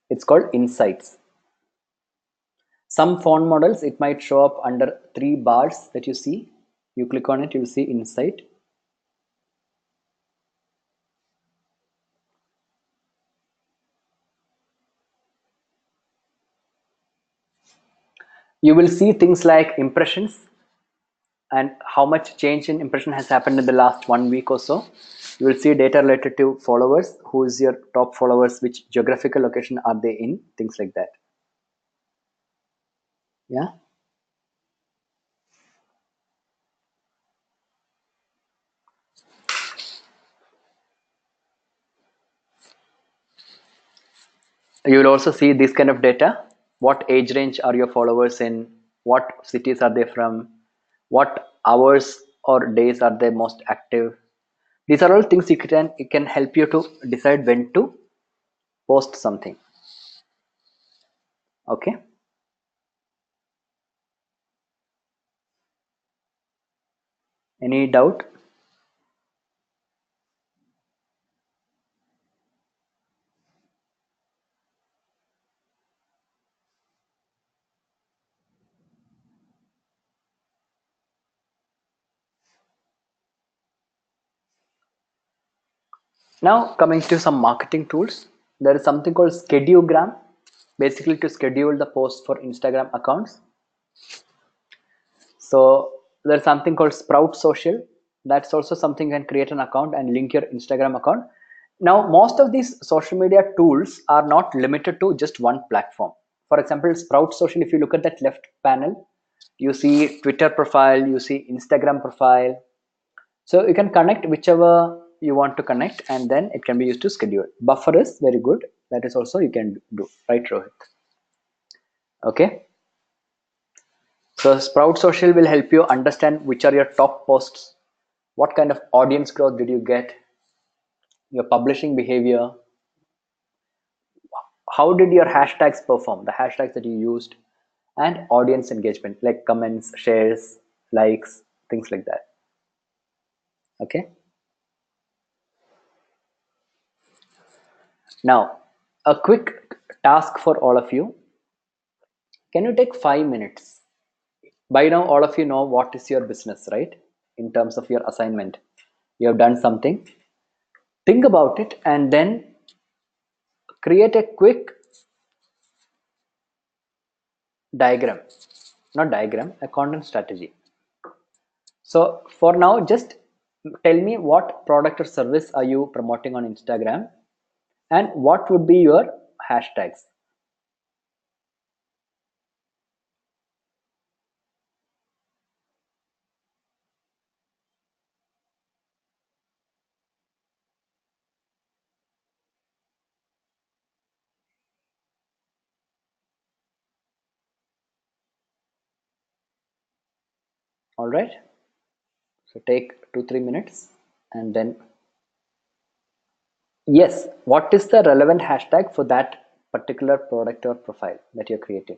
It's called Insights. Some font models, it might show up under 3 bars that you see. You click on it, you will see Insight. You will see things like impressions and how much change in impression has happened in the last 1 week or so. You will see data related to followers, who is your top followers, which geographical location are they in, things like that. Yeah. You will also see this kind of data. What age range are your followers in? What cities are they from? What hours or days are they most active? These are all things it can help you to decide when to post something. Okay. Any doubt? Now coming to some marketing tools, there is something called Schedugram, basically to schedule the post for Instagram accounts. So there's something called Sprout Social. That's also something you can create an account and link your Instagram account. Now most of these social media tools are not limited to just one platform. For example, Sprout Social, if you look at that left panel, you see Twitter profile, you see Instagram profile. So you can connect whichever you want to connect, and then it can be used to schedule. Buffer is very good. That is also you can do, right, Rohit? Okay. So Sprout Social will help you understand which are your top posts, what kind of audience growth did you get, your publishing behavior, how did your hashtags perform, the hashtags that you used, and audience engagement like comments, shares, likes, things like that. Okay. Now, a quick task for all of you. Can you take 5 minutes? By now, all of you know what is your business, right? In terms of your assignment, you have done something. Think about it and then create a quick diagram, not diagram, a content strategy. So for now, just tell me what product or service are you promoting on Instagram and what would be your hashtags. All right. So take 2-3 minutes and then, yes, what is the relevant hashtag for that particular product or profile that you're creating?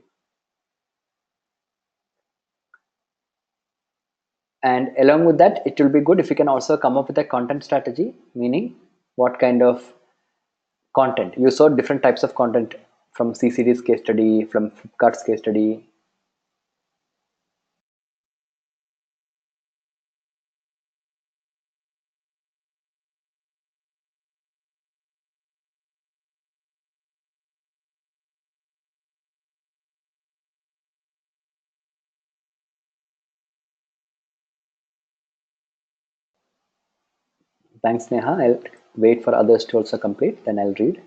And along with that, it will be good if you can also come up with a content strategy, meaning what kind of content. You saw different types of content from CCD's case study, from Flipkart's case study. Thanks, Neha. I'll wait for others to also complete, then I'll read.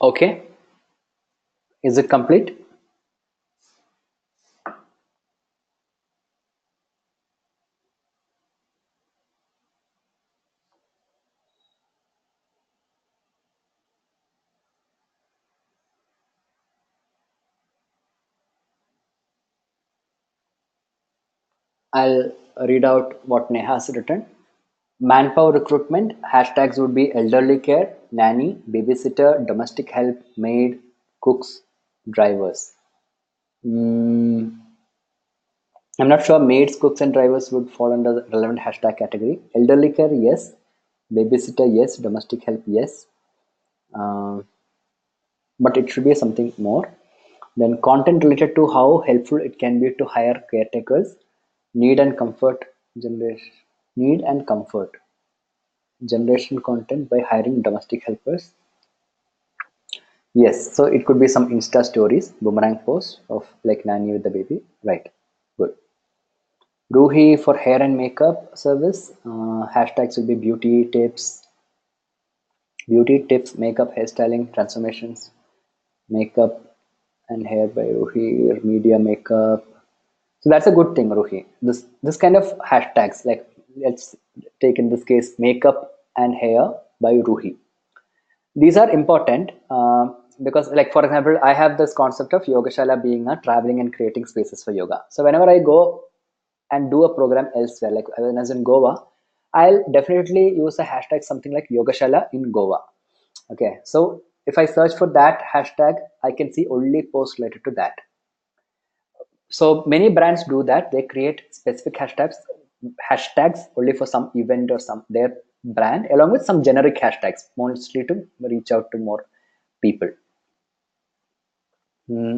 Okay. Is it complete? I'll read out what Neha has written. Manpower recruitment, hashtags would be elderly care, nanny, babysitter, domestic help, maid, cooks, drivers. Mm, I'm not sure maids, cooks, and drivers would fall under the relevant hashtag category. Elderly care, yes. Babysitter, yes. Domestic help, yes. Uh, but it should be something more. Then content related to how helpful it can be to hire caretakers, need and comfort generation, need and comfort. Generation content by hiring domestic helpers. Yes, so it could be some Insta stories, boomerang posts of like nanny with the baby. Right. Good. Ruhi for hair and makeup service. Hashtags will be beauty tips, makeup, hairstyling, transformations, makeup and hair by Ruhi, or media makeup. So that's a good thing, Ruhi. This kind of hashtags, like let's take in this case makeup and hair by Ruhi. These are important because, like for example, I have this concept of Yogashala being a traveling and creating spaces for yoga. So whenever I go and do a program elsewhere, like when I was in Goa, I'll definitely use a hashtag something like Yogashala in Goa. Okay, so if I search for that hashtag, I can see only posts related to that. So many brands do that. They create specific hashtags only for some event or some their brand, along with some generic hashtags, mostly to reach out to more people.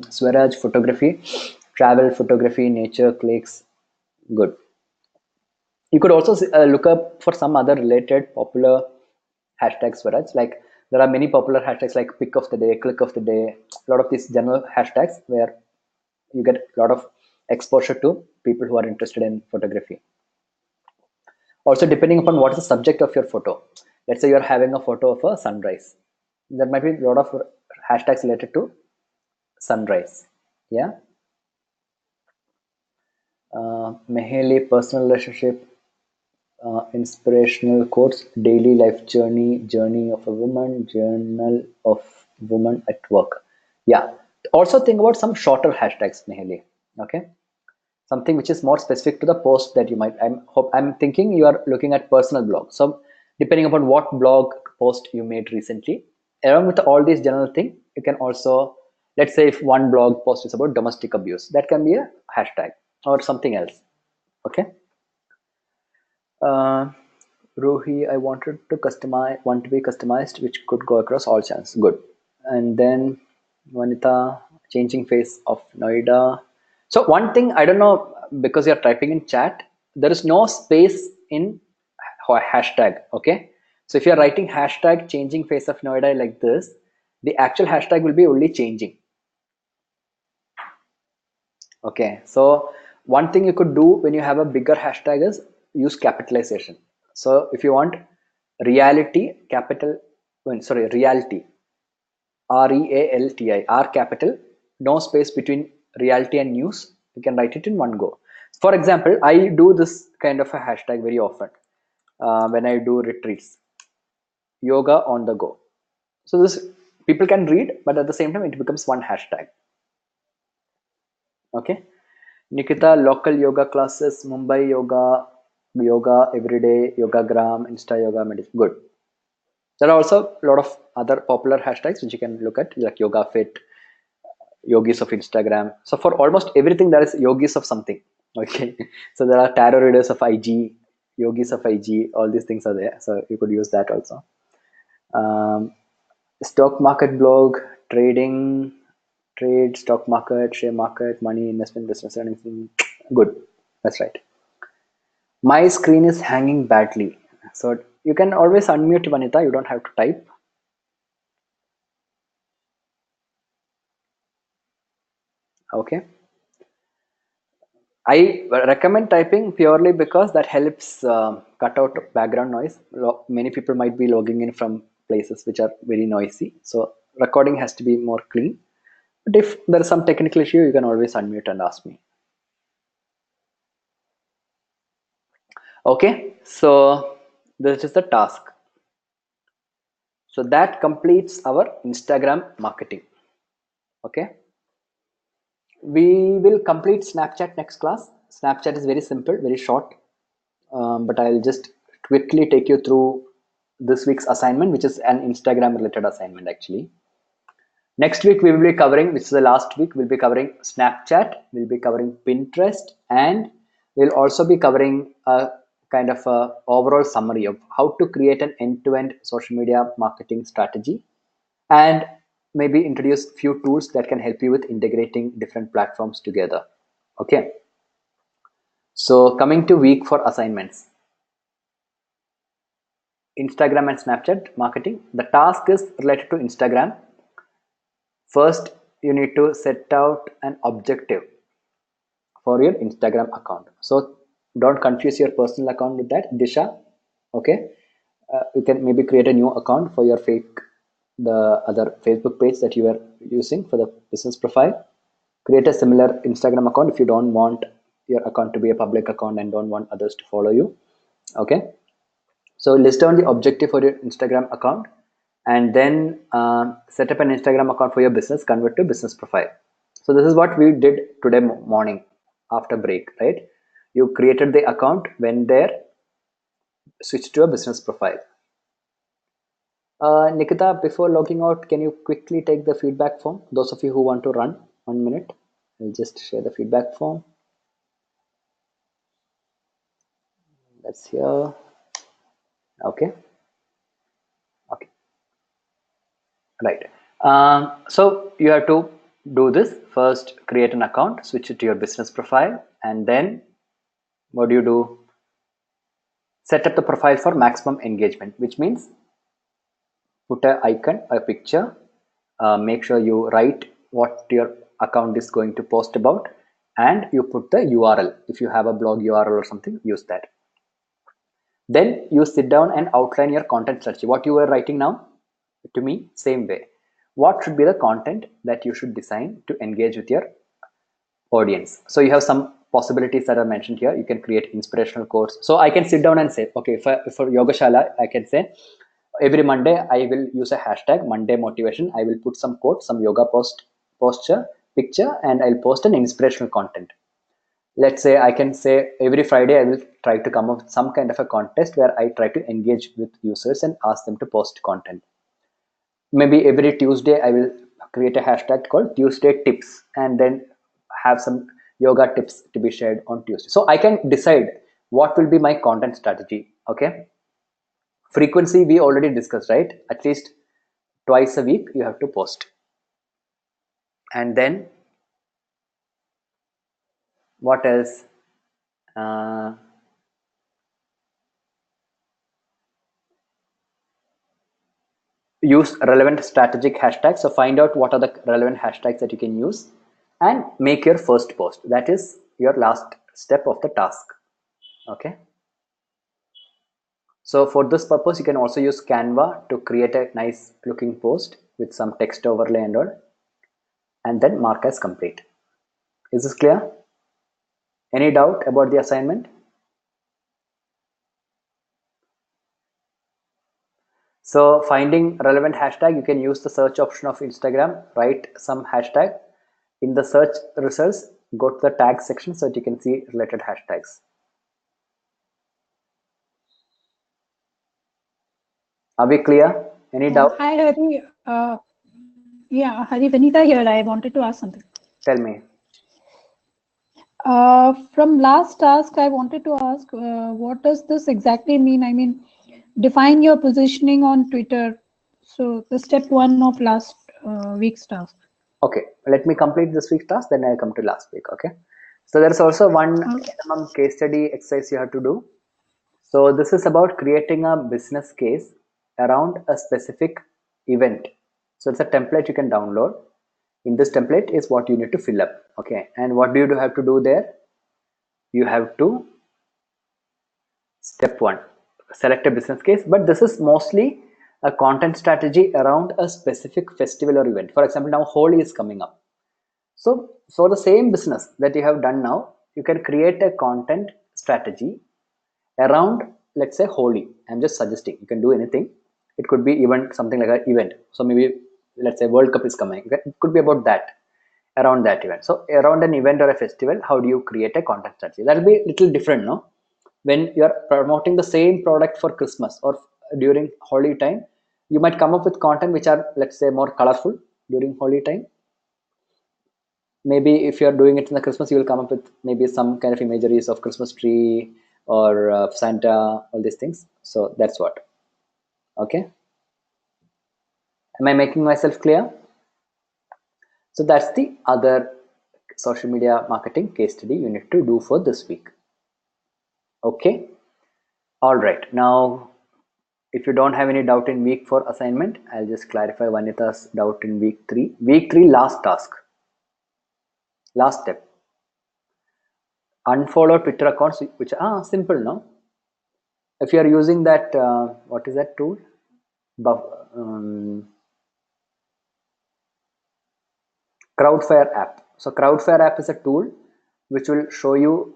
Swaraj photography, travel photography, nature clicks, good. You could also look up for some other related popular hashtags for us. Like there are many popular hashtags like pick of the day, click of the day, a lot of these general hashtags where you get a lot of exposure to people who are interested in photography. Also, depending upon what is the subject of your photo. Let's say you're having a photo of a sunrise. There might be a lot of hashtags related to sunrise. Yeah. Mahali, personal relationship, inspirational quotes, daily life journey, journey of a woman, journal of woman at work. Yeah. Also think about some shorter hashtags, Nihali. Okay. Something which is more specific to the post that you might. I'm thinking you are looking at personal blog. So depending upon what blog post you made recently, along with all these general thing, you can also, let's say if one blog post is about domestic abuse, that can be a hashtag or something else. Okay. Uh, Ruhi, I want to be customized, which could go across all channels. Good. And then Vanita, changing face of Noida. So one thing I don't know, because you're typing in chat, there is no space in hashtag. Okay. So if you're writing hashtag changing face of Noida like this, the actual hashtag will be only changing. Okay, so one thing you could do when you have a bigger hashtag is use capitalization. So if you want reality, reality, REALTI, R capital, no space between reality and news, you can write it in one go. For example, I do this kind of a hashtag very often when I do retreats, yoga on the go. So this people can read, but at the same time, it becomes one hashtag. Okay. Nikita, local yoga classes, Mumbai yoga everyday, yogagram, Insta yoga, medicine. Good. There are also a lot of other popular hashtags which you can look at, like yoga fit, yogis of Instagram. So for almost everything, there is yogis of something. Okay. So there are tarot readers of IG, yogis of IG, all these things are there. So you could use that also. Um, stock market blog, trading, trade, stock market, share market, money, investment, business earnings. Good. That's right. My screen is hanging badly. So you can always unmute Vanita. You don't have to type. Okay. I recommend typing purely because that helps cut out background noise. Many people might be logging in from places which are very noisy. So recording has to be more clean. But if there is some technical issue, you can always unmute and ask me. Okay. So this is the task. So that completes our Instagram marketing. Okay. We will complete Snapchat next class. Snapchat is very simple, very short, but I'll just quickly take you through this week's assignment, which is an Instagram related assignment actually. Next week we will be covering, which is the last week, we'll be covering Snapchat, we'll be covering Pinterest, and we'll also be covering a kind of a overall summary of how to create an end-to-end social media marketing strategy, and maybe introduce few tools that can help you with integrating different platforms together. Okay. So coming to week for assignments. Instagram and Snapchat marketing. The task is related to Instagram. First, you need to set out an objective for your Instagram account. So don't confuse your personal account with that, Disha. Okay, you can maybe create a new account for your the other Facebook page that you are using for the business profile. Create a similar Instagram account if you don't want your account to be a public account and don't want others to follow you. Okay, so list down the objective for your Instagram account, and then set up an Instagram account for your business, convert to business profile. So this is what we did today morning after break, right? You created the account, went there, switched to a business profile. Nikita, before logging out, can you quickly take the feedback form? Those of you who want to run, 1 minute. I'll just share the feedback form. That's here. Okay. Okay. Right. So you have to do this. First, create an account, switch it to your business profile, and then what do? Set up the profile for maximum engagement, which means put an icon, a picture, make sure you write what your account is going to post about, and you put the URL. If you have a blog URL or something, use that. Then you sit down and outline your content strategy. What you were writing now, to me, same way. What should be the content that you should design to engage with your audience? So you have some possibilities that are mentioned here. You can create inspirational quotes. So I can sit down and say, okay, for Yoga Shala, I can say every Monday I will use a hashtag Monday motivation. I will put some quote, some yoga posture picture, and I'll post an inspirational content. Let's say I can say every Friday I will try to come up with some kind of a contest where I try to engage with users and ask them to post content. Maybe every Tuesday I will create a hashtag called Tuesday tips, and then have some yoga tips to be shared on Tuesday. So I can decide what will be my content strategy. Okay, frequency we already discussed, right? At least twice a week you have to post. And then what else? uh, Use relevant strategic hashtags. So find out what are the relevant hashtags that you can use and make your first post. That is your last step of the task. Okay, so for this purpose you can also use Canva to create a nice looking post with some text overlay and all, and then mark as complete. Is this clear? Any doubt about the assignment? So finding relevant hashtag, you can use the search option of Instagram, write some hashtag. In the search results, go to the tag section so that you can see related hashtags. Are we clear? Any doubt? Hi, Hari. Yeah, Hari, Vanita here. I wanted to ask something. Tell me. From last task, I wanted to ask, what does this exactly mean? I mean, define your positioning on Twitter. So the step one of last week's task. Okay, let me complete this week's task, then I'll come to last week. Okay, so there's also one SMM case study exercise you have to do. So this is about creating a business case around a specific event. So it's a template you can download. In this template is what you need to fill up. Okay, and what do you have to do there? You have to, step one, select a business case, but this is mostly a content strategy around a specific festival or event. For example, now Holi is coming up. So for the same business that you have done now, you can create a content strategy around, let's say, Holi. I'm just suggesting, you can do anything. It could be even something like an event. So maybe let's say World Cup is coming. It could be about that, around that event. So around an event or a festival, how do you create a content strategy? That will be a little different, no? When you're promoting the same product for Christmas or during Holi time, you might come up with content which are, let's say, more colorful during Holi time. Maybe if you're doing it in the Christmas, you will come up with maybe some kind of imageries of Christmas tree or Santa, all these things. So that's what. Okay, am I making myself clear? So that's the other social media marketing case study you need to do for this week. Okay, all right, now if you don't have any doubt in week 4 assignment, I'll just clarify Vanita's doubt in week 3. Week 3 last task, last step. Unfollow Twitter accounts, which are simple, no? If you are using that, what is that tool? Crowdfire app. So Crowdfire app is a tool which will show you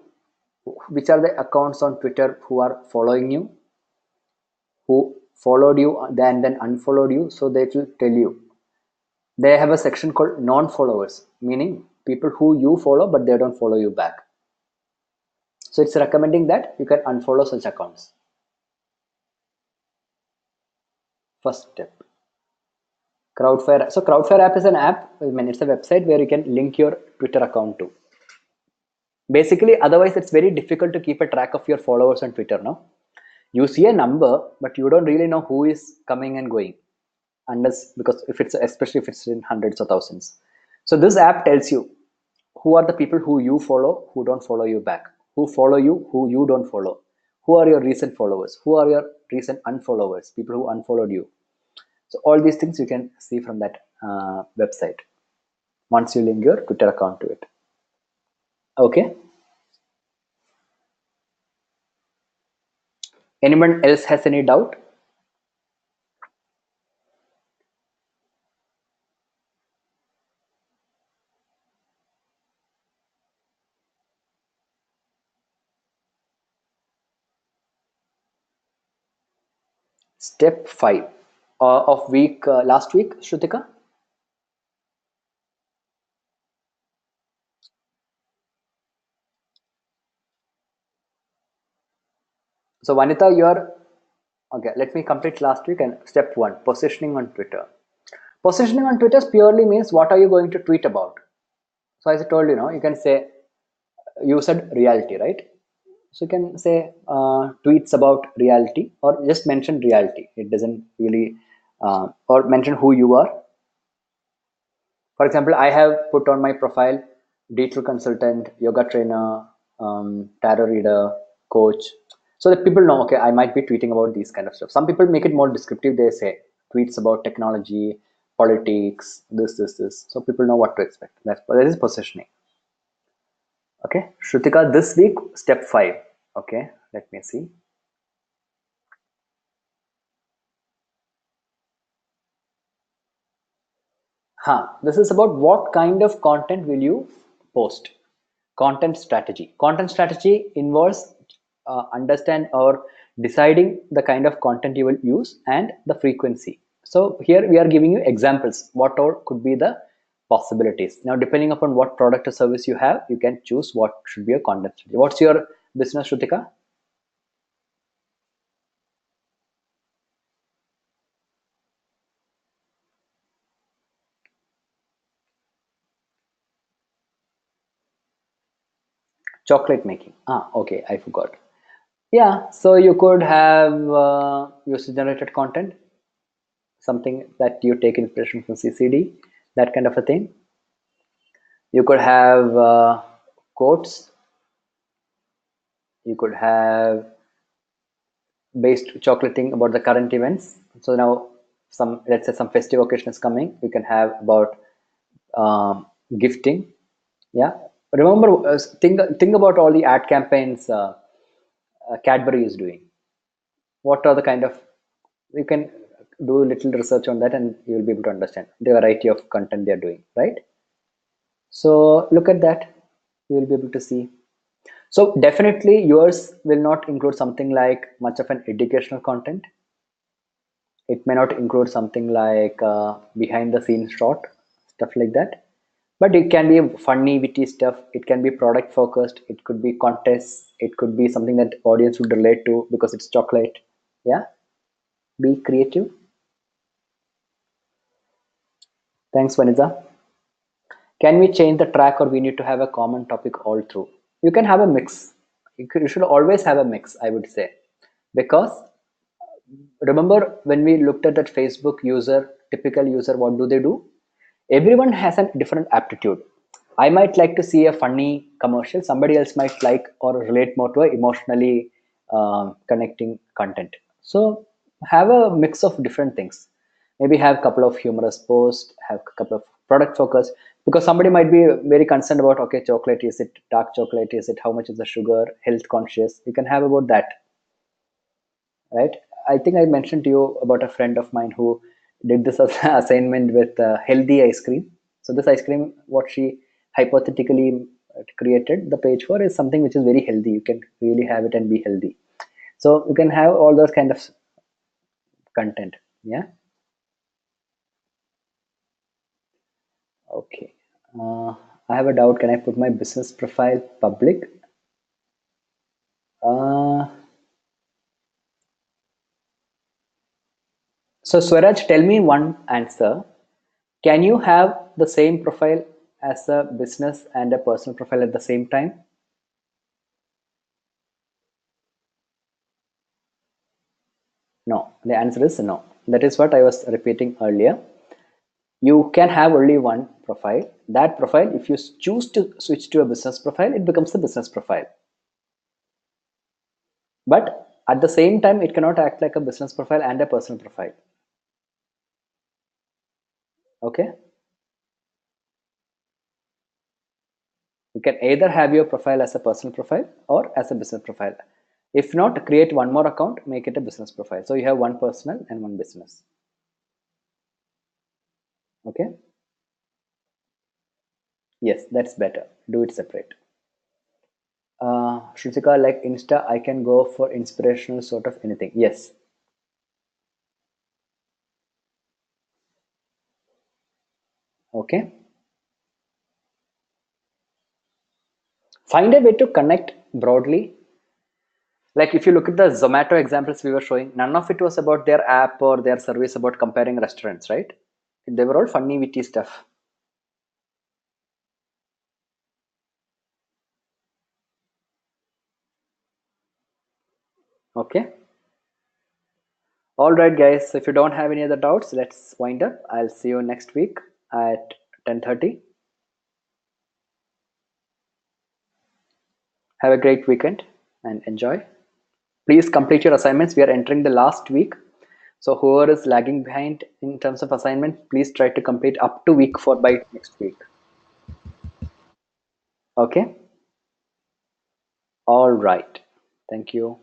which are the accounts on Twitter who are following you, who followed you and then unfollowed you. So they will tell you. They have a section called non-followers, meaning people who you follow but they don't follow you back. So it's recommending that you can unfollow such accounts. First step. Crowdfire. So Crowdfire app is an app. I mean, it's a website where you can link your Twitter account to. Basically, otherwise it's very difficult to keep a track of your followers on Twitter. No, you see a number, but you don't really know who is coming and going, unless because especially if it's in hundreds or thousands. So this app tells you who are the people who you follow, who don't follow you back, who follow you, who you don't follow, who are your recent followers, who are your recent unfollowers, people who unfollowed you. So all these things you can see from that website once you link your Twitter account to it. Okay. Anyone else has any doubt? Step 5 of week last week, Shrutika. So Vanita, you're okay. Let me complete last week and step 1, positioning on Twitter. Positioning on Twitter purely means what are you going to tweet about. So as I told you, you can say you said reality, right? So you can say tweets about reality or just mention reality. It doesn't really or mention who you are. For example, I have put on my profile digital consultant, yoga trainer, tarot reader, coach, so that people know, okay, I might be tweeting about these kind of stuff. Some people make it more descriptive. They say tweets about technology, politics, this. So people know what to expect. That is positioning. Okay, Shrutika, this week, step 5. Okay, let me see. This is about what kind of content will you post. Content strategy. Content strategy involves understand or deciding the kind of content you will use and the frequency. So here we are giving you examples. What all could be the possibilities. Now, depending upon what product or service you have, you can choose what should be a content strategy. What's your business, Shrutika? Chocolate making. Okay, I forgot. Yeah, so you could have user generated content, something that you take inspiration from CCD, that kind of a thing. You could have quotes. You could have based chocolating about the current events. So now let's say some festive occasion is coming. You can have about gifting. Yeah. Remember, think about all the ad campaigns Cadbury is doing. What are the kind of, you can do a little research on that and you will be able to understand the variety of content they are doing, right? So look at that, you will be able to see. So definitely yours will not include something like much of an educational content. It may not include something like behind the scenes shot, stuff like that. But it can be funny, witty stuff. It can be product focused. It could be contests. It could be something that audience would relate to because it's chocolate. Yeah, be creative. Thanks, Vanessa. Can we change the track or we need to have a common topic all through? You can have a mix. You should always have a mix, I would say. Because remember when we looked at that Facebook user, typical user, what do they do? Everyone has a different aptitude. I might like to see a funny commercial. Somebody else might like or relate more to a emotionally connecting content. So have a mix of different things. Maybe have a couple of humorous posts, have a couple of product focus, because somebody might be very concerned about, okay, chocolate, is it dark chocolate, is it, how much is the sugar, health conscious, you can have about that, right? I think I mentioned to you about a friend of mine who did this assignment with healthy ice cream. So this ice cream, what she hypothetically created the page for, is something which is very healthy. You can really have it and be healthy. So you can have all those kind of content. Yeah. Okay. I have a doubt. Can I put my business profile public? Uh, so Swaraj, tell me one answer. Can you have the same profile as a business and a personal profile at the same time? No. The answer is no. That is what I was repeating earlier. You can have only one profile. That profile, if you choose to switch to a business profile, it becomes a business profile. But at the same time, it cannot act like a business profile and a personal profile. Okay. You can either have your profile as a personal profile or as a business profile. If not, create one more account, make it a business profile. So you have one personal and one business. Okay. Yes, that's better. Do it separate. Shrutika, like Insta, I can go for inspirational sort of anything. Yes. Okay. Find a way to connect broadly. Like if you look at the Zomato examples we were showing, none of it was about their app or their service about comparing restaurants, right? They were all funny, witty stuff. Okay. All right, guys. If you don't have any other doubts, let's wind up. I'll see you next week at 10:30. Have a great weekend and enjoy. Please complete your assignments. We are entering the last week. So whoever is lagging behind in terms of assignment, please try to complete up to week 4 by next week. Okay. All right. Thank you.